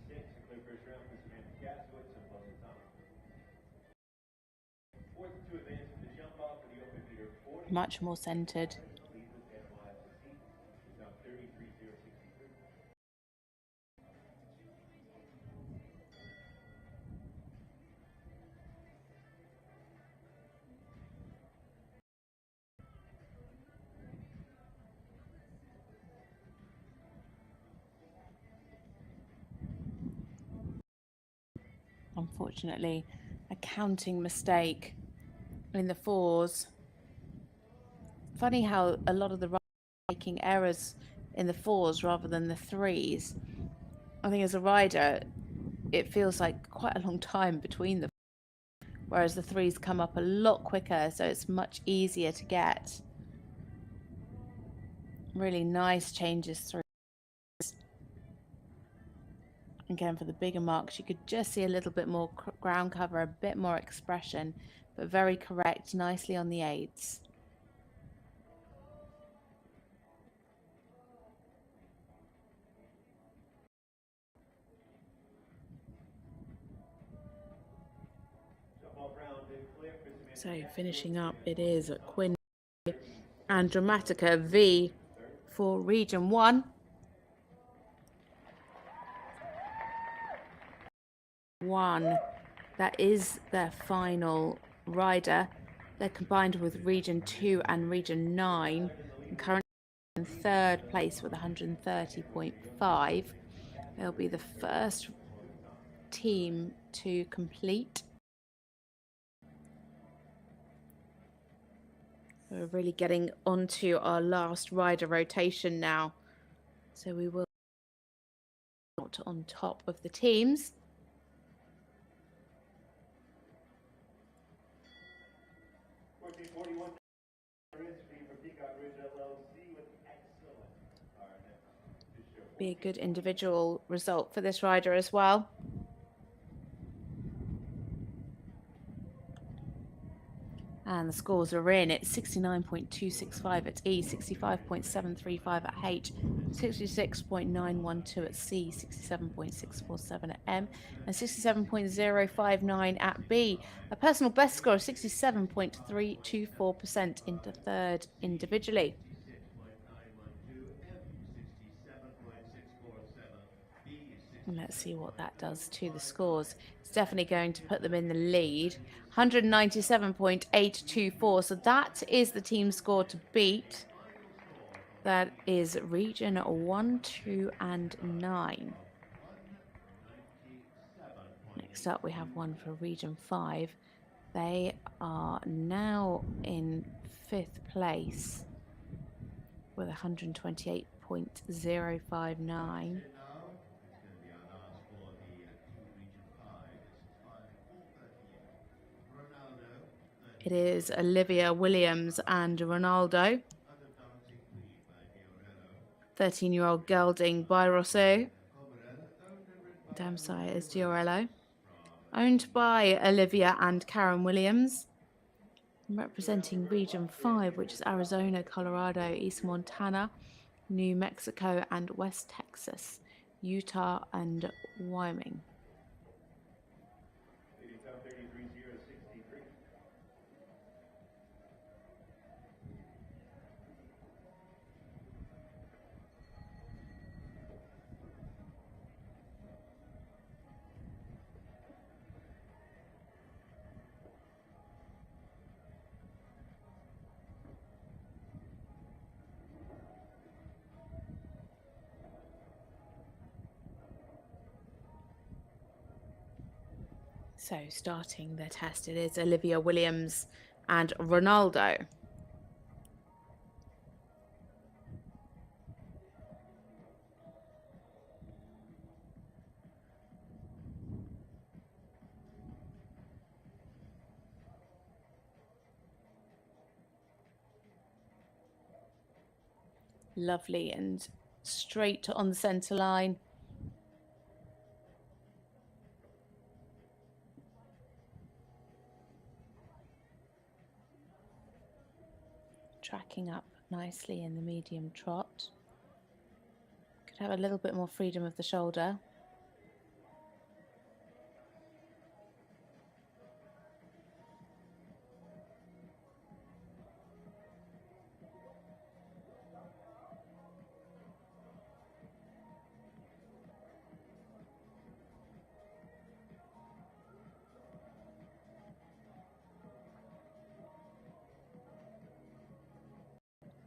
clear first round for Samantha Gaskowitz and Buster Thomas. Fourth to advance in the jump off for the open meter 40. Much more centered. Unfortunately, a counting mistake in the fours. Funny how a lot of the riders are making errors in the fours rather than the threes. I think as a rider, it feels like quite a long time between them, whereas the threes come up a lot quicker, so it's much easier to get. Really nice changes through. Again, for the bigger marks, you could just see a little bit more ground cover, a bit more expression, but very correct, nicely on the eights. So finishing up, it is Quinn and Dramatica V for Region 1. That is their final rider. They're combined with Region 2 and Region 9, and currently in third place with 130.5. They'll be the first team to complete. We're really getting onto our last rider rotation now, so we will out on top of the teams. Be a good individual result for this rider as well. And the scores are in. It's 69.265 at E, 65.735 at H, 66.912 at C, 67.647 at M, and 67.059 at B. A personal best score of 67.324% into third individually. And let's see what that does to the scores. It's definitely going to put them in the lead. 197.824. So that is the team score to beat. That is Region 1, 2, and 9. Next up, we have one for Region 5. They are now in 5th place with 128.059. It is Olivia Williams and Ronaldo. 13-year-old gelding by Rousseau. Dam sire is Diorello. Owned by Olivia and Karen Williams. Representing Region 5, which is Arizona, Colorado, East Montana, New Mexico, and West Texas, Utah, and Wyoming. So starting their test, it is Olivia Williams and Ronaldo. Lovely and straight on the centre line. Tracking up nicely in the medium trot. Could have a little bit more freedom of the shoulder.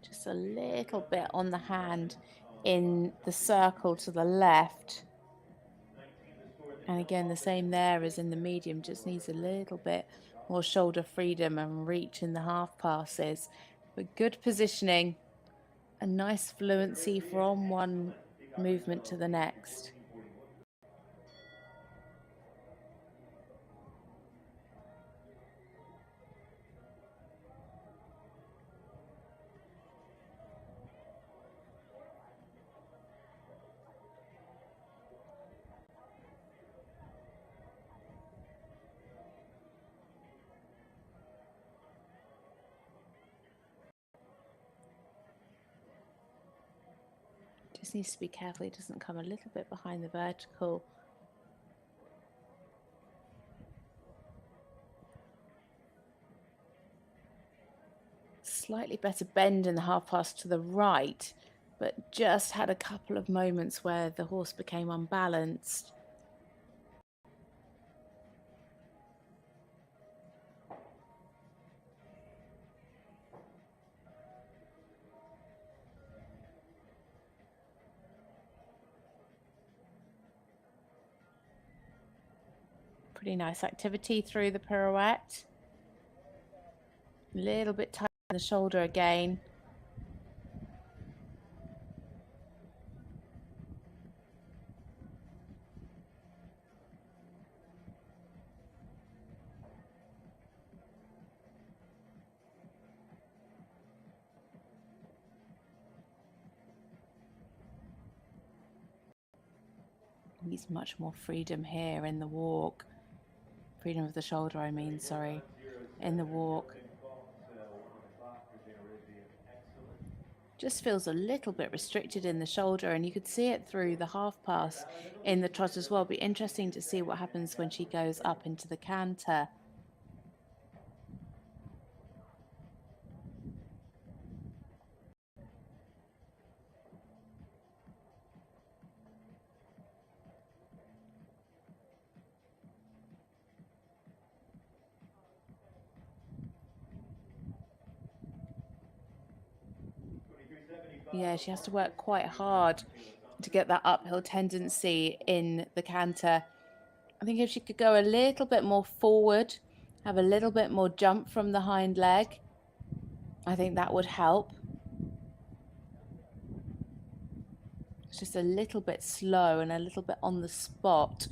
Just a little bit on the hand in the circle to the left. And again, the same there as in the medium, just needs a little bit more shoulder freedom and reach in the half passes. But good positioning, a nice fluency from one movement to the next. Just needs to be careful he doesn't come a little bit behind the vertical. Slightly better bend in the half pass to the right, but just had a couple of moments where the horse became unbalanced. Pretty nice activity through the pirouette. A little bit tight in the shoulder again. Needs much more freedom here in the walk. Freedom of the shoulder, I mean, sorry, in the walk. Just feels a little bit restricted in the shoulder, and you could see it through the half pass in the trot as well. Be interesting to see what happens when she goes up into the canter. Yeah, she has to work quite hard to get that uphill tendency in the canter. I think if she could go a little bit more forward, have a little bit more jump from the hind leg, I think that would help. It's just a little bit slow and a little bit on the spot,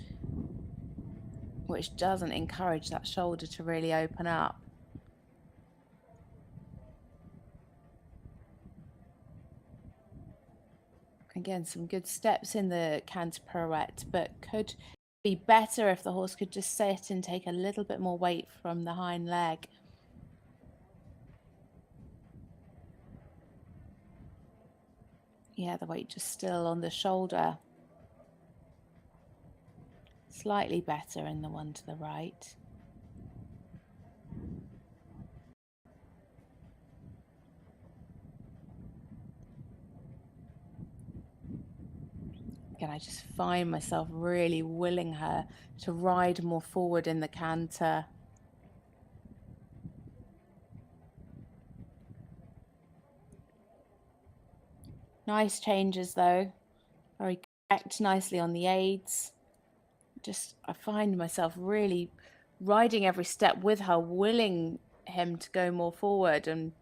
which doesn't encourage that shoulder to really open up. Again, some good steps in the canter pirouette, but could be better if the horse could just sit and take a little bit more weight from the hind leg. Yeah, the weight just still on the shoulder. Slightly better in the one to the right. Again, I just find myself really willing her to ride more forward in the canter. Nice changes though. Very correct, nicely on the aids. I find myself really riding every step with her, willing him to go more forward. And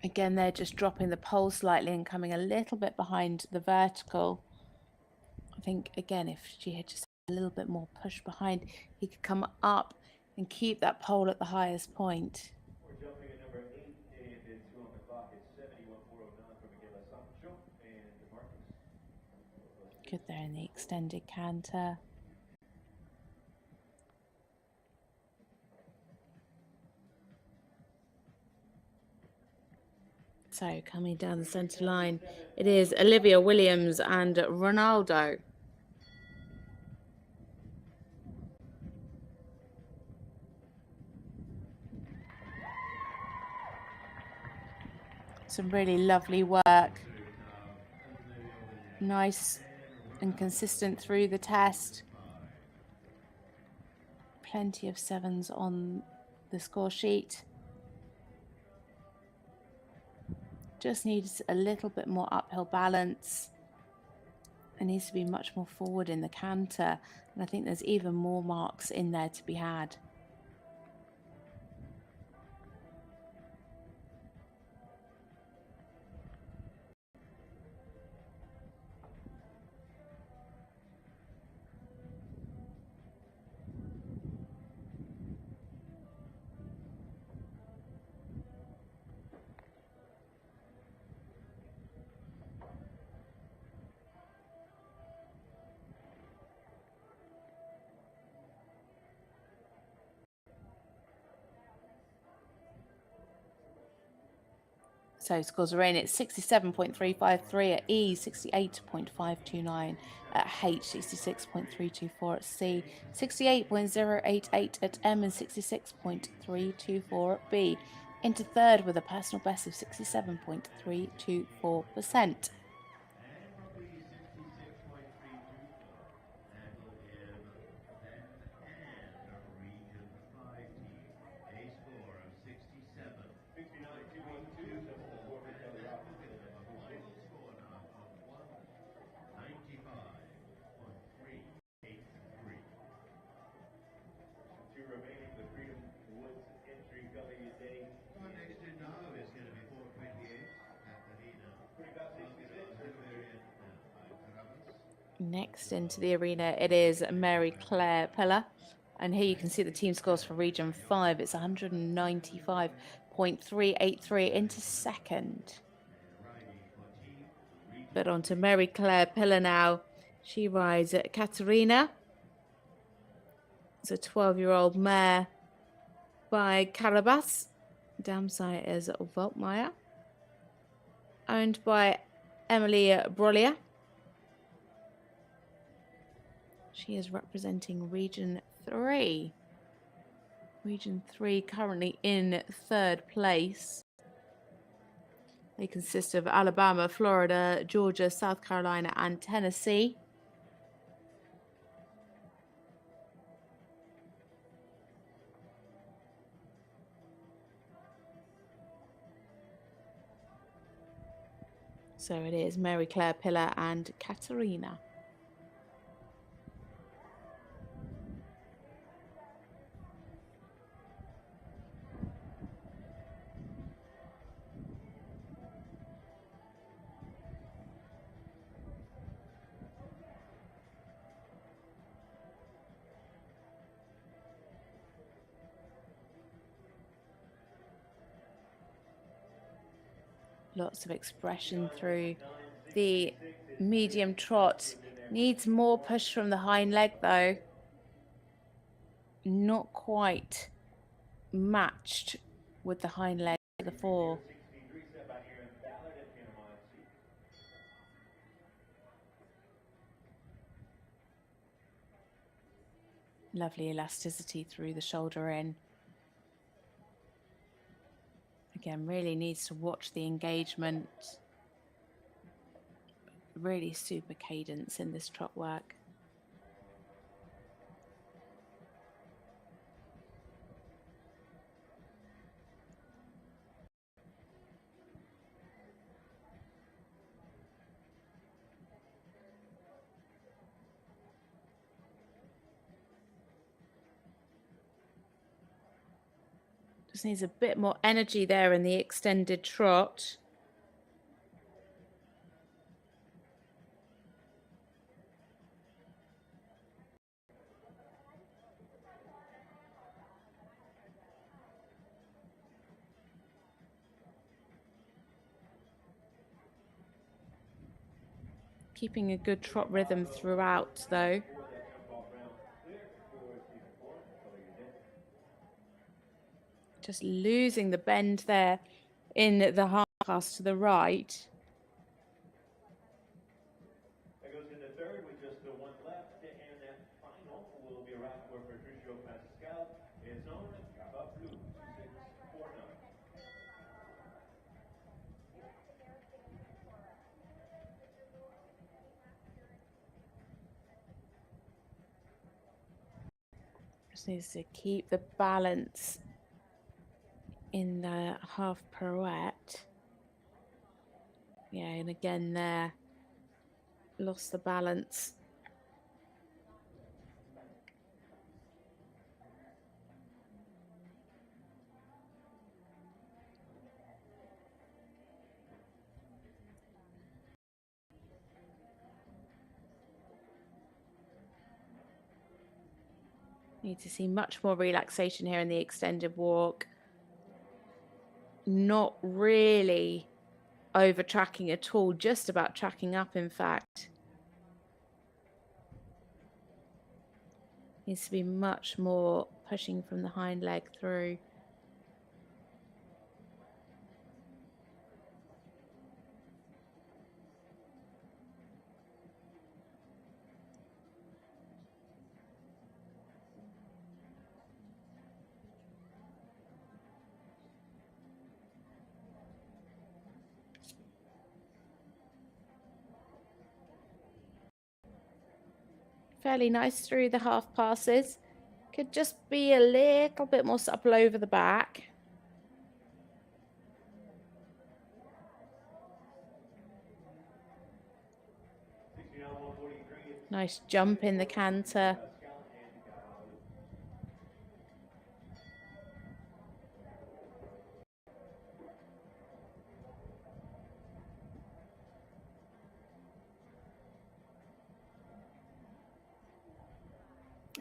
again, they're just dropping the pole slightly and coming a little bit behind the vertical. I think, again, if she had just a little bit more push behind, he could come up and keep that pole at the highest point. We're jumping at number 8, and it's 2 on the clock. It's 71.409 from Miguel Sancho and Marcus. Good there in the extended canter. So coming down the centre line, it is Olivia Williams and Ronaldo. Some really lovely work. Nice and consistent through the test. Plenty of 7s on the score sheet. Just needs a little bit more uphill balance. It needs to be much more forward in the canter. And I think there's even more marks in there to be had. So scores are in at 67.353 at E, 68.529 at H, 66.324 at C, 68.088 at M, and 66.324 at B. Into third with a personal best of 67.324%. Next into the arena, it is Mary Claire Pillar. And here you can see the team scores for Region 5. It's 195.383 into second. But on to Mary Claire Pillar now. She rides Katerina. It's a 12-year-old mare by Carabas. Dam site is Volkmeyer. Owned by Emily Brolier. She is representing Region 3. Region 3 currently in third place. They consist of Alabama, Florida, Georgia, South Carolina, and Tennessee. So it is Mary Claire Pillar and Katerina. Lots of expression through the medium trot. Needs more push from the hind leg though. Not quite matched with the hind leg of the 4. Lovely elasticity through the shoulder in. Again, really needs to watch the engagement. Really super cadence in this trot work. Just needs a bit more energy there in the extended trot. Keeping a good trot rhythm throughout, though. Just losing the bend there in the half pass to the right. That goes into third with just the one left, and that final will be a wrap for Patricio Pascal. It's on Capa Blue, 6-4-9. Just needs to keep the balance in the half pirouette. Yeah, and again there, lost the balance. Need to see much more relaxation here in the extended walk. Not really over tracking at all, just about tracking up, in fact. Needs to be much more pushing from the hind leg through. Fairly nice through the half passes. Could just be a little bit more supple over the back. Nice jump in the canter.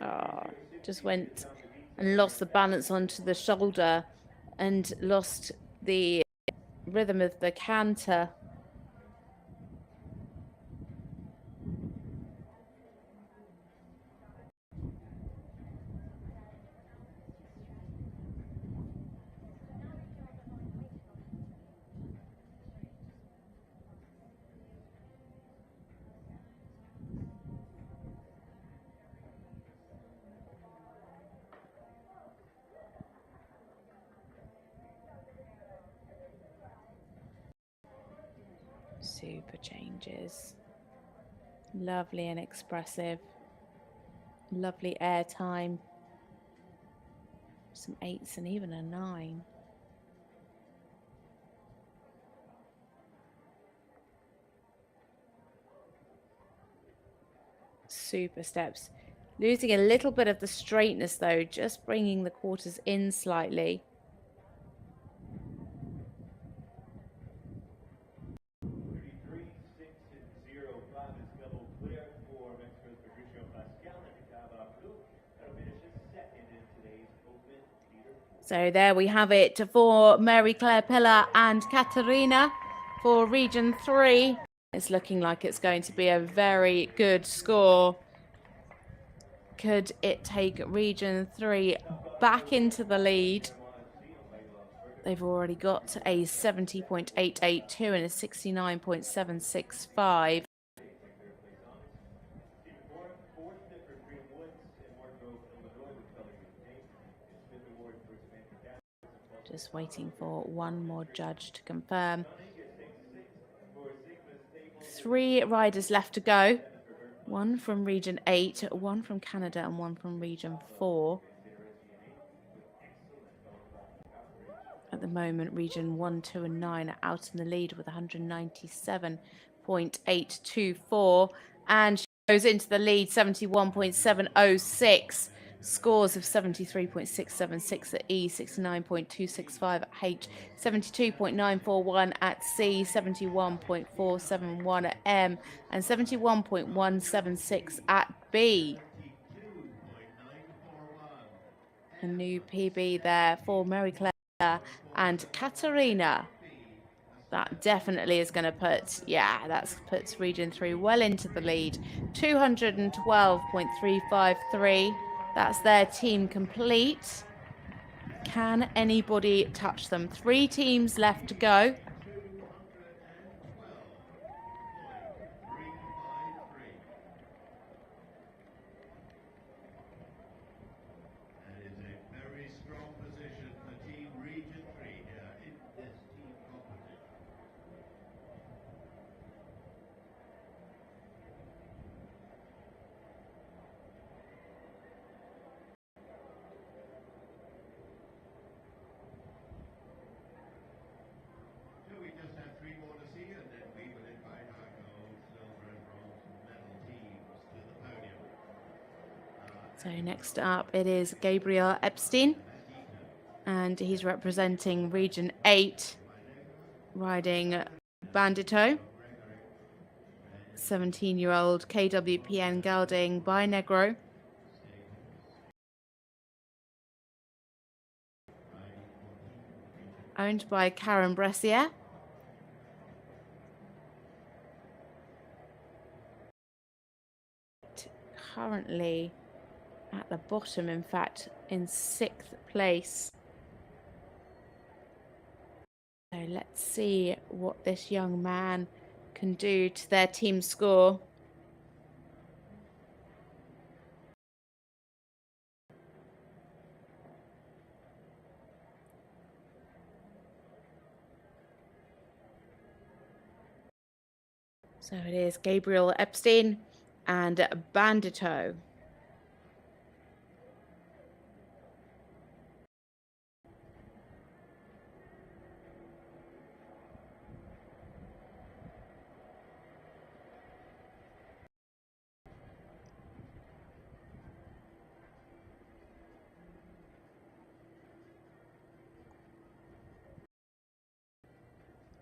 Oh, just went and lost the balance onto the shoulder and lost the rhythm of the canter. Super changes. Lovely and expressive. Lovely air time. Some 8s and even a 9. Super steps. Losing a little bit of the straightness though, just bringing the quarters in slightly. So there we have it for Mary Claire Pillar and Katerina for Region 3. It's looking like it's going to be a very good score. Could it take Region 3 back into the lead? They've already got a 70.882 and a 69.765. Just waiting for one more judge to confirm. 3 riders left to go. 1 from Region 8, 1 from Canada and 1 from Region 4. At the moment, Region 1, 2 and 9 are out in the lead with 197.824. And she goes into the lead, 71.706 scores of 73.676 at E, 69.265 at H, 72.941 at C, 71.471 at M, and 71.176 at B. A new PB there for Mary Claire and Katerina. That definitely is going to puts Region 3 well into the lead. 212.353. That's their team complete. Can anybody touch them? 3 teams left to go. So next up it is Gabriel Epstein, and he's representing Region 8, riding Bandito. 17-year-old KWPN gelding by Negro. Owned by Karen Bressier. Currently at the bottom, in fact, in 6th place. So let's see what this young man can do to their team score. So it is Gabriel Epstein and Bandito.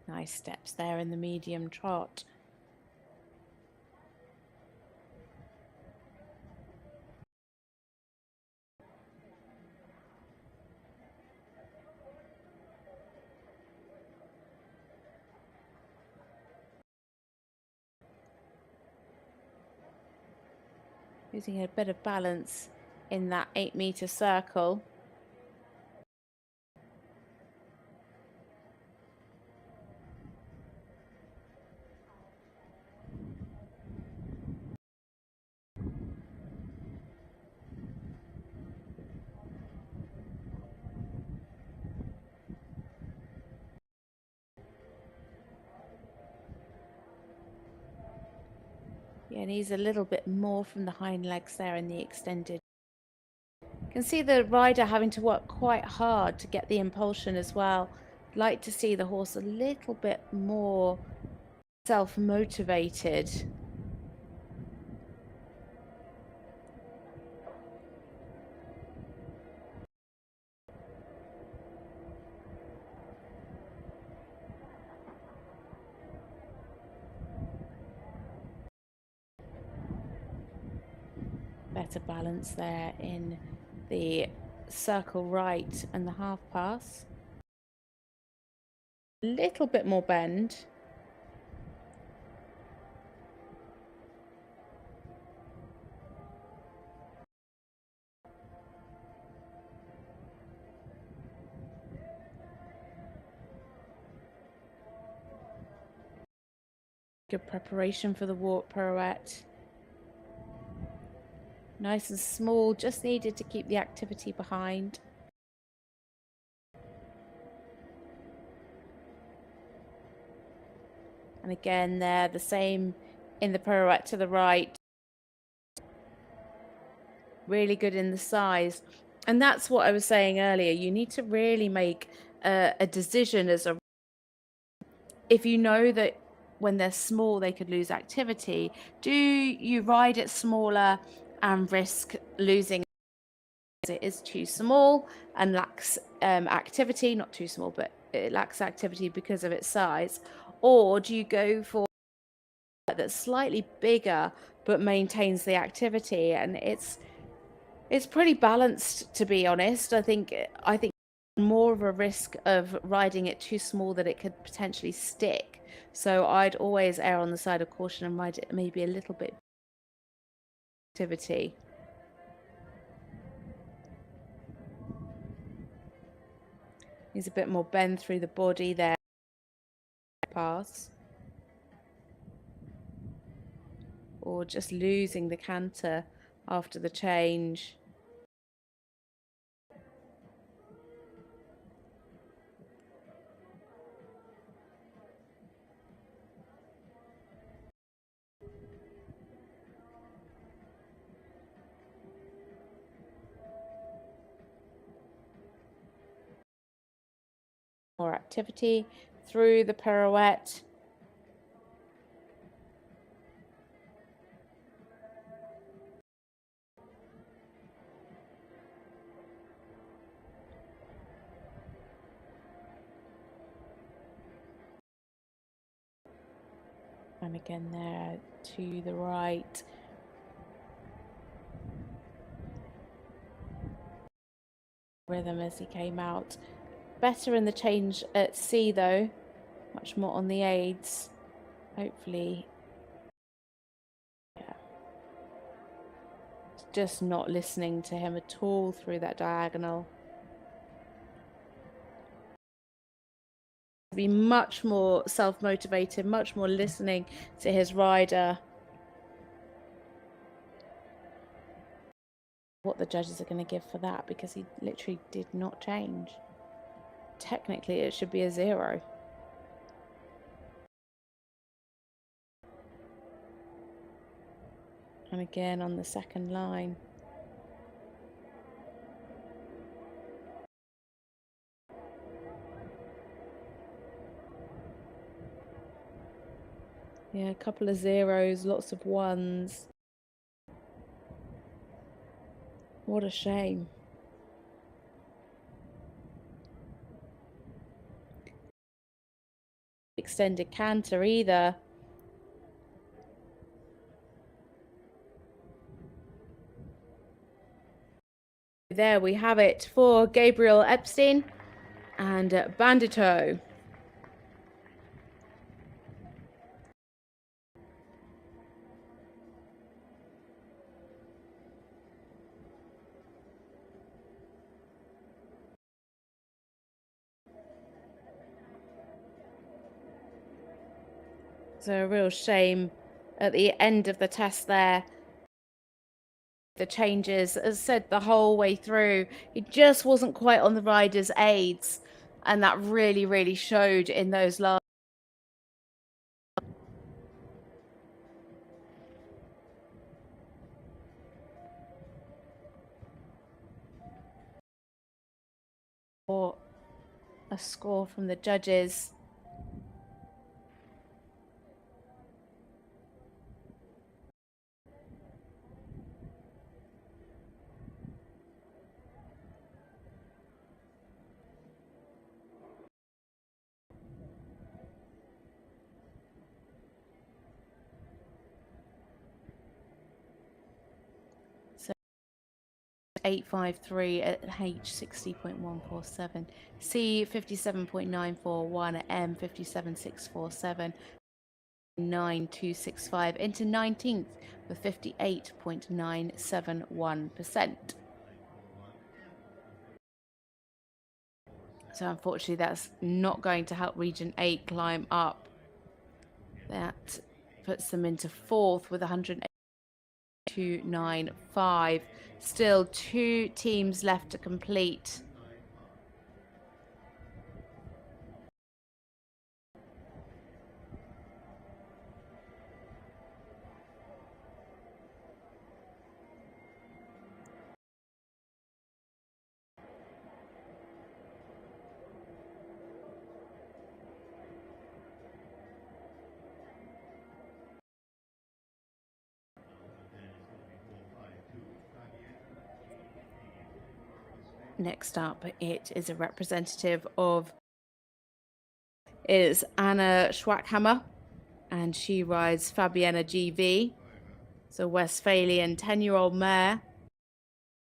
Nice steps there in the medium trot. Using a bit of balance in that 8-meter circle. Yeah, needs a little bit more from the hind legs there in the extended. You can see the rider having to work quite hard to get the impulsion as well. I'd like to see the horse a little bit more self-motivated. Better balance there in the circle right and the half pass. A little bit more bend. Good preparation for the walk pirouette. Nice and small, just needed to keep the activity behind. And again there, the same in the pirouette to the right. Really good in the size. And that's what I was saying earlier. You need to really make a decision as a... If you know that when they're small they could lose activity, do you ride it smaller and risk losing it is too small and lacks activity, not too small, but it lacks activity because of its size? Or do you go for that's slightly bigger but maintains the activity? And it's pretty balanced, to be honest. I think more of a risk of riding it too small that it could potentially stick. So I'd always err on the side of caution and ride it maybe a little bit activity. Needs a bit more bend through the body there. Pass. Or just losing the canter after the change. More activity through the pirouette. And again there to the right. Rhythm as he came out. Better in the change at C though. Much more on the aids. Hopefully. Yeah. Just not listening to him at all through that diagonal. Be much more self-motivated, much more listening to his rider. What the judges are going to give for that, because he literally did not change. Technically it should be a 0. And again on the second line. Yeah, a couple of 0s, lots of 1s. What a shame. Extended canter either. There we have it for Gabriel Epstein and Bandito. So a real shame at the end of the test there. The changes, as I said, the whole way through, he just wasn't quite on the rider's aids, and that really, really showed in those last. Or a score from the judges. So 853 at H 60.147, C 57.941, M 57647, 9265 into 19th with 58.971%. So unfortunately that's not going to help Region 8 climb up. That puts them into 4th with 108.295. Still 2 teams left to complete. Next up, it is a representative of is Anna Schwackhammer, and she rides Fabiana GV. It's a Westphalian 10-year-old mare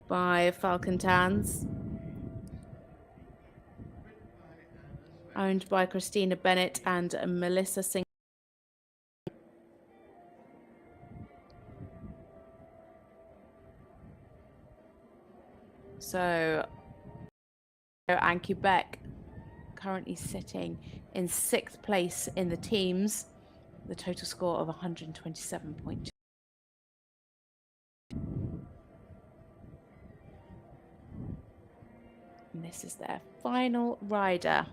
by Falcon Tans, owned by Christina Bennett and Melissa Singh. So, and Quebec currently sitting in 6th place in the teams, the total score of 127.2. And this is their final rider.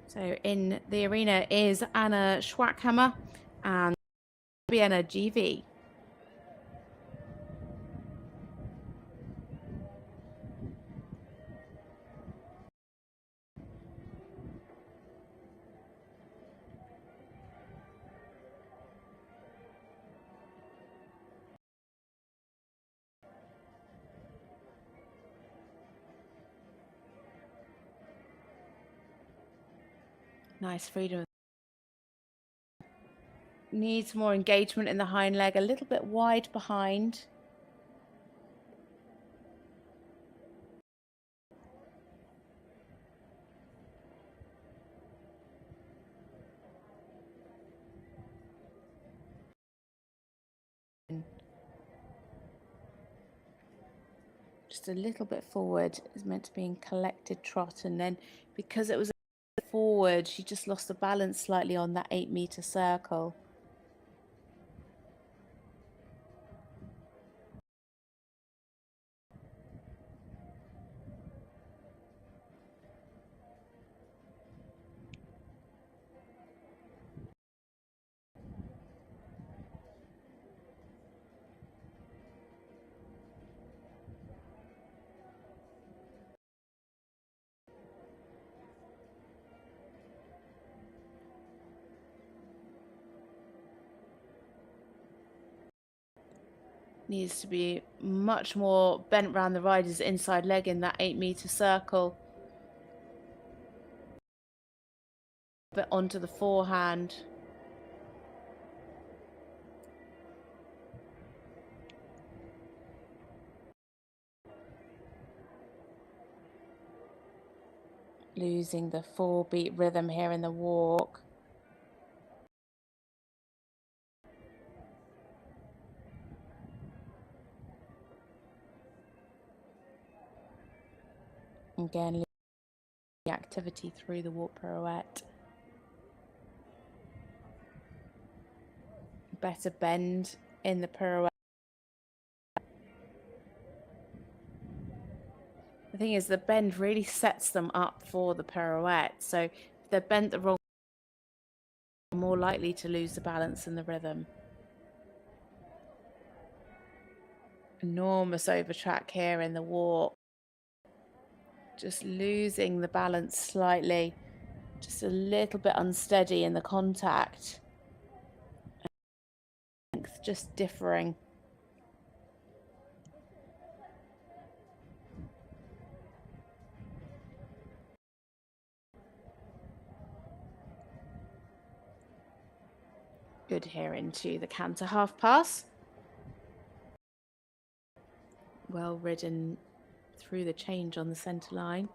So in the arena is Anna Schwackhammer and Fabiana GV. Nice freedom. Needs more engagement in the hind leg, a little bit wide behind. Just a little bit forward is meant to be in collected trot, and then because it was forward, she just lost the balance slightly on that 8-meter circle. Needs to be much more bent round the rider's inside leg in that 8-meter circle. But onto the forehand. Losing the 4-beat rhythm here in the walk. Again, the activity through the walk pirouette. Better bend in the pirouette. The thing is, the bend really sets them up for the pirouette. So if they're bent the wrong, they're more likely to lose the balance and the rhythm. Enormous overtrack here in the walk. Just losing the balance slightly. Just a little bit unsteady in the contact. Length just differing. Good here into the canter half pass. Well ridden through the change on the centre line.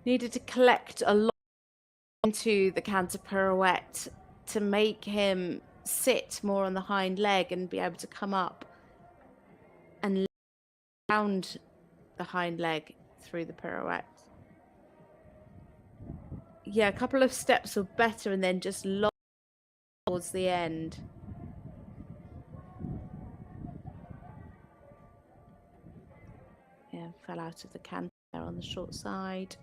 Needed to collect a lot into the canter pirouette to make him sit more on the hind leg and be able to come up and round the hind leg through the pirouette. Yeah, a couple of steps were better and then just lost towards the end. Yeah, fell out of the canter on the short side.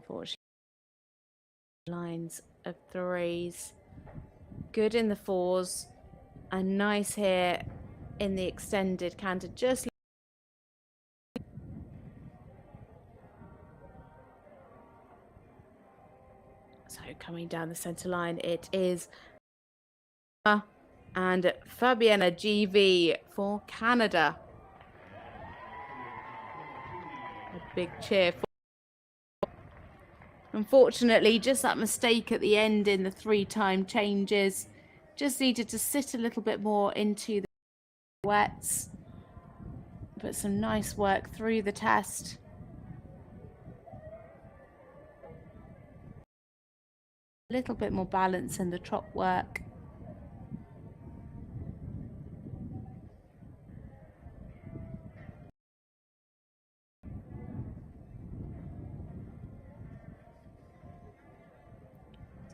unfortunately. Lines of threes. Good in the fours. And nice here in the extended canter. Just so coming down the center line, it is and Fabienne GV for Canada. A big cheer for. Unfortunately, just that mistake at the end in the 3-time changes. Just needed to sit a little bit more into the wets. But some nice work through the test. A little bit more balance in the trot work.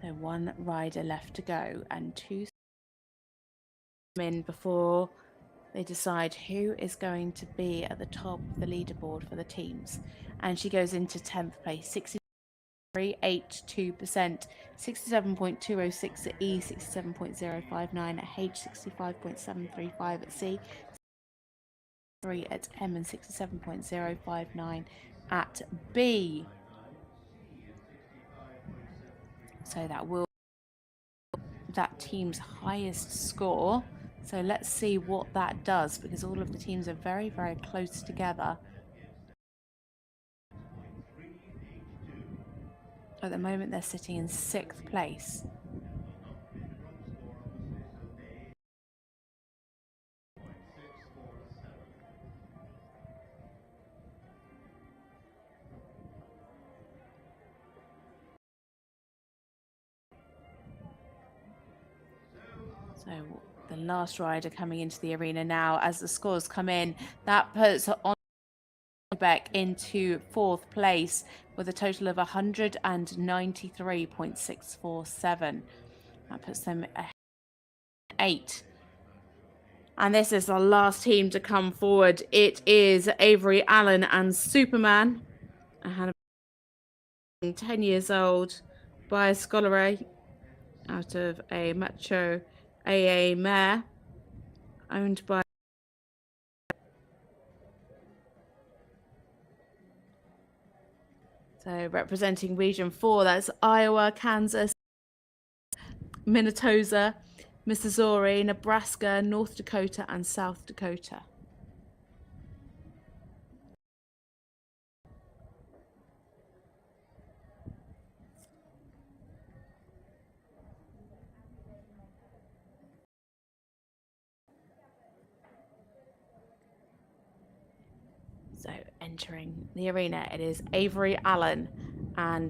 So one rider left to go and 2 in before they decide who is going to be at the top of the leaderboard for the teams. And she goes into 10th place, 63.82%, 67.206 at E, 67.059 at H, 65.735 at C, 3 at M, and 67.059 at B. So that will that team's highest score. So let's see what that does, because all of the teams are very, very close together. At the moment, they're sitting in 6th place. So the last rider coming into the arena now, as the scores come in, that puts on Beck into 4th place with a total of 193.647. That puts them at 8. And this is the last team to come forward. It is Avery Allen and Superman. I had 10 years old by a Scolaire out of a macho AA mare owned by so representing Region 4, that's Iowa, Kansas, Minnesota, Missouri, Nebraska, North Dakota, and South Dakota. So entering the arena, it is Avery Allen and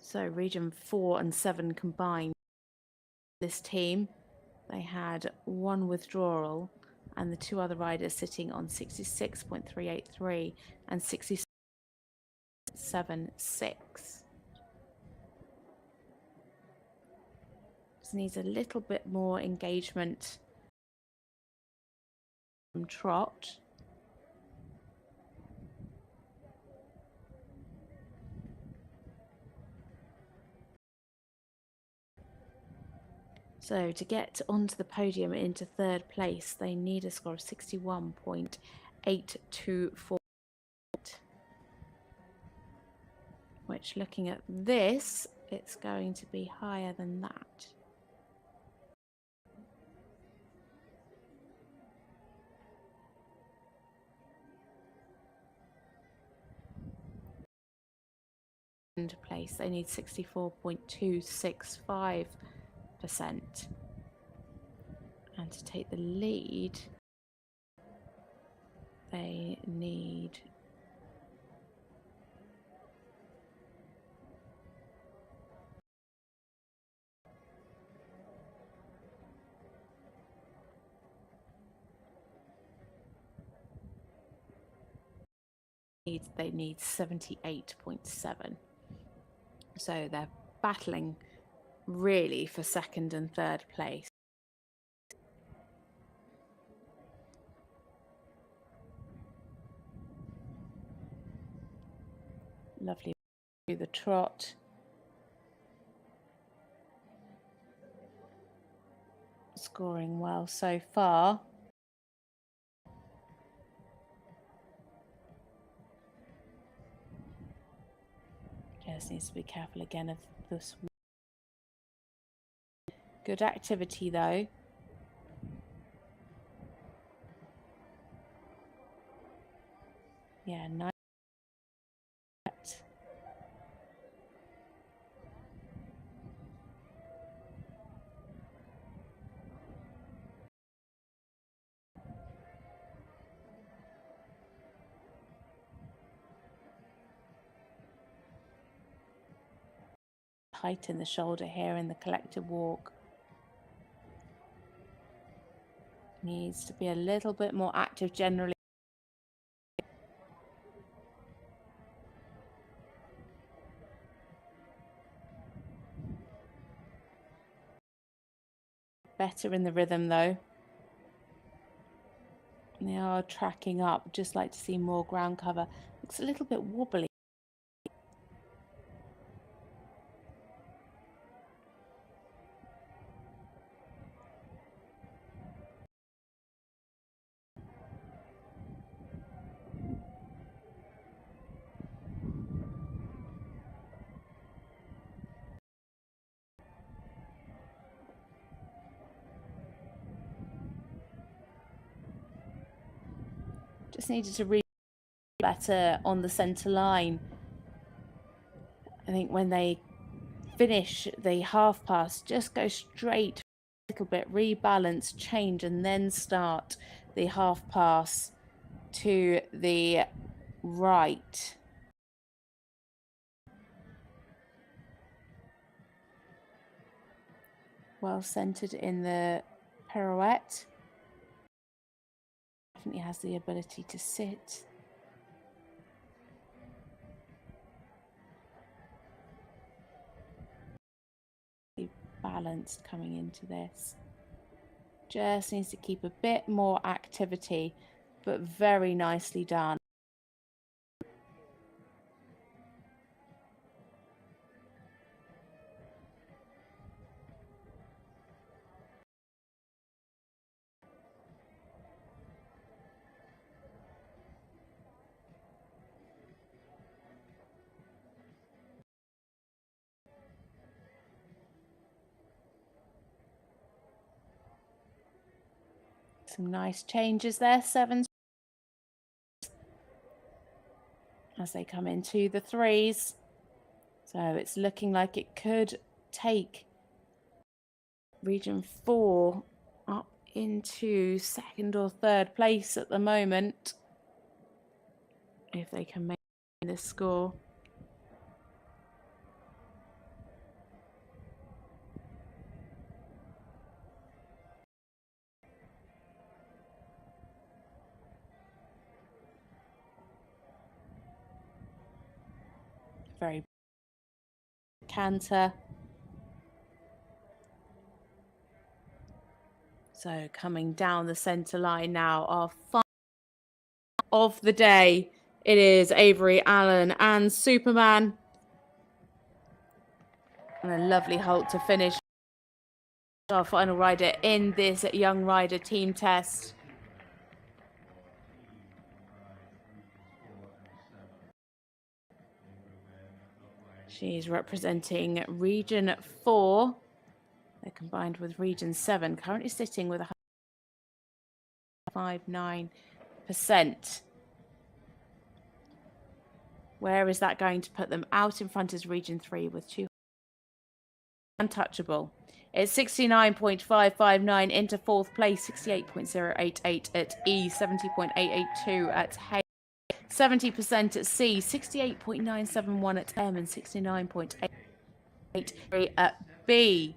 so Region 4 and 7 combined. This team, they had 1 withdrawal and the 2 other riders sitting on 66.383 and 67.76. Just needs a little bit more engagement from trot. So to get onto the podium into 3rd place, they need a score of 61.824, which, looking at this, it's going to be higher than that. Into place, they need 64.265%. And to take the lead, they need they need 78.7. So they're battling really for 2nd and 3rd place. Lovely through the trot. Scoring well so far. Just needs to be careful again of this. Good activity though. Yeah, nice. Tighten the shoulder here in the collective walk. Needs to be a little bit more active generally. Better in the rhythm though. They are tracking up. Just like to see more ground cover. Looks a little bit wobbly. Just needed to read better on the centre line. I think when they finish the half pass, just go straight a little bit, rebalance, change, and then start the half pass to the right. Well centered in the pirouette. Definitely has the ability to sit. Balanced coming into this. Just needs to keep a bit more activity, but very nicely done. Some nice changes there, 7 as they come into the 3s. So it's looking like it could take Region 4 up into 2nd or 3rd place at the moment, if they can make this score. Very canter. So coming down the centre line now, our final of the day. It is Avery Allen and Superman. And a lovely halt to finish our final rider in this young rider team test. She's representing Region 4. They're combined with Region 7, currently sitting with 159%. Where is that going to put them? Out in front is Region 3 with 2. Untouchable. It's 69.559 into 4th place, 68.088 at E, 70.882 at Hay, 70% at C, 68.971 at M, and 69.883 at B.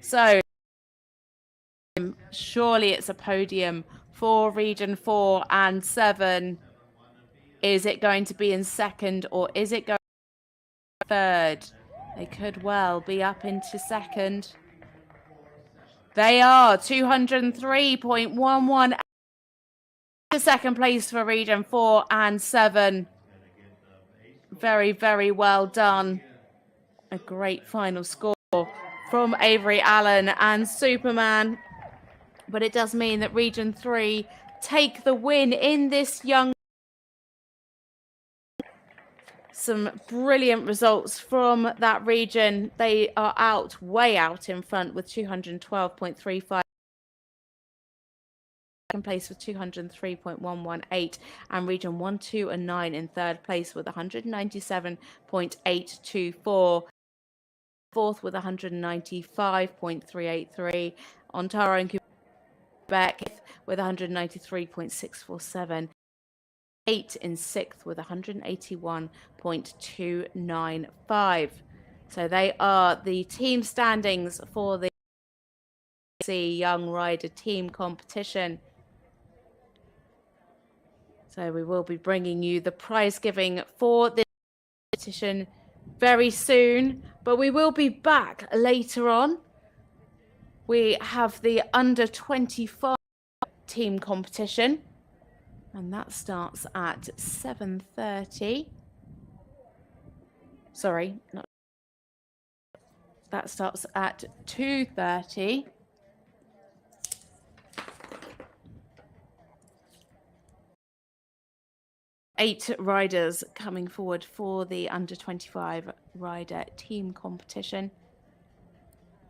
So surely it's a podium for Region 4 and 7. Is it going to be in 2nd or is it going to be 3rd? They could well be up into 2nd. They are 203.11 to 2nd place for Region 4 and 7. Very, very well done. A great final score from Avery Allen and Superman. But it does mean that Region 3 take the win in this young. Some brilliant results from that region. They are out, way out in front with 212.35. Second place with 203.118, and Region 1, 2, and 9 in third place with 197.824. Fourth with 195.383. Ontario and Quebec with 193.647. 8 in sixth with 181.295. So they are the team standings for the Young Rider Team Competition. So we will be bringing you the prize giving for this competition very soon, but we will be back later on. We have the under 25 team competition, and that starts at 7:30. Sorry, that starts at 2:30. Eight riders coming forward for the under 25 rider team competition.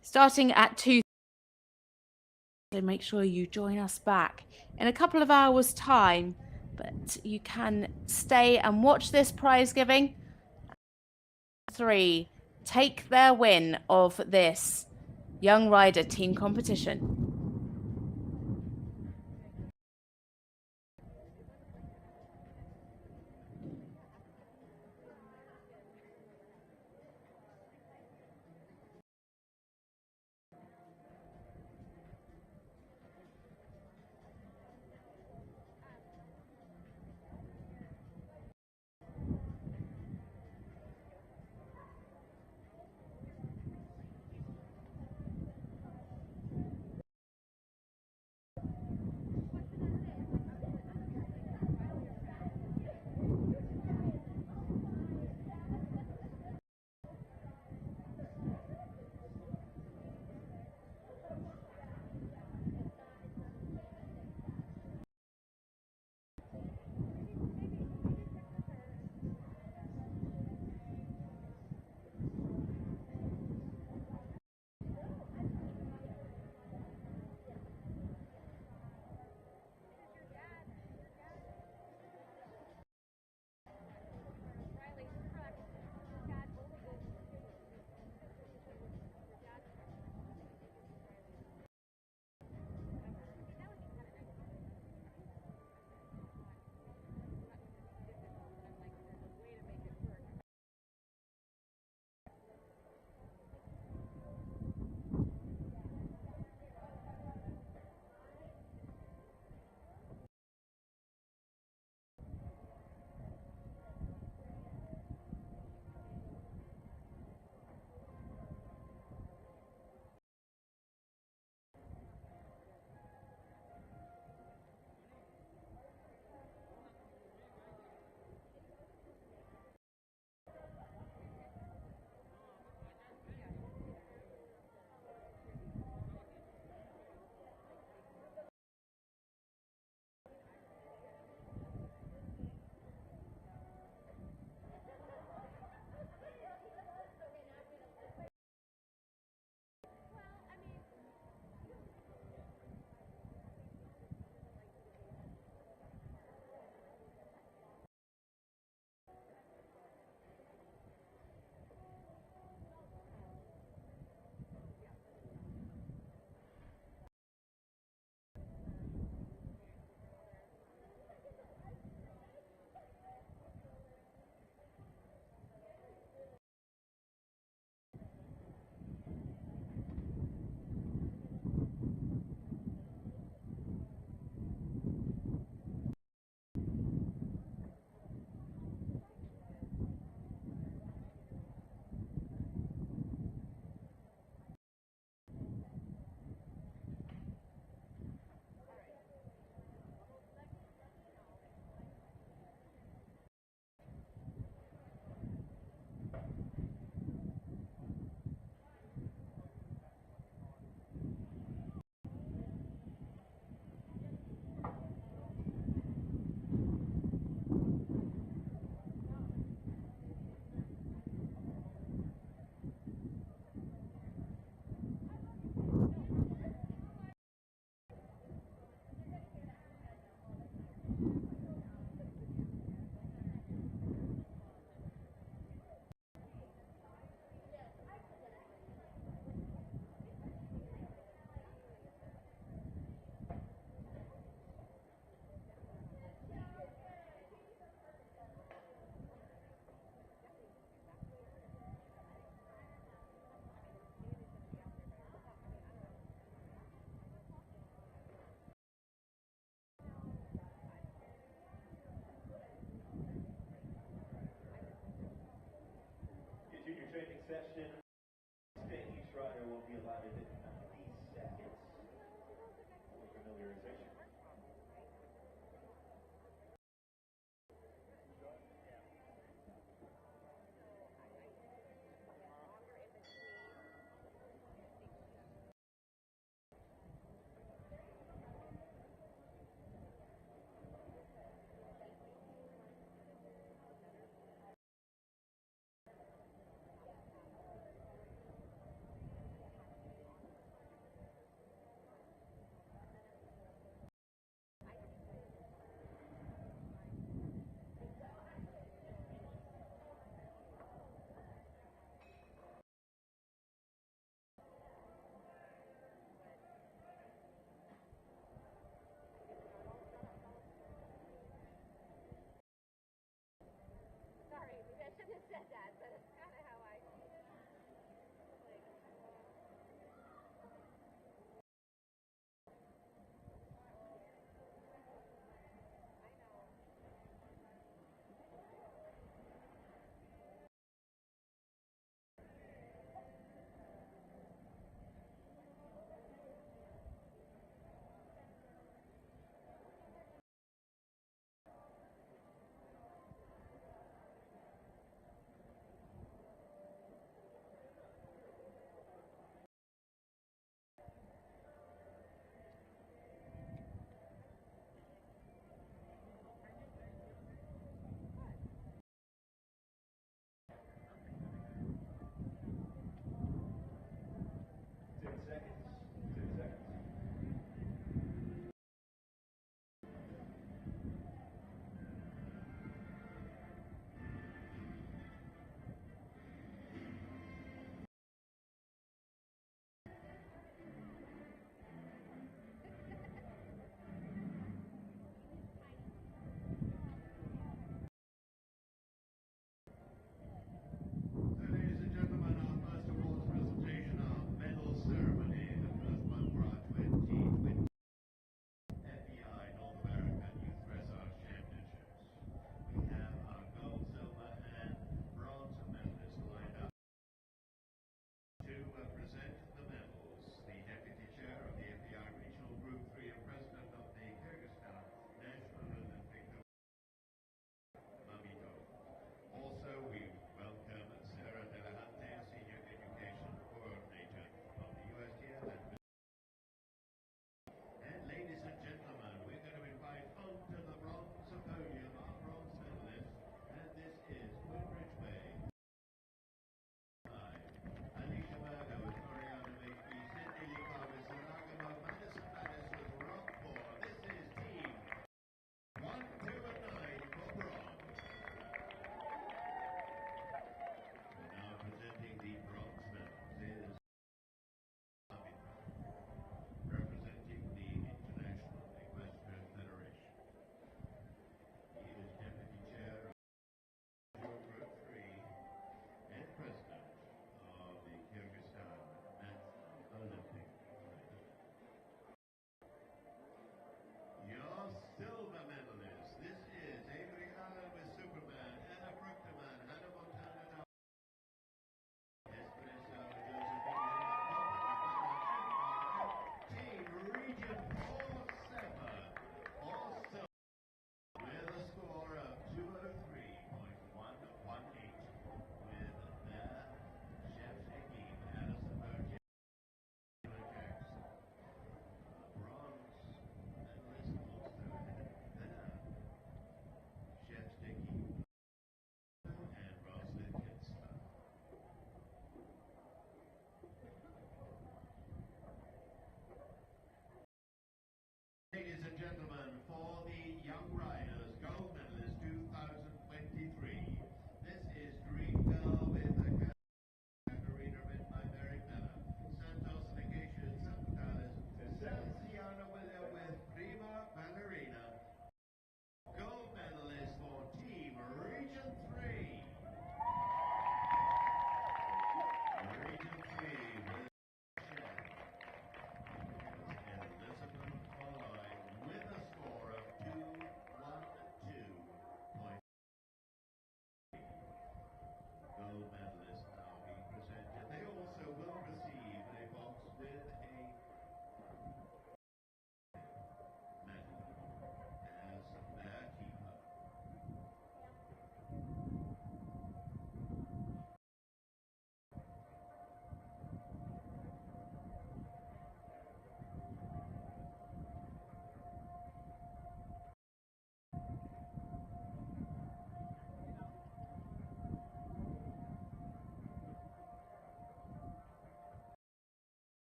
Starting at 2:30. So make sure you join us back in a couple of hours' time, but you can stay and watch this prize giving. 3 take their win of this Young Rider Team Competition. won't be allotted